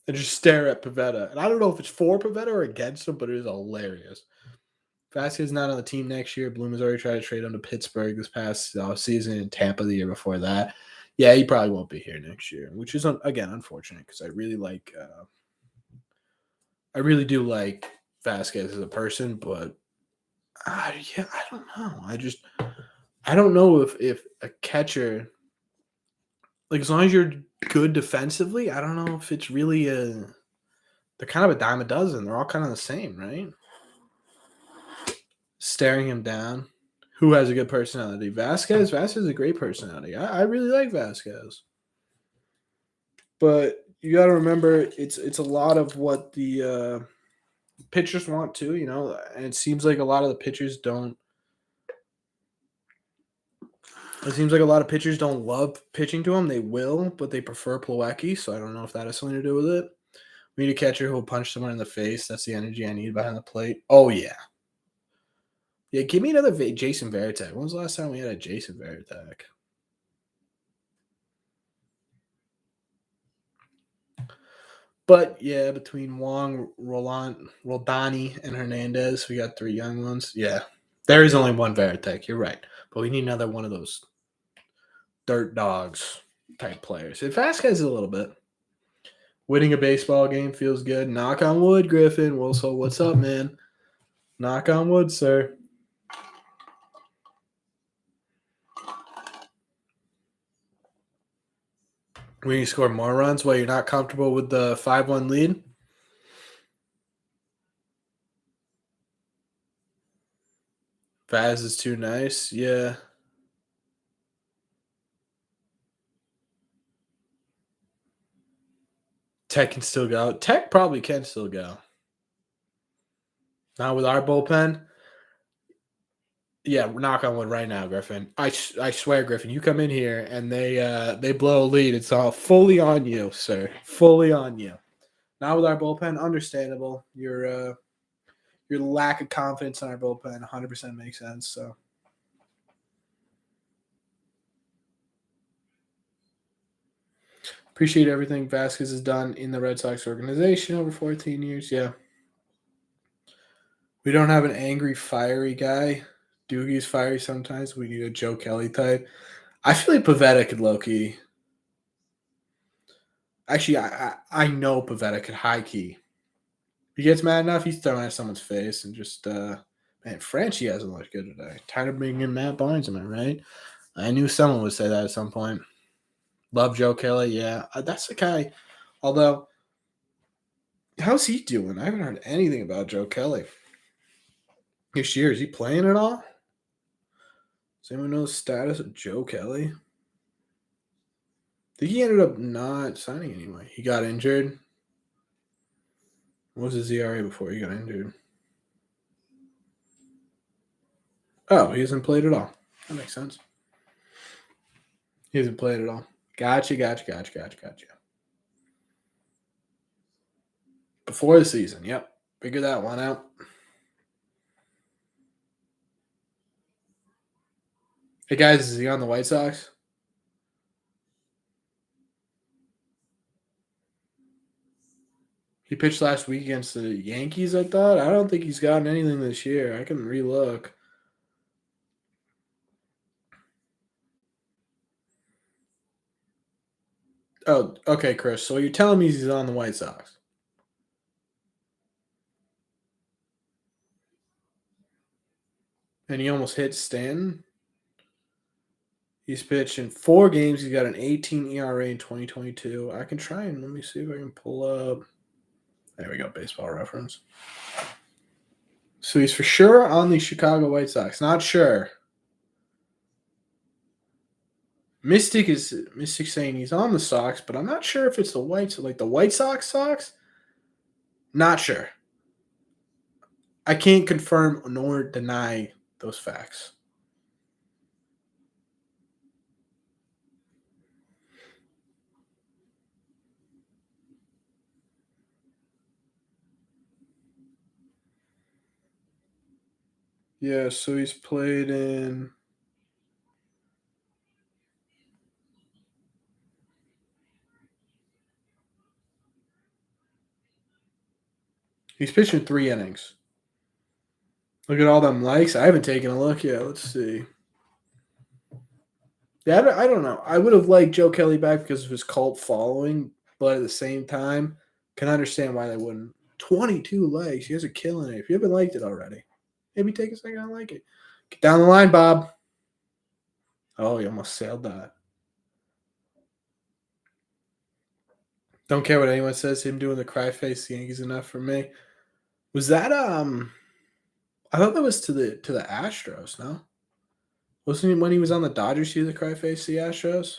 and just stare at Pavetta. And I don't know if it's for Pavetta or against him, but it is hilarious. Vasquez not on the team next year. Bloom has already tried to trade him to Pittsburgh this past season and Tampa the year before that. Yeah, he probably won't be here next year, which is again unfortunate because I really do like Vasquez as a person, but yeah, I don't know. I don't know if a catcher like as long as you're good defensively, I don't know if it's really a they're kind of a dime a dozen. They're all kind of the same, right? Staring him down. Who has a good personality? Vasquez. Vasquez is a great personality. I really like Vasquez, but you got to remember it's a lot of what the pitchers want too. You know, and it seems like a lot of the pitchers don't. It seems like a lot of pitchers don't love pitching to him. They will, but they prefer Plawecki. So I don't know if that has something to do with it. We need a catcher who will punch someone in the face. That's the energy I need behind the plate. Oh yeah, yeah. Give me another Jason Varitek. When was the last time we had a Jason Varitek? But yeah, between Wong, Roldani, and Hernandez, we got 3 young ones. Yeah, there is only one Varitek. You're right, but we need another one of those dirt dogs type players. If Vasquez is a little bit. Winning a baseball game feels good. Knock on wood, Griffin. Well, so what's up, man? Knock on wood, sir. We need to score more runs while you're not comfortable with the 5-1 lead. Vaz is too nice. Yeah. Tech can still go. Tech probably can still go. Not with our bullpen. Yeah, knock on wood right now, Griffin. I swear, Griffin, you come in here and they blow a lead. It's all fully on you, sir. Fully on you. Not with our bullpen. Understandable. Your lack of confidence in our bullpen 100% makes sense. So appreciate everything Vasquez has done in the Red Sox organization over 14 years. Yeah. We don't have an angry, fiery guy. Doogie's fiery sometimes. We need a Joe Kelly type. I feel like Pavetta could low key. Actually, I know Pavetta could high key. If he gets mad enough, he's throwing at someone's face and just man, Frenchie hasn't looked good today. Tired of bringing in Matt Barnes, am I right? I knew someone would say that at some point. Love Joe Kelly, yeah. That's the guy. Although, how's he doing? I haven't heard anything about Joe Kelly this year. Is he playing at all? Does anyone know the status of Joe Kelly? I think he ended up not signing anyway. He got injured. What was his ERA before he got injured? Oh, he hasn't played at all. That makes sense. He hasn't played at all. Gotcha. Before the season, yep. Figure that one out. Hey guys, is he on the White Sox? He pitched last week against the Yankees, I thought. I don't think he's gotten anything this year. I can relook. Oh, okay, Chris. So you're telling me he's on the White Sox? and he almost hit Stanton. He's pitched in 4 games. He's got an 18 ERA in 2022. I can try and let me see if I can pull up. There we go, Baseball Reference. So he's for sure on the Chicago White Sox. Not sure. Mystic saying he's on the Sox, but I'm not sure if it's the White Sox. Not sure. I can't confirm nor deny those facts. Yeah, so he's played in. He's pitched in 3 innings. Look at all them likes. I haven't taken a look yet. Let's see. Yeah, I don't know. I would have liked Joe Kelly back because of his cult following, but at the same time, can understand why they wouldn't. 22 likes. You guys are killing it. If you haven't liked it already, maybe take a second and like it. Get down the line, Bob. Oh, you almost sailed that. Don't care what anyone says. Him doing the cry face Yankees enough for me. Was that I thought that was to the Astros, no? Wasn't it when he was on the Dodgers he did the cry face the Astros?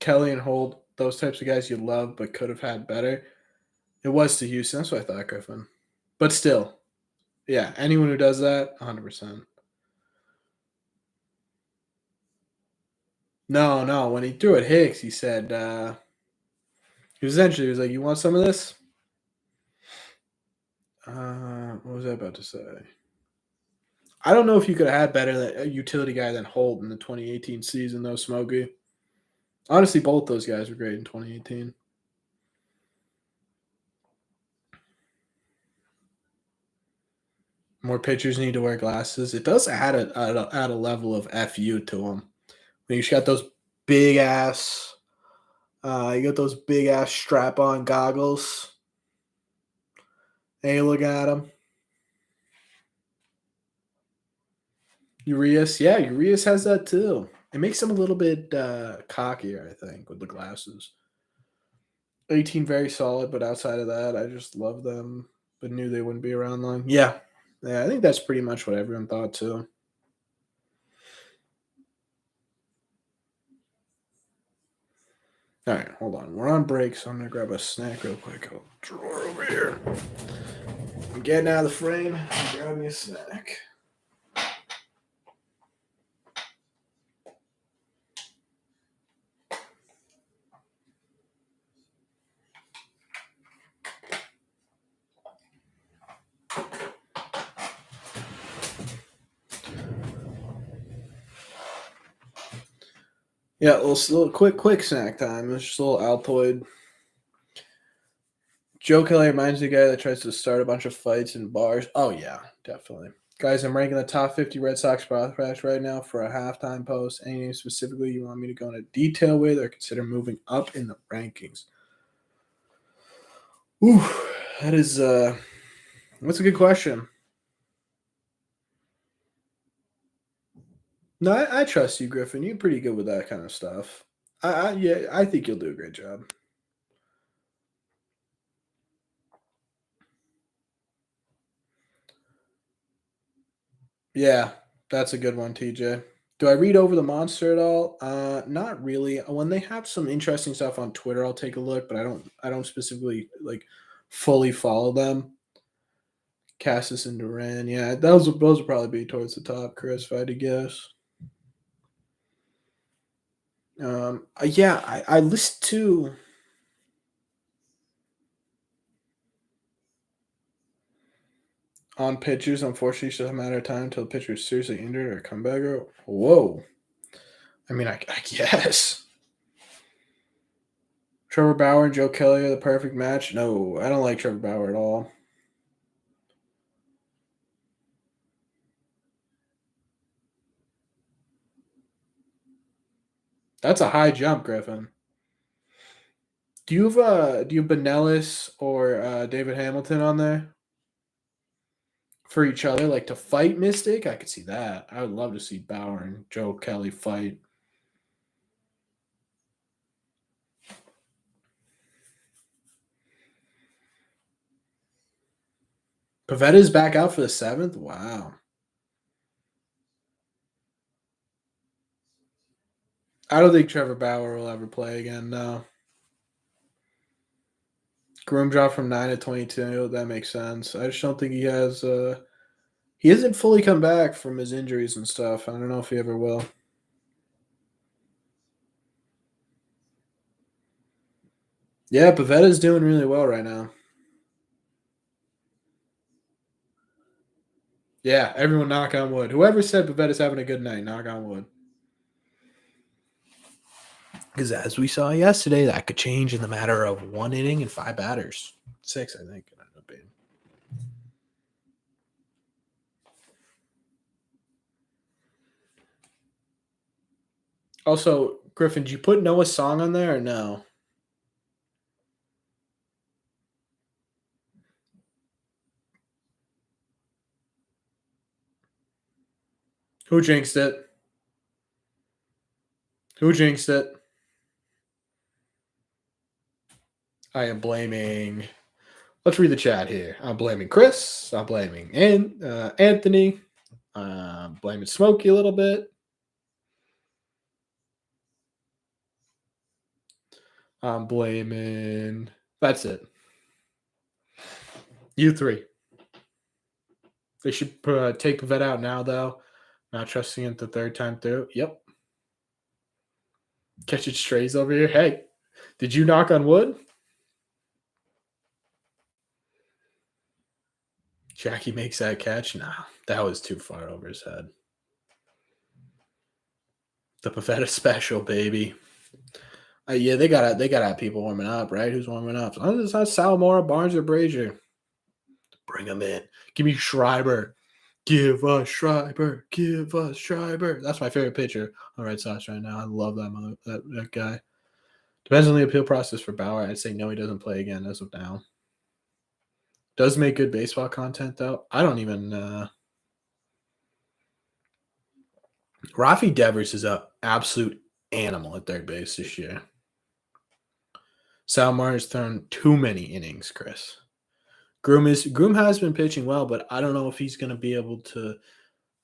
Kelly and Holt, those types of guys you love but could have had better. It was to Houston. That's what I thought, Griffin. But still, yeah, anyone who does that, 100%. No. When he threw at Hicks, he said, he was like, "You want some of this?" What was I about to say? I don't know if you could have had better a utility guy than Holt in the 2018 season, though, Smokey. Honestly, both those guys were great in 2018. More pitchers need to wear glasses. It does add a level of fu to them. When you got those big ass, you got those big ass strap on goggles. Hey, look at them. Urias, yeah, Urias has that too. It makes him a little bit cockier, I think, with the glasses. 18 very solid, but outside of that, I just love them, but knew they wouldn't be around long. Yeah, I think that's pretty much what everyone thought too. All right, hold on. We're on break, so I'm gonna grab a snack real quick. I'll drawer over here. I'm getting out of the frame. Grab me a snack. Yeah, a little quick snack time. It's just a little Altoid. Joe Kelly reminds me of the guy that tries to start a bunch of fights in bars. Oh yeah, definitely. Guys, I'm ranking the top 50 Red Sox prospects right now for a halftime post. Any name specifically you want me to go into detail with or consider moving up in the rankings? Ooh, that is that's a good question. No, I trust you, Griffin. You're pretty good with that kind of stuff. Yeah, I think you'll do a great job. Yeah, that's a good one, TJ. Do I read over the monster at all? Not really. When they have some interesting stuff on Twitter, I'll take a look, but I don't specifically like fully follow them. Cassis and Duran, yeah, those would probably be towards the top, Chris, if I had to guess. Yeah, I list to on pitchers. Unfortunately, it's just a matter of time until the pitcher is seriously injured or come back. Whoa. I mean, I guess. Trevor Bauer and Joe Kelly are the perfect match. No, I don't like Trevor Bauer at all. That's a high jump, Griffin. Do you have Benellis or David Hamilton on there for each other, like to fight Mystic? I could see that. I would love to see Bauer and Joe Kelly fight. Pavetta's back out for the 7th? Wow. I don't think Trevor Bauer will ever play again, no. Groom dropped from 9 to 22. That makes sense. I just don't think he has he hasn't fully come back from his injuries and stuff. I don't know if he ever will. Yeah, Pavetta's doing really well right now. Yeah, everyone knock on wood. Whoever said Pavetta's having a good night, knock on wood. Because as we saw yesterday, that could change in the matter of 1 inning and 5 batters. 6, I think, it ended up being. Also, Griffin, did you put Noah's song on there or no? Who jinxed it? Who jinxed it? I am blaming. Let's read the chat here. I'm blaming Chris. I'm blaming Anthony. I'm blaming Smokey a little bit. I'm blaming. That's it. You three. They should take Pavetta out now, though. Not trusting it the third time through. Yep. Catching strays over here. Hey, did you knock on wood? Jackie makes that catch. Nah, that was too far over his head. The Pavetta special, baby. Yeah, they gotta have people warming up, right? Who's warming up? It's not Salamora, Barnes, or Brazier. Bring them in. Give me Schreiber. Give us Schreiber. Give us Schreiber. That's my favorite pitcher on Red Sox right now. I love that guy. Depends on the appeal process for Bauer. I'd say no, he doesn't play again as of now. Does make good baseball content though. I don't even. Rafi Devers is a absolute animal at third base this year. Sal Martin's thrown too many innings, Chris. Groom has been pitching well, but I don't know if he's going to be able to.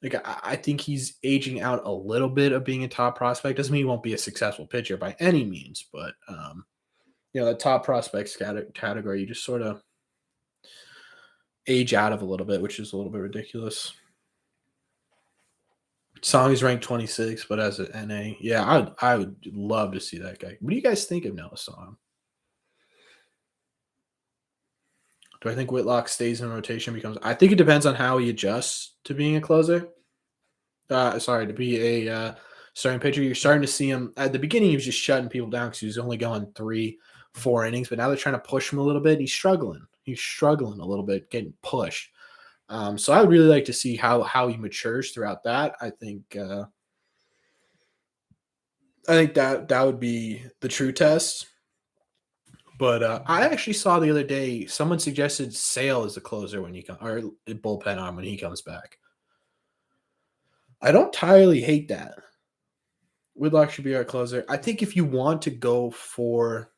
Like, I think he's aging out a little bit of being a top prospect. Doesn't mean he won't be a successful pitcher by any means, but the top prospects category, you just sort of age out of a little bit, which is a little bit ridiculous. Song is ranked 26, but as an NA, yeah, I would love to see that guy. What do you guys think of Noah Song? Do I think Whitlock stays in rotation? I think it depends on how he adjusts to being a closer. To be a starting pitcher. You're starting to see him at the beginning. He was just shutting people down because he was only going 3-4 innings. But now they're trying to push him a little bit. He's struggling. He's struggling a little bit, getting pushed. So I would really like to see how he matures throughout that. I think that would be the true test. But I actually saw the other day someone suggested Sale as a closer when he comes, or a bullpen arm when he comes back. I don't entirely hate that. Whitlock should be our closer. I think if you want to go for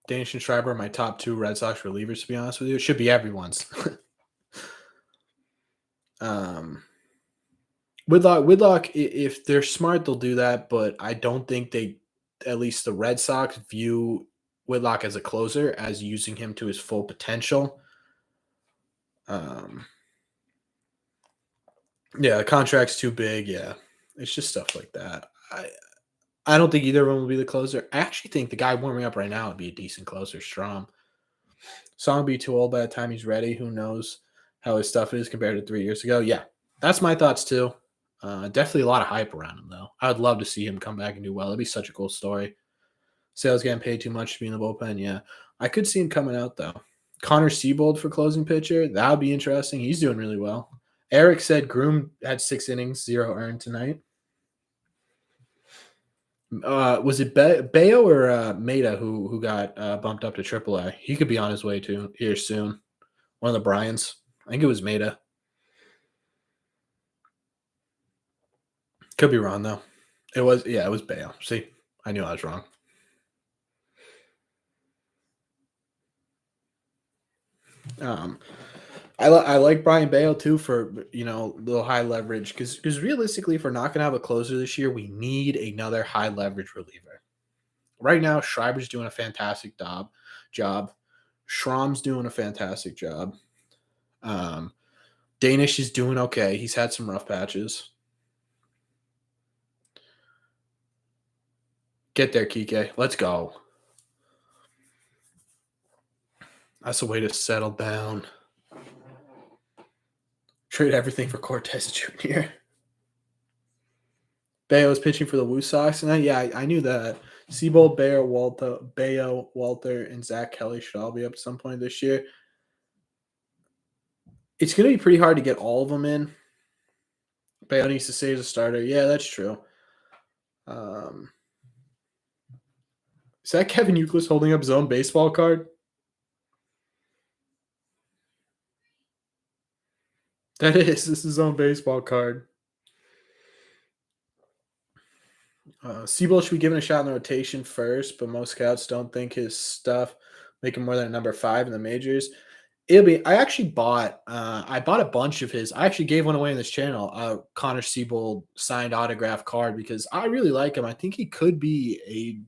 Danish and Schreiber, my top 2 Red Sox relievers, to be honest with you, it should be everyone's. Whitlock, if they're smart, they'll do that, but I don't think at least the Red Sox, view Whitlock as a closer, as using him to his full potential. Yeah, the contract's too big. Yeah, it's just stuff like that. I don't think either of them will be the closer. I actually think the guy warming up right now would be a decent closer, Strom. Song will be too old by the time he's ready. Who knows how his stuff is compared to 3 years ago? Yeah, that's my thoughts too. Definitely a lot of hype around him, though. I would love to see him come back and do well. It'd be such a cool story. Sale's getting paid too much to be in the bullpen. Yeah, I could see him coming out, though. Connor Siebold for closing pitcher. That would be interesting. He's doing really well. Eric said Groom had 6 innings, 0 earned tonight. Was it Bayo or Maeda who got bumped up to AAA? He could be on his way to here soon. One of the Bryans. I think it was Maeda. Could be wrong though. It was Bayo. See, I knew I was wrong. Um, I like Brian Bale too for little high leverage because realistically, if we're not gonna have a closer this year, we need another high leverage reliever. Right now, Schreiber's doing a fantastic job. Schramm's doing a fantastic job. Um, Danish is doing okay. He's had some rough patches. Get there, Kike. Let's go. That's a way to settle down. Trade everything for Cortez Jr. Bayo was pitching for the Woo Sox, and I knew that. Seabold, Bayo, Walter, and Zach Kelly should all be up at some point this year. It's going to be pretty hard to get all of them in. Bayo needs to stay as a starter. Yeah, that's true. Is that Kevin Youkilis holding up his own baseball card? That is. This is his own baseball card. Seabold should be given a shot in the rotation first, but most scouts don't think his stuff make him more than a number 5 in the majors. I actually bought I bought a bunch of his. I actually gave one away in this channel, Connor Seabold signed autograph card because I really like him. I think he could be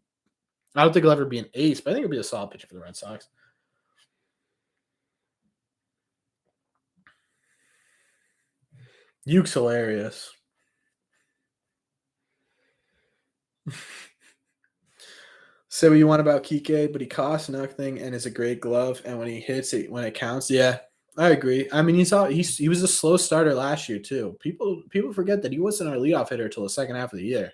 I don't think he'll ever be an ace, but I think he'll be a solid pitcher for the Red Sox. Yuke's hilarious. Say what you want about Kike, but he costs nothing and is a great glove. And when he hits it, when it counts, yeah, I agree. I mean, he was a slow starter last year too. People forget that he wasn't our leadoff hitter until the second half of the year.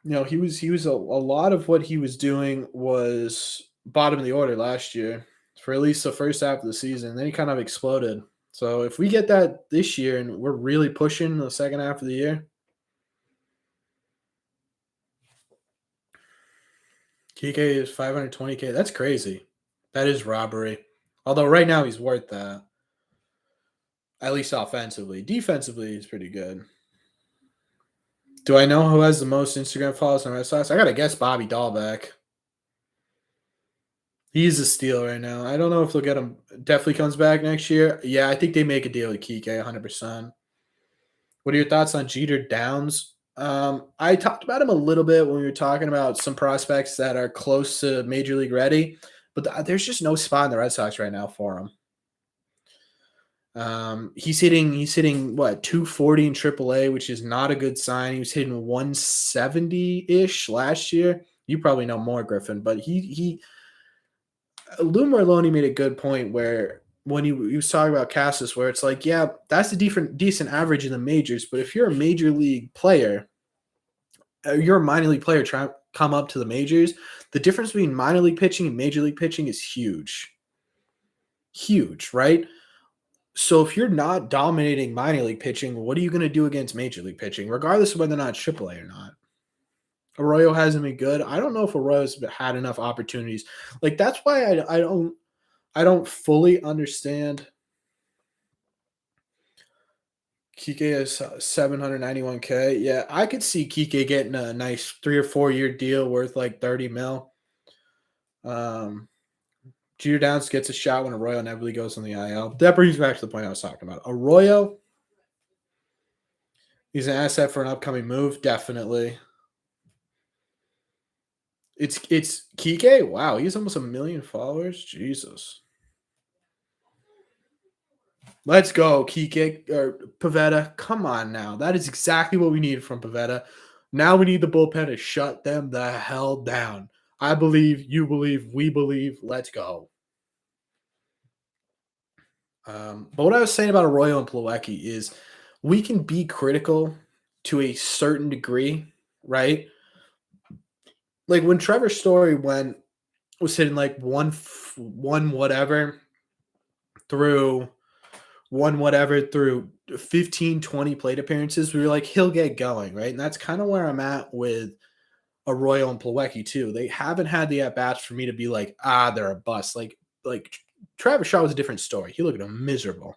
He was a lot of what he was doing was bottom of the order last year for at least the first half of the season. Then he kind of exploded. So if we get that this year and we're really pushing the second half of the year, Kike is 520K. That's crazy. That is robbery. Although right now he's worth that. At least offensively. Defensively, he's pretty good. Do I know who has the most Instagram followers on Red Sox? I gotta guess Bobby Dahlbeck. He's a steal right now. I don't know if they'll get him. Definitely comes back next year. Yeah, I think they make a deal with Kike 100%. What are your thoughts on Jeter Downs? I talked about him a little bit when we were talking about some prospects that are close to major league ready, but there's just no spot in the Red Sox right now for him. He's hitting what 240 in AAA, which is not a good sign. He was hitting 170 ish last year. You probably know more, Griffin, but Lou Merloni made a good point where when he was talking about Cassis, where it's like, yeah, that's a decent average in the majors, but if you're a major league player, you're a minor league player trying to come up to the majors, the difference between minor league pitching and major league pitching is huge. Huge, right? So if you're not dominating minor league pitching, what are you going to do against major league pitching, regardless of whether or not it's AAA or not? Arroyo hasn't been good. I don't know if Arroyo's had enough opportunities. Like that's why I don't fully understand. Kike is 791K. Yeah, I could see Kike getting a nice 3 or 4 year deal worth like 30 mil. Jeter Downs gets a shot when Arroyo inevitably goes on the IL. That brings me back to the point I was talking about. Arroyo, he's an asset for an upcoming move, definitely. It's Kike. Wow, he's almost 1 million followers. Jesus. Let's go, Kike or Pavetta. Come on now. That is exactly what we need from Pavetta. Now we need the bullpen to shut them the hell down. I believe, you believe, we believe. Let's go. But what I was saying about Arroyo and Plawecki is we can be critical to a certain degree, right? Like when Trevor Story was hitting like one whatever through won whatever through 15, 20 plate appearances. We were like, he'll get going, right? And that's kind of where I'm at with Arroyo and Plawecki too. They haven't had the at bats for me to be like, they're a bust. Like Travis Shaw was a different story. He looked miserable.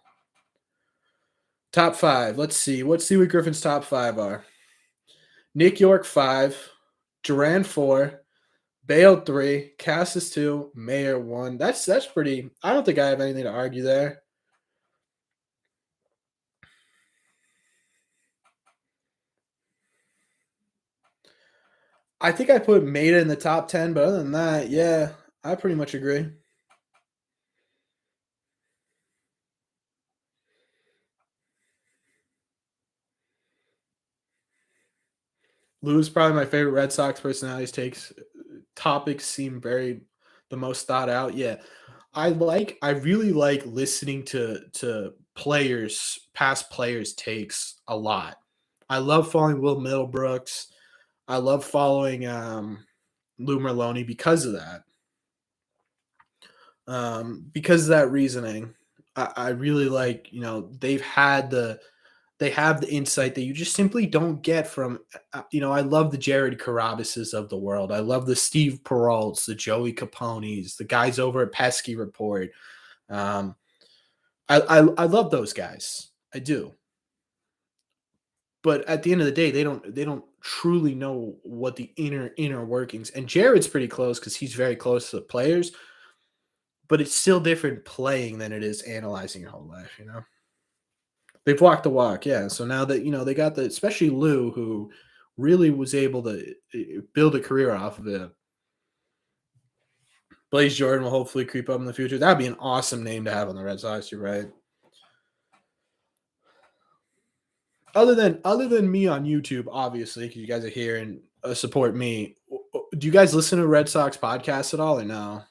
Top five. Let's see what Griffin's top five are. Nick York 5, Duran 4, Bale 3, Cassis 2, Mayer 1. That's pretty. I don't think I have anything to argue there. I think I put Maeda in the top 10, but other than that, yeah, I pretty much agree. Lou's probably my favorite Red Sox personalities takes. Topics seem very the most thought out. Yeah. I really like listening to players, past players takes a lot. I love following Will Middlebrooks. I love following Lou Merloni because of that. Because of that reasoning. I really like, they have the insight that you just simply don't get from, I love the Jared Carabases of the world. I love the Steve Peralts, the Joey Capones, the guys over at Pesky Report. Um, I love those guys. I do. But at the end of the day, they don't truly know what the inner workings. And Jared's pretty close because he's very close to the players, but it's still different playing than it is analyzing your whole life, you know? They've walked the walk, yeah. So now that they got the especially Lou, who really was able to build a career off of it. Blaze Jordan will hopefully creep up in the future. That'd be an awesome name to have on the Red Sox. You're right. Other than me on YouTube, obviously, because you guys are here and support me. Do you guys listen to Red Sox podcasts at all, or no?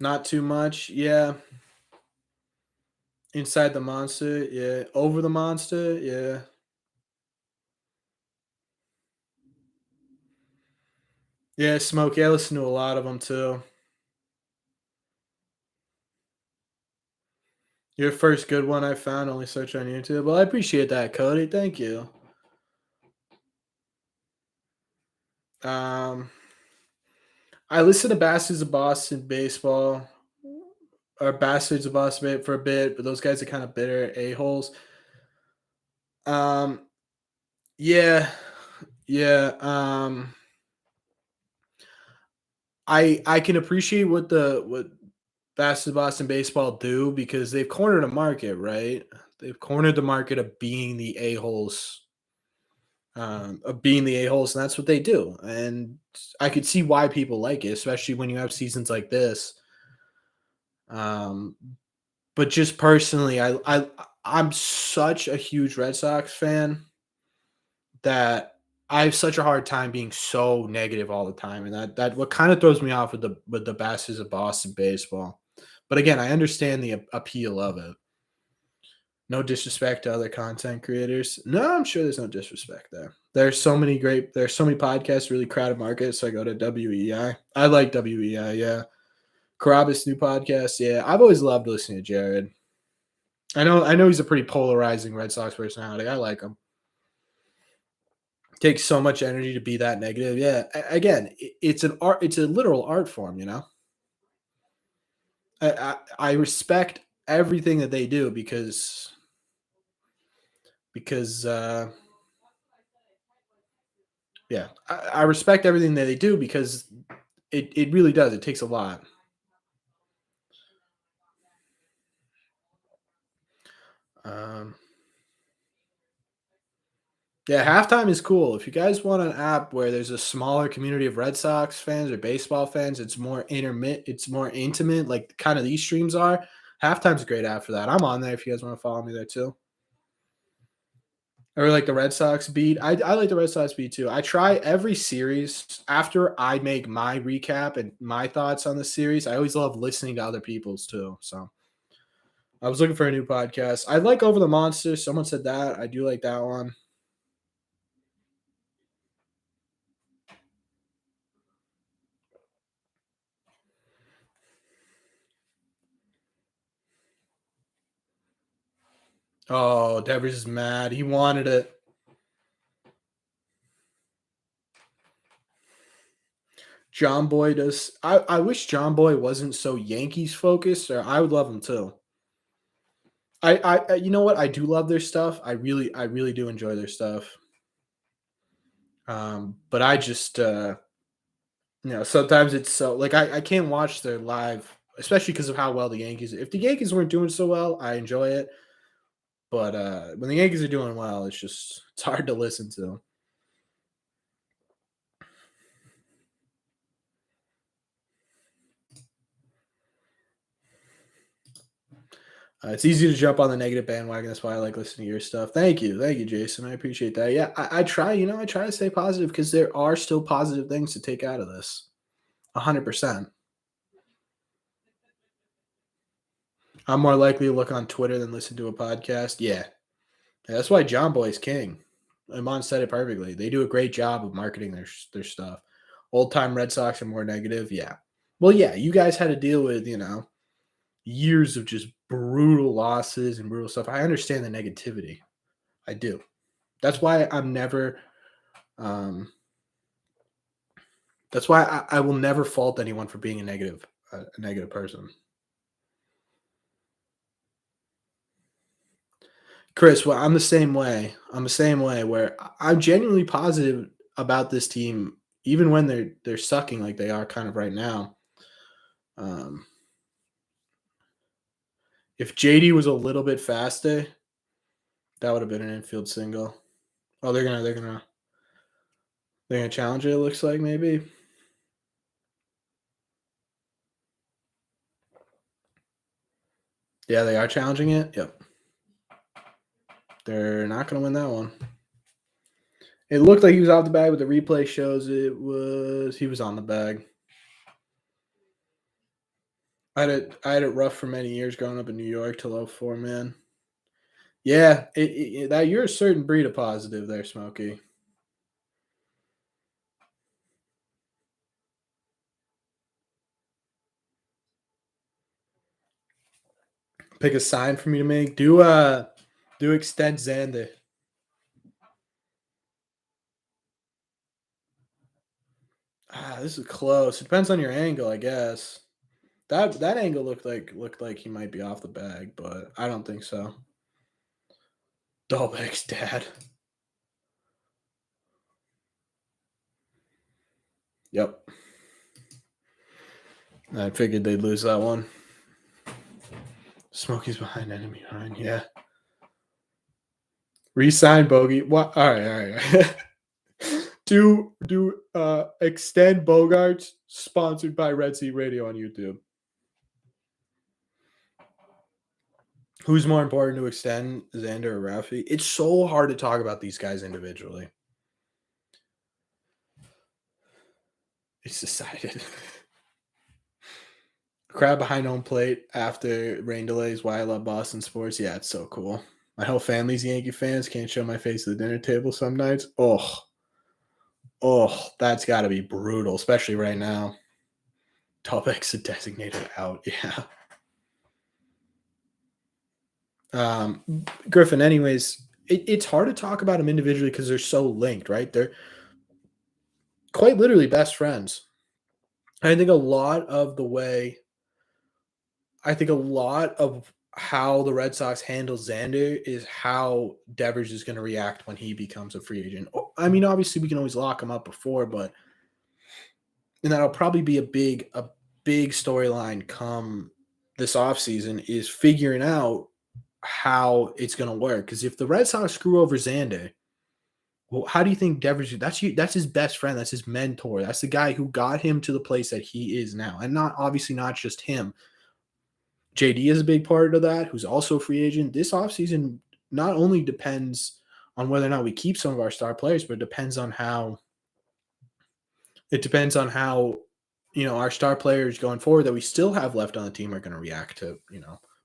Not too much. Yeah. Inside the Monster. Yeah. Over the Monster. Yeah. Yeah. Smoke. Yeah. I listen to a lot of them too. Your first good one I found, only search on YouTube. Well, I appreciate that, Cody. Thank you. Um, I listened to Bastards of Boston baseball or Bastards of Boston for a bit, but those guys are kind of bitter a-holes. Um, yeah, yeah. I can appreciate what Bastards of Boston baseball do because they've cornered a market, right? They've cornered the market of being the a-holes and that's what they do. And I could see why people like it, especially when you have seasons like this. Um, but just personally, I'm such a huge Red Sox fan that I have such a hard time being so negative all the time, and that what kind of throws me off with the Bastards of Boston baseball. But again, I understand the appeal of it. No disrespect to other content creators. No, I'm sure there's no disrespect there. There's so many podcasts, really crowded market. So I go to WEI. I like WEI, yeah. Carabas new podcast, yeah. I've always loved listening to Jared. I know he's a pretty polarizing Red Sox personality. I like him. Takes so much energy to be that negative. Yeah. Again, it's an art. It's a literal art form. I respect everything that they do because yeah, I respect everything that they do because it really does. It takes a lot. Um, yeah, halftime is cool. If you guys want an app where there's a smaller community of Red Sox fans or baseball fans, it's more intermittent, it's more intimate, like kind of these streams are. Halftime's a great app for that. I'm on there if you guys want to follow me there too. Or like the Red Sox beat. I like the Red Sox beat too. I try every series after I make my recap and my thoughts on the series. I always love listening to other people's too. So I was looking for a new podcast. I like Over the Monsters. Someone said that. I do like that one. Oh, Devers is mad. He wanted it. John Boy does. I wish John Boy wasn't so Yankees focused, or I would love him too. You know what? I do love their stuff. I really do enjoy their stuff. But I just, sometimes it's so like I can't watch their live, especially because of how well the Yankees. If the Yankees weren't doing so well, I enjoy it. But when the Yankees are doing well, it's hard to listen to. It's easy to jump on the negative bandwagon. That's why I like listening to your stuff. Thank you, Jason. I appreciate that. Yeah, I try. I try to stay positive because there are still positive things to take out of this. 100%. I'm more likely to look on Twitter than listen to a podcast. Yeah, that's why John Boy's king. Iman said it perfectly. They do a great job of marketing their stuff. Old time Red Sox are more negative. Yeah. Well, yeah, you guys had to deal with years of just brutal losses and brutal stuff. I understand the negativity. I do. That's why I'm never. Um, that's why I will never fault anyone for being a negative person. Chris, well, I'm the same way. I'm the same way where I'm genuinely positive about this team, even when they're sucking like they are kind of right now. Um, if JD was a little bit faster, that would have been an infield single. Oh, they're gonna challenge it. It looks like maybe. Yeah, they are challenging it. Yep, they're not gonna win that one. It looked like he was off the bag, but the replay shows he was on the bag. I had it rough for many years growing up in New York till '04, man. Yeah, that you're a certain breed of positive there, Smokey. Pick a sign for me to make. Do extend Xander. This is close. It depends on your angle, I guess. That angle looked like he might be off the bag, but I don't think so. Dalbeck's dad. Yep. I figured they'd lose that one. Smokey's behind, enemy behind. Yeah. Resign Bogey. What? All right, all right. Do extend Bogarts sponsored by Red Sea Radio on YouTube. Who's more important to extend, Xander or Ralphie? It's so hard to talk about these guys individually. It's decided. Crowd behind home plate after rain delays. Why I love Boston sports. Yeah, it's so cool. My whole family's Yankee fans. Can't show my face at the dinner table some nights. That's got to be brutal, especially right now. Topek's a designated out. Yeah. Griffin, anyways, it's hard to talk about them individually because they're so linked, right? They're quite literally best friends. I think a lot of the way, I think a lot of how the Red Sox handle Xander is how Devers is going to react when he becomes a free agent. I mean, obviously we can always lock him up before, but and that'll probably be a big storyline come this offseason is figuring out how it's going to work. Because if the Red Sox screw over Xander, well, how do you think Devers? That's his best friend. That's his mentor. That's the guy who got him to the place that he is now, and not just him. JD is a big part of that. Who's also a free agent this offseason. Not only depends on whether or not we keep some of our star players, but it depends on how our star players going forward that we still have left on the team are going to react to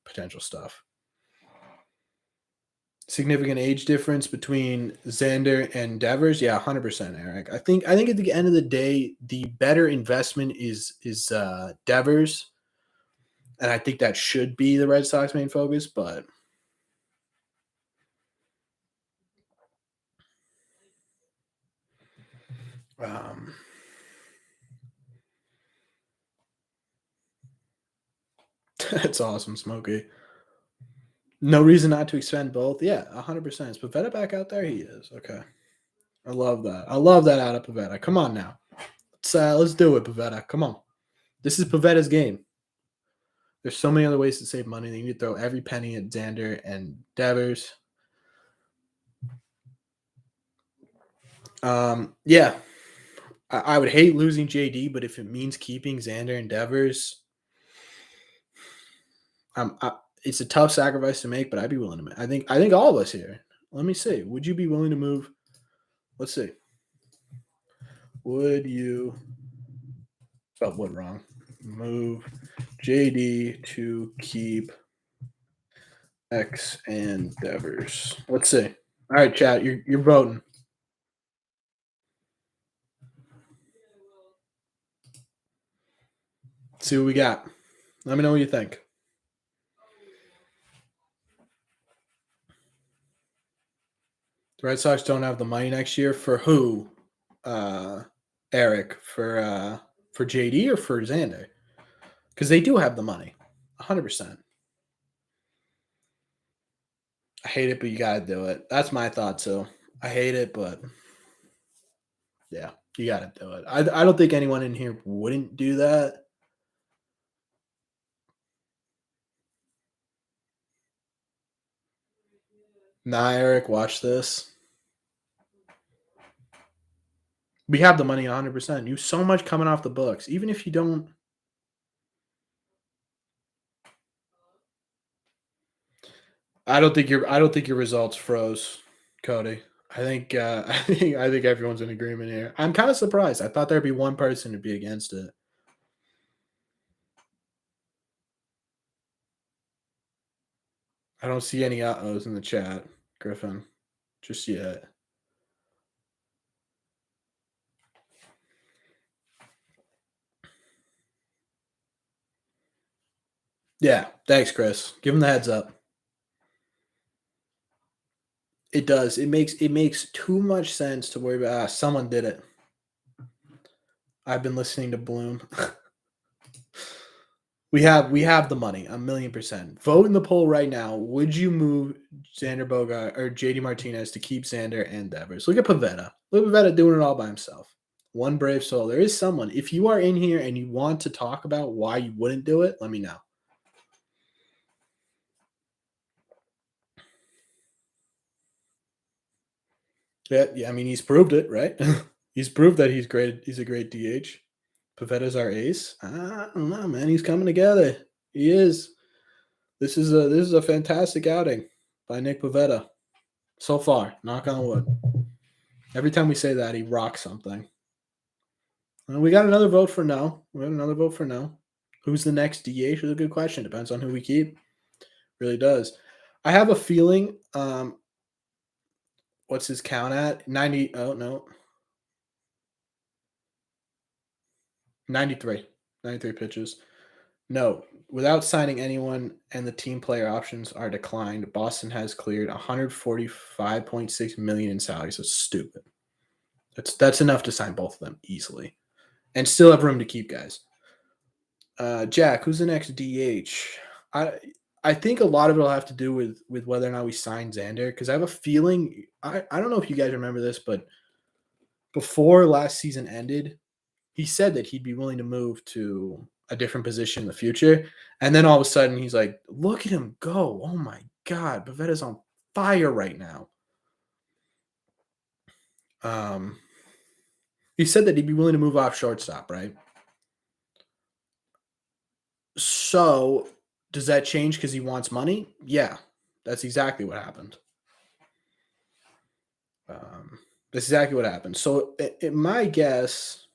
potential stuff. Significant age difference between Xander and Devers, yeah, 100%, Eric. I think at the end of the day, the better investment is Devers, and I think that should be the Red Sox main focus. But um, that's awesome, Smokey. No reason not to expend both. Yeah, 100%. Is Pavetta back out there? He is. Okay. I love that. I love that out of Pavetta. Come on now. Let's do it, Pavetta. Come on. This is Pavetta's game. There's so many other ways to save money. You need to throw every penny at Xander and Devers. Yeah. I would hate losing JD, but if it means keeping Xander and Devers, it's a tough sacrifice to make, but I'd be willing to make. I think all of us here. Let me see. Would you be willing to move? Let's see. Would you spelled wood wrong? Move JD to keep X and Devers. Let's see. All right, chat. You're voting. See what we got. Let me know what you think. The Red Sox don't have the money next year for who? Eric, for JD or for Xander? Because they do have the money, 100%. I hate it, but you gotta do it. That's my thought too. I hate it, but yeah, you gotta do it. I don't think anyone in here wouldn't do that. Nah, Eric, watch this. We have the money 100%. You so much coming off the books. Even if you don't. I don't think your results froze, Cody. I think everyone's in agreement here. I'm kind of surprised. I thought there'd be one person to be against it. I don't see any uh-ohs in the chat, Griffin, just yet. Yeah, thanks, Chris. Give him the heads up. It does. It makes too much sense to worry about. Someone did it. I've been listening to Bloom. We have the money, 1,000,000%. Vote in the poll right now. Would you move Xander Bogart or JD Martinez to keep Xander and Devers? Look at Pavetta. Look at Pavetta doing it all by himself. One brave soul. There is someone. If you are in here and you want to talk about why you wouldn't do it, let me know. Yeah. I mean, he's proved it, right? He's proved that he's great. He's a great DH. Pavetta's our ace. I don't know, man. He's coming together. He is. This is a fantastic outing by Nick Pavetta so far. Knock on wood. Every time we say that, he rocks something. We got another vote for no. We got another vote for no. Who's the next DH is a good question. Depends on who we keep. Really does. I have a feeling. What's his count at? 90. Oh no. 93. 93 pitches. No, without signing anyone and the team player options are declined, Boston has cleared 145.6 million in salaries. That's stupid. That's enough to sign both of them easily, and still have room to keep guys. Jack, who's the next DH? I think a lot of it will have to do with whether or not we sign Xander, because I have a feeling I don't know if you guys remember this, but before last season ended, he said that he'd be willing to move to a different position in the future. And then all of a sudden he's like, look at him go. Oh my God. Pavetta's on fire right now. He said that he'd be willing to move off shortstop, right? So does that change because he wants money? Yeah, that's exactly what happened. That's exactly what happened. So, my guess,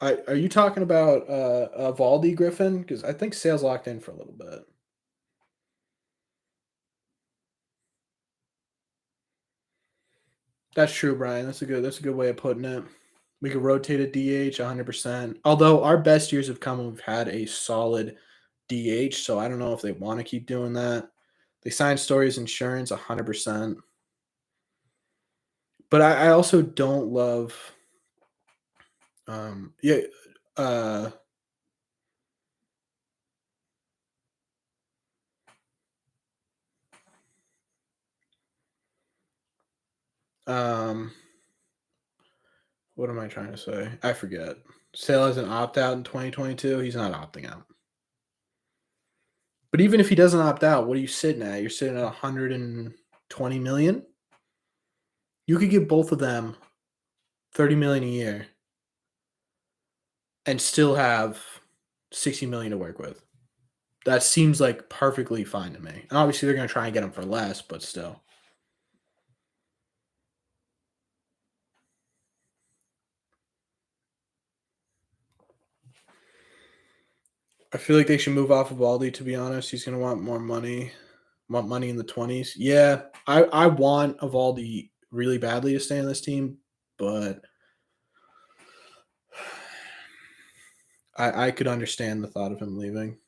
are you talking about Valdy Griffin? Because I think Sale's locked in for a little bit. That's true, Brian. That's a good way of putting it. We could rotate a DH 100%. Although our best years have come when we've had a solid DH, so I don't know if they want to keep doing that. They signed Stories Insurance 100%. But I also don't love yeah, uh um what am I trying to say? I forget. Sale has an opt out in 2022. He's not opting out. But even if he doesn't opt out, what are you sitting at? You're sitting at 120 million. You could give both of them 30 million a year and still have 60 million to work with. That seems like perfectly fine to me. And obviously they're going to try and get him for less, but still. I feel like they should move off of Aldi, to be honest. He's going to want more money. Want money in the 20s. Yeah, I want Evaldi really badly to stay on this team, but I could understand the thought of him leaving.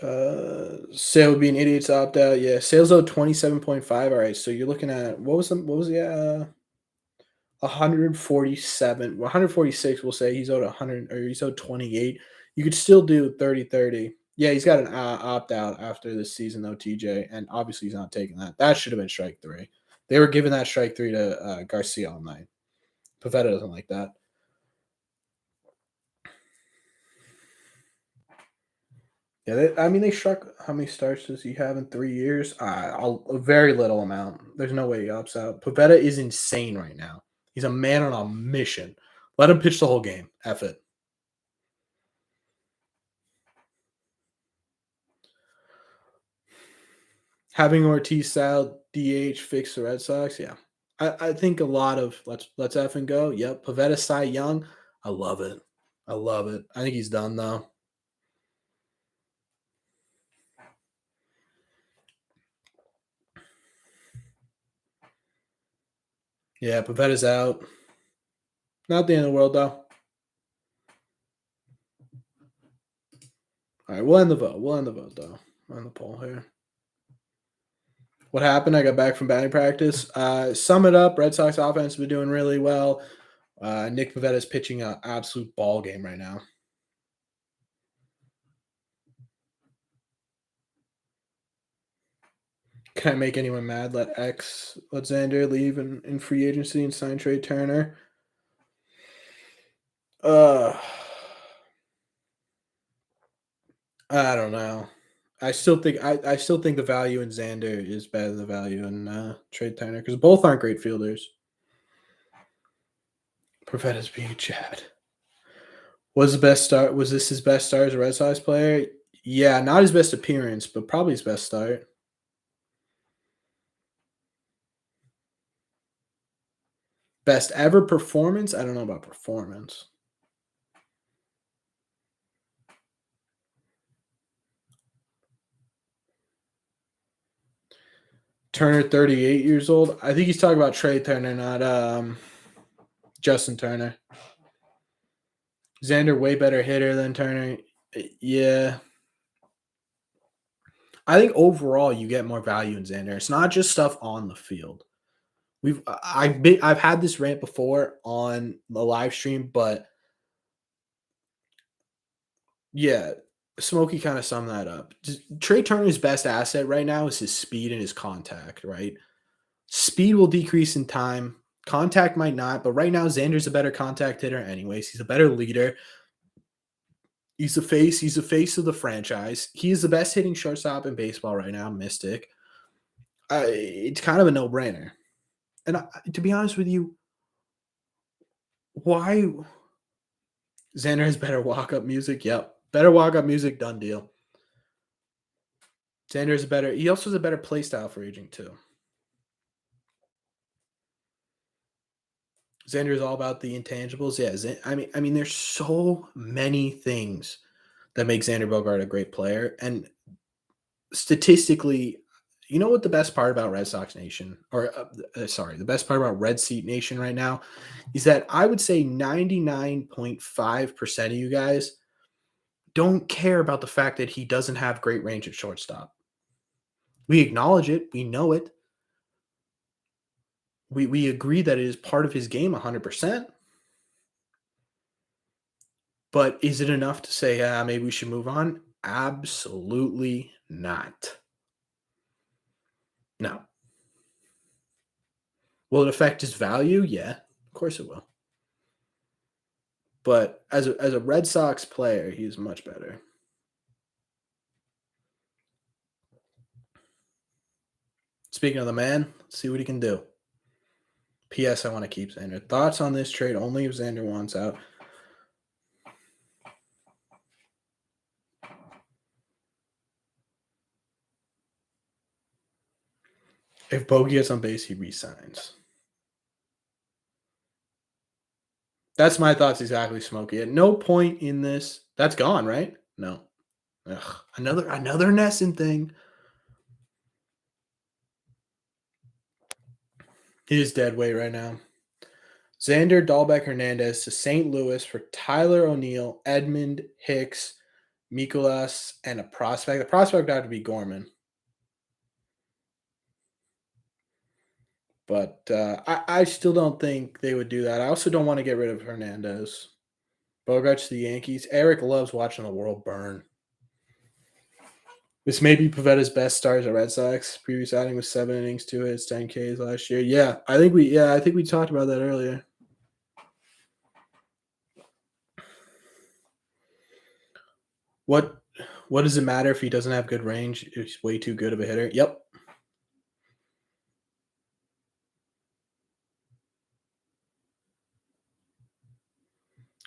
Sale would be an idiot to opt out. Yeah, sales owed 27.5. All right, so you're looking at what was the 147, 146, we'll say he's owed 100 or he's owed 28. You could still do 30-30. Yeah, he's got an opt out after this season though, TJ, and obviously he's not taking that. That should have been strike three. They were giving that strike three to Garcia all night. Pavetta doesn't like that. Yeah, I mean they struck. How many starts does he have in 3 years? A very little amount. There's no way he opts out. Pavetta is insane right now. He's a man on a mission. Let him pitch the whole game. F it. Having Ortiz style DH fix the Red Sox, yeah. I think a lot of let's effing go. Yep. Pavetta Cy Young. I love it. I love it. I think he's done though. Yeah, Pavetta's out. Not the end of the world though. All right, we'll end the vote. We'll end the vote though. On the poll here. What happened? I got back from batting practice. Sum it up. Red Sox offense has been doing really well. Nick Pavetta's pitching an absolute ball game right now. Can I make anyone mad? Let Xander leave in free agency and sign Trey Turner. Uh, I don't know. I still think the value in Xander is better than the value in Trey Turner because both aren't great fielders. Pavetta's being Chad. Was the best start? Was this his best start as a Red Sox player? Yeah, not his best appearance, but probably his best start. Best ever performance? I don't know about performance. Turner, 38 years old. I think he's talking about Trey Turner, not Justin Turner. Xander, way better hitter than Turner. Yeah. I think overall you get more value in Xander. It's not just stuff on the field. I've had this rant before on the live stream, but yeah, Smokey kind of summed that up. Trey Turner's best asset right now is his speed and his contact, right? Speed will decrease in time. Contact might not, but right now Xander's a better contact hitter anyways. He's a better leader. He's the face. He's the face of the franchise. He is the best hitting shortstop in baseball right now. Mystic. It's kind of a no brainer. And to be honest with you, why Xander has better walk up music? Yep, better walk up music. Done deal. Xander's a better. He also has a better play style for aging too. Xander is all about the intangibles. Yeah, I mean, there's so many things that make Xander Bogart a great player, and statistically, you know what the best part about Red Sox Nation, or sorry, the best part about Red Seat Nation right now is that I would say 99.5% of you guys don't care about the fact that he doesn't have great range at shortstop. We acknowledge it, we know it. We agree that it is part of his game 100%. But is it enough to say, maybe we should move on? Absolutely not. No. Will it affect his value? Yeah, of course it will. But as a Red Sox player, he's much better. Speaking of the man, let's see what he can do. P.S. I want to keep Xander. Thoughts on this trade only if Xander wants out. If Bogey gets on base, he resigns. That's my thoughts exactly, Smokey. At no point in this, that's gone, right? No. Ugh, another Nesson thing. He is dead weight right now. Xander Dahlbeck Hernandez to St. Louis for Tyler O'Neill, Edmund Hicks, Mikolas, and a prospect. The prospect had to be Gorman. But I still don't think they would do that. I also don't want to get rid of Hernandez. Bogarts to the Yankees. Eric loves watching the world burn. This may be Pavetta's best start as a Red Sox. Previous outing was 7 innings, 2 hits, 10 Ks last year. Yeah, I think we talked about that earlier. What does it matter if he doesn't have good range? He's way too good of a hitter. Yep.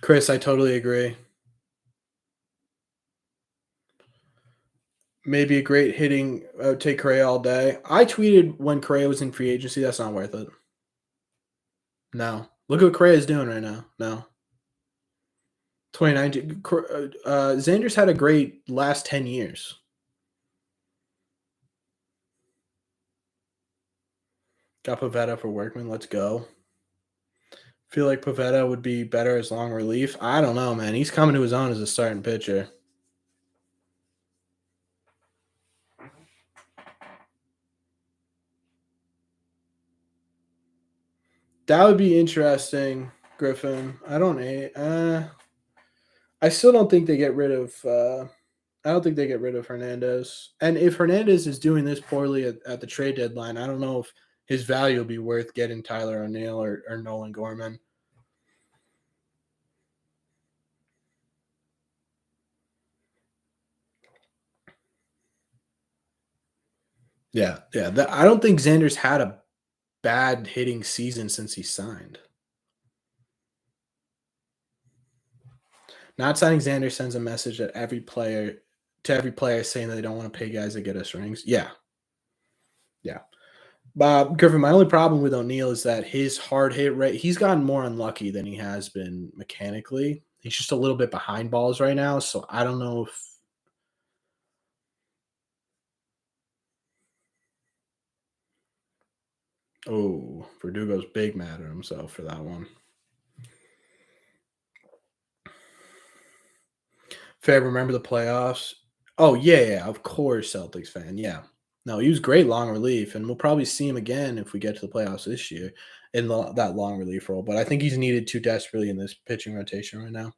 Chris, I totally agree. Maybe a great hitting. I would take Correa all day. I tweeted when Correa was in free agency. That's not worth it. No. Look at what Correa is doing right now. No. 2019. Xander's had a great last 10 years. Got Pavetta for Workman. Let's go. Feel like Pavetta would be better as long relief. I don't know, man. He's coming to his own as a starting pitcher. That would be interesting, Griffin. I still don't think they get rid of. I don't think they get rid of Hernandez. And if Hernandez is doing this poorly at the trade deadline, I don't know if his value will be worth getting Tyler O'Neill or Nolan Gorman. Yeah. I don't think Xander's had a bad hitting season since he signed. Not signing Xander sends a message that every player saying that they don't want to pay guys that get us rings. Yeah. Yeah. Griffin, my only problem with O'Neill is that his hard hit rate, he's gotten more unlucky than he has been mechanically. He's just a little bit behind balls right now. So I don't know if. Oh, Verdugo's big mad at himself for that one. Fair, remember the playoffs? Oh, yeah, of course, Celtics fan. Yeah. No, he was great long relief, and we'll probably see him again if we get to the playoffs this year in that long relief role. But I think he's needed too desperately in this pitching rotation right now.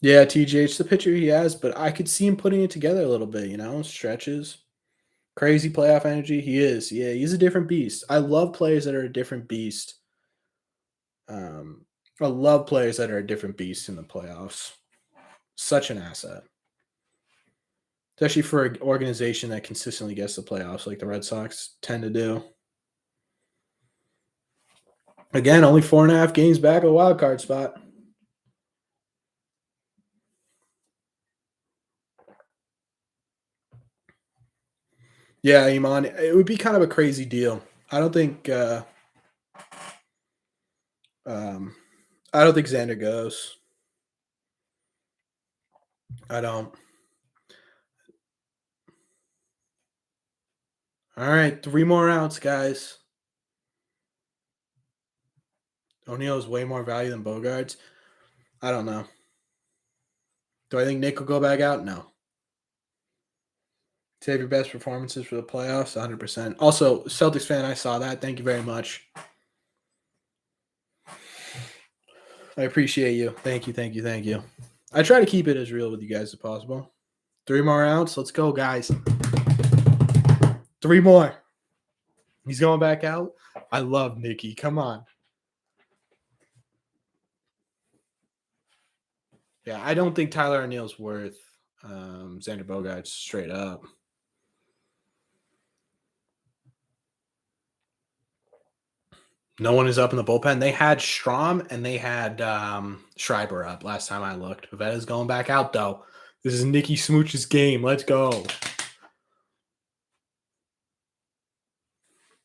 Yeah, TJ's the pitcher he has, but I could see him putting it together a little bit, stretches. Crazy playoff energy. He is. Yeah, he's a different beast. I love players that are a different beast. Um, I love players that are a different beast in the playoffs. Such an asset. Especially for an organization that consistently gets the playoffs like the Red Sox tend to do. Again, only 4.5 games back of the wild card spot. Yeah, Iman, it would be kind of a crazy deal. I don't think um I don't think Xander goes. I don't. All right, 3 more outs, guys. O'Neill is way more value than Bogarts. I don't know. Do I think Nick will go back out? No. Save your best performances for the playoffs, 100%. Also, Celtics fan, I saw that. Thank you very much. I appreciate you. Thank you, thank you, thank you. I try to keep it as real with you guys as possible. 3 more outs. Let's go, guys. 3 more. He's going back out. I love Nicky. Come on. Yeah, I don't think Tyler O'Neill's worth Xander Bogaerts straight up. No one is up in the bullpen. They had Strom and they had Schreiber up last time I looked. Pavetta's going back out, though. This is Nicky Smooch's game. Let's go.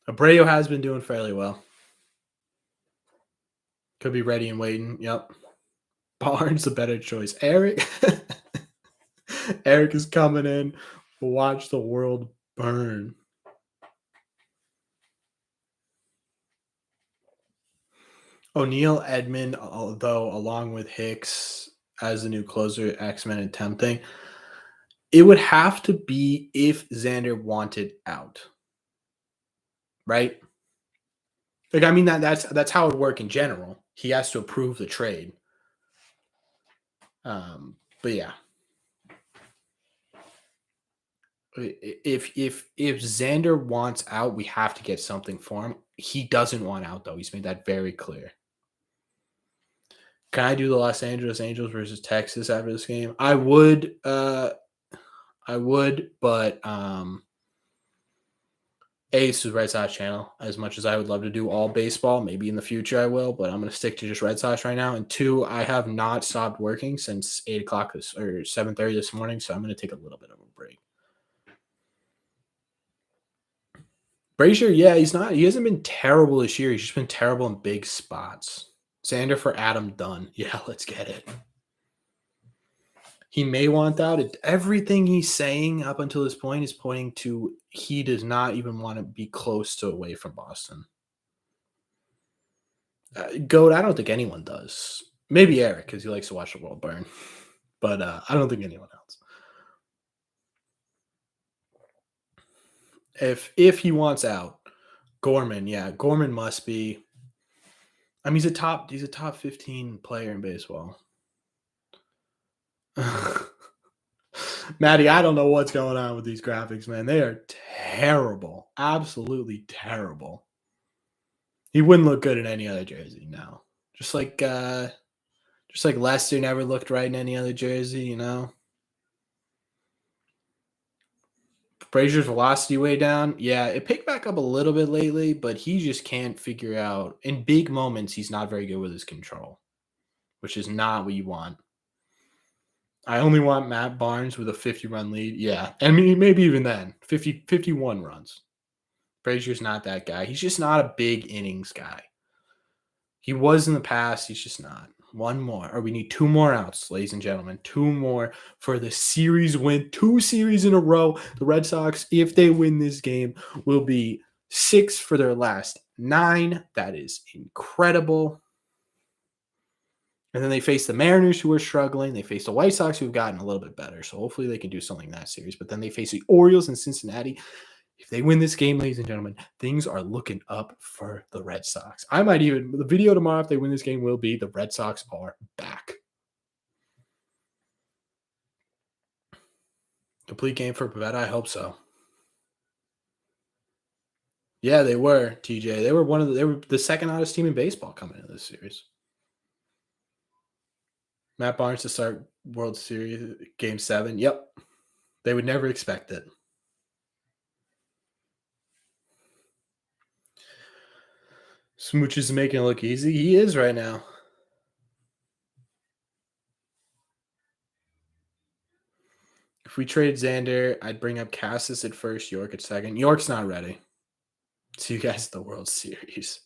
Abreu has been doing fairly well. Could be ready and waiting. Yep. Barnes a better choice. Eric. Eric is coming in. Watch the world burn. O'Neill, Edmund, although along with Hicks as the new closer, X-Men and tempting, it would have to be if Xander wanted out. Right? Like, I mean, that's how it would work in general. He has to approve the trade. But yeah. If Xander wants out, we have to get something for him. He doesn't want out, though. He's made that very clear. Can I do the Los Angeles Angels versus Texas after this game? I would, but this is Red Sox channel. As much as I would love to do all baseball, maybe in the future I will, but I'm going to stick to just Red Sox right now. And 2, I have not stopped working since 8 o'clock or 7:30 this morning, so I'm going to take a little bit of a break. Brazier, yeah, he hasn't been terrible this year. He's just been terrible in big spots. Xander for Adam Dunn. Yeah, let's get it. He may want out. Everything he's saying up until this point is pointing to he does not even want to be close to away from Boston. Goat, I don't think anyone does. Maybe Eric, because he likes to watch the world burn. But I don't think anyone else. If he wants out, Gorman, yeah, Gorman must be. I mean, he's a top 15 player in baseball. Maddie, I don't know what's going on with these graphics, man. They are terrible. Absolutely terrible. He wouldn't look good in any other jersey now. Just like Lester never looked right in any other jersey, you know. Brazier's velocity way down. Yeah, it picked back up a little bit lately, but he just can't figure out. In big moments, he's not very good with his control, which is not what you want. I only want Matt Barnes with a 50-run lead. Yeah, and maybe even then, 51 runs. Brazier's not that guy. He's just not a big innings guy. He was in the past. He's just not. One more. Or we need 2 more outs, ladies and gentlemen. 2 more for the series win. 2 series in a row. The Red Sox, if they win this game, will be 6 for their last 9. That is incredible. And then they face the Mariners, who are struggling. They face the White Sox, who've gotten a little bit better. So hopefully they can do something in that series. But then they face the Orioles and Cincinnati. If they win this game, ladies and gentlemen, things are looking up for the Red Sox. The video tomorrow, if they win this game, will be the Red Sox are back. Complete game for Pavetta? I hope so. Yeah, they were, TJ. They were the second hottest team in baseball coming into this series. Matt Barnes to start World Series Game 7. Yep. They would never expect it. Smooch is making it look easy. He is right now. If we trade Xander, I'd bring up Cassis at first, York at second. York's not ready. See you guys at the World Series.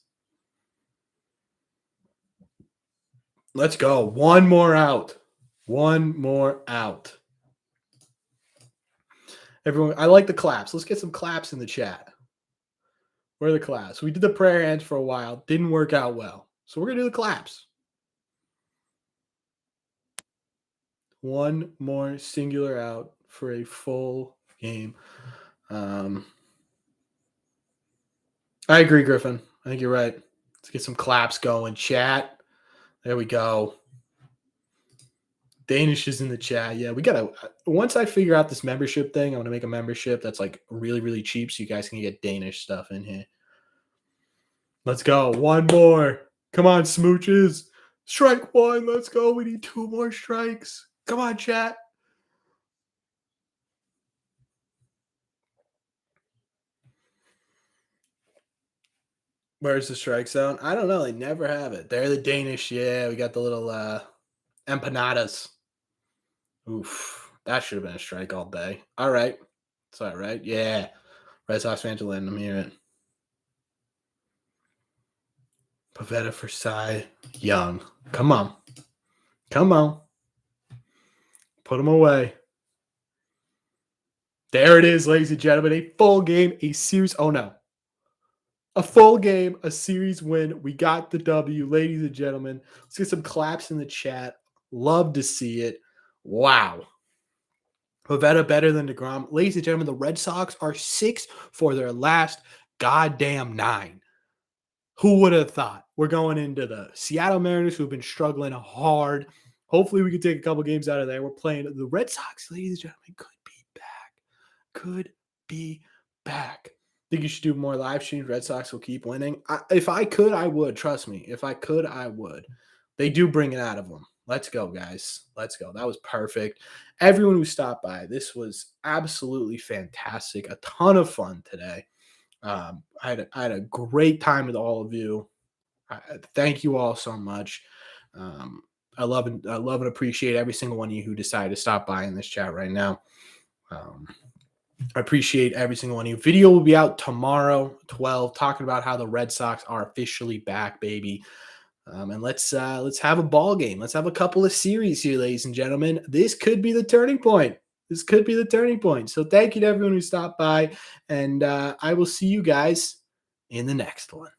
Let's go. One more out. One more out. Everyone, I like the claps. Let's get some claps in the chat. Where are the claps? We did the prayer hands for a while. Didn't work out well. So we're going to do the claps. One more singular out for a full game. I agree, Griffin. I think you're right. Let's get some claps going. Chat. There we go. Danish is in the chat. Yeah, we got to – once I figure out this membership thing, I'm going to make a membership that's like really, really cheap so you guys can get Danish stuff in here. Let's go. One more. Come on, smooches. Strike one. Let's go. We need 2 more strikes. Come on, chat. Where's the strike zone? I don't know. They never have it. They're the Danish. Yeah, we got the little empanadas. Oof. That should have been a strike all day. All right. It's all right. Yeah. Red Sox fans are letting them hear it. Pavetta for Cy Young. Come on. Come on. Put them away. There it is, ladies and gentlemen. A full game, a series. Oh, no. A full game, a series win. We got the W, ladies and gentlemen. Let's get some claps in the chat. Love to see it. Wow. Pavetta better than DeGrom. Ladies and gentlemen, the Red Sox are 6 for their last goddamn 9. Who would have thought? We're going into the Seattle Mariners, who've been struggling hard. Hopefully, we can take a couple games out of there. We're playing the Red Sox, ladies and gentlemen, could be back. Could be back. Think you should do more live streams. Red Sox will keep winning. If I could, I would. Trust me. If I could, I would. They do bring it out of them. Let's go, guys. Let's go. That was perfect. Everyone who stopped by, this was absolutely fantastic. A ton of fun today. I had a great time with all of you. Thank you all so much. I love and appreciate every single one of you who decided to stop by in this chat right now. I appreciate every single one of you. Video will be out tomorrow, 12, talking about how the Red Sox are officially back, baby. And let's have a ball game. Let's have a couple of series here, ladies and gentlemen. This could be the turning point. This could be the turning point. So thank you to everyone who stopped by, and I will see you guys in the next one.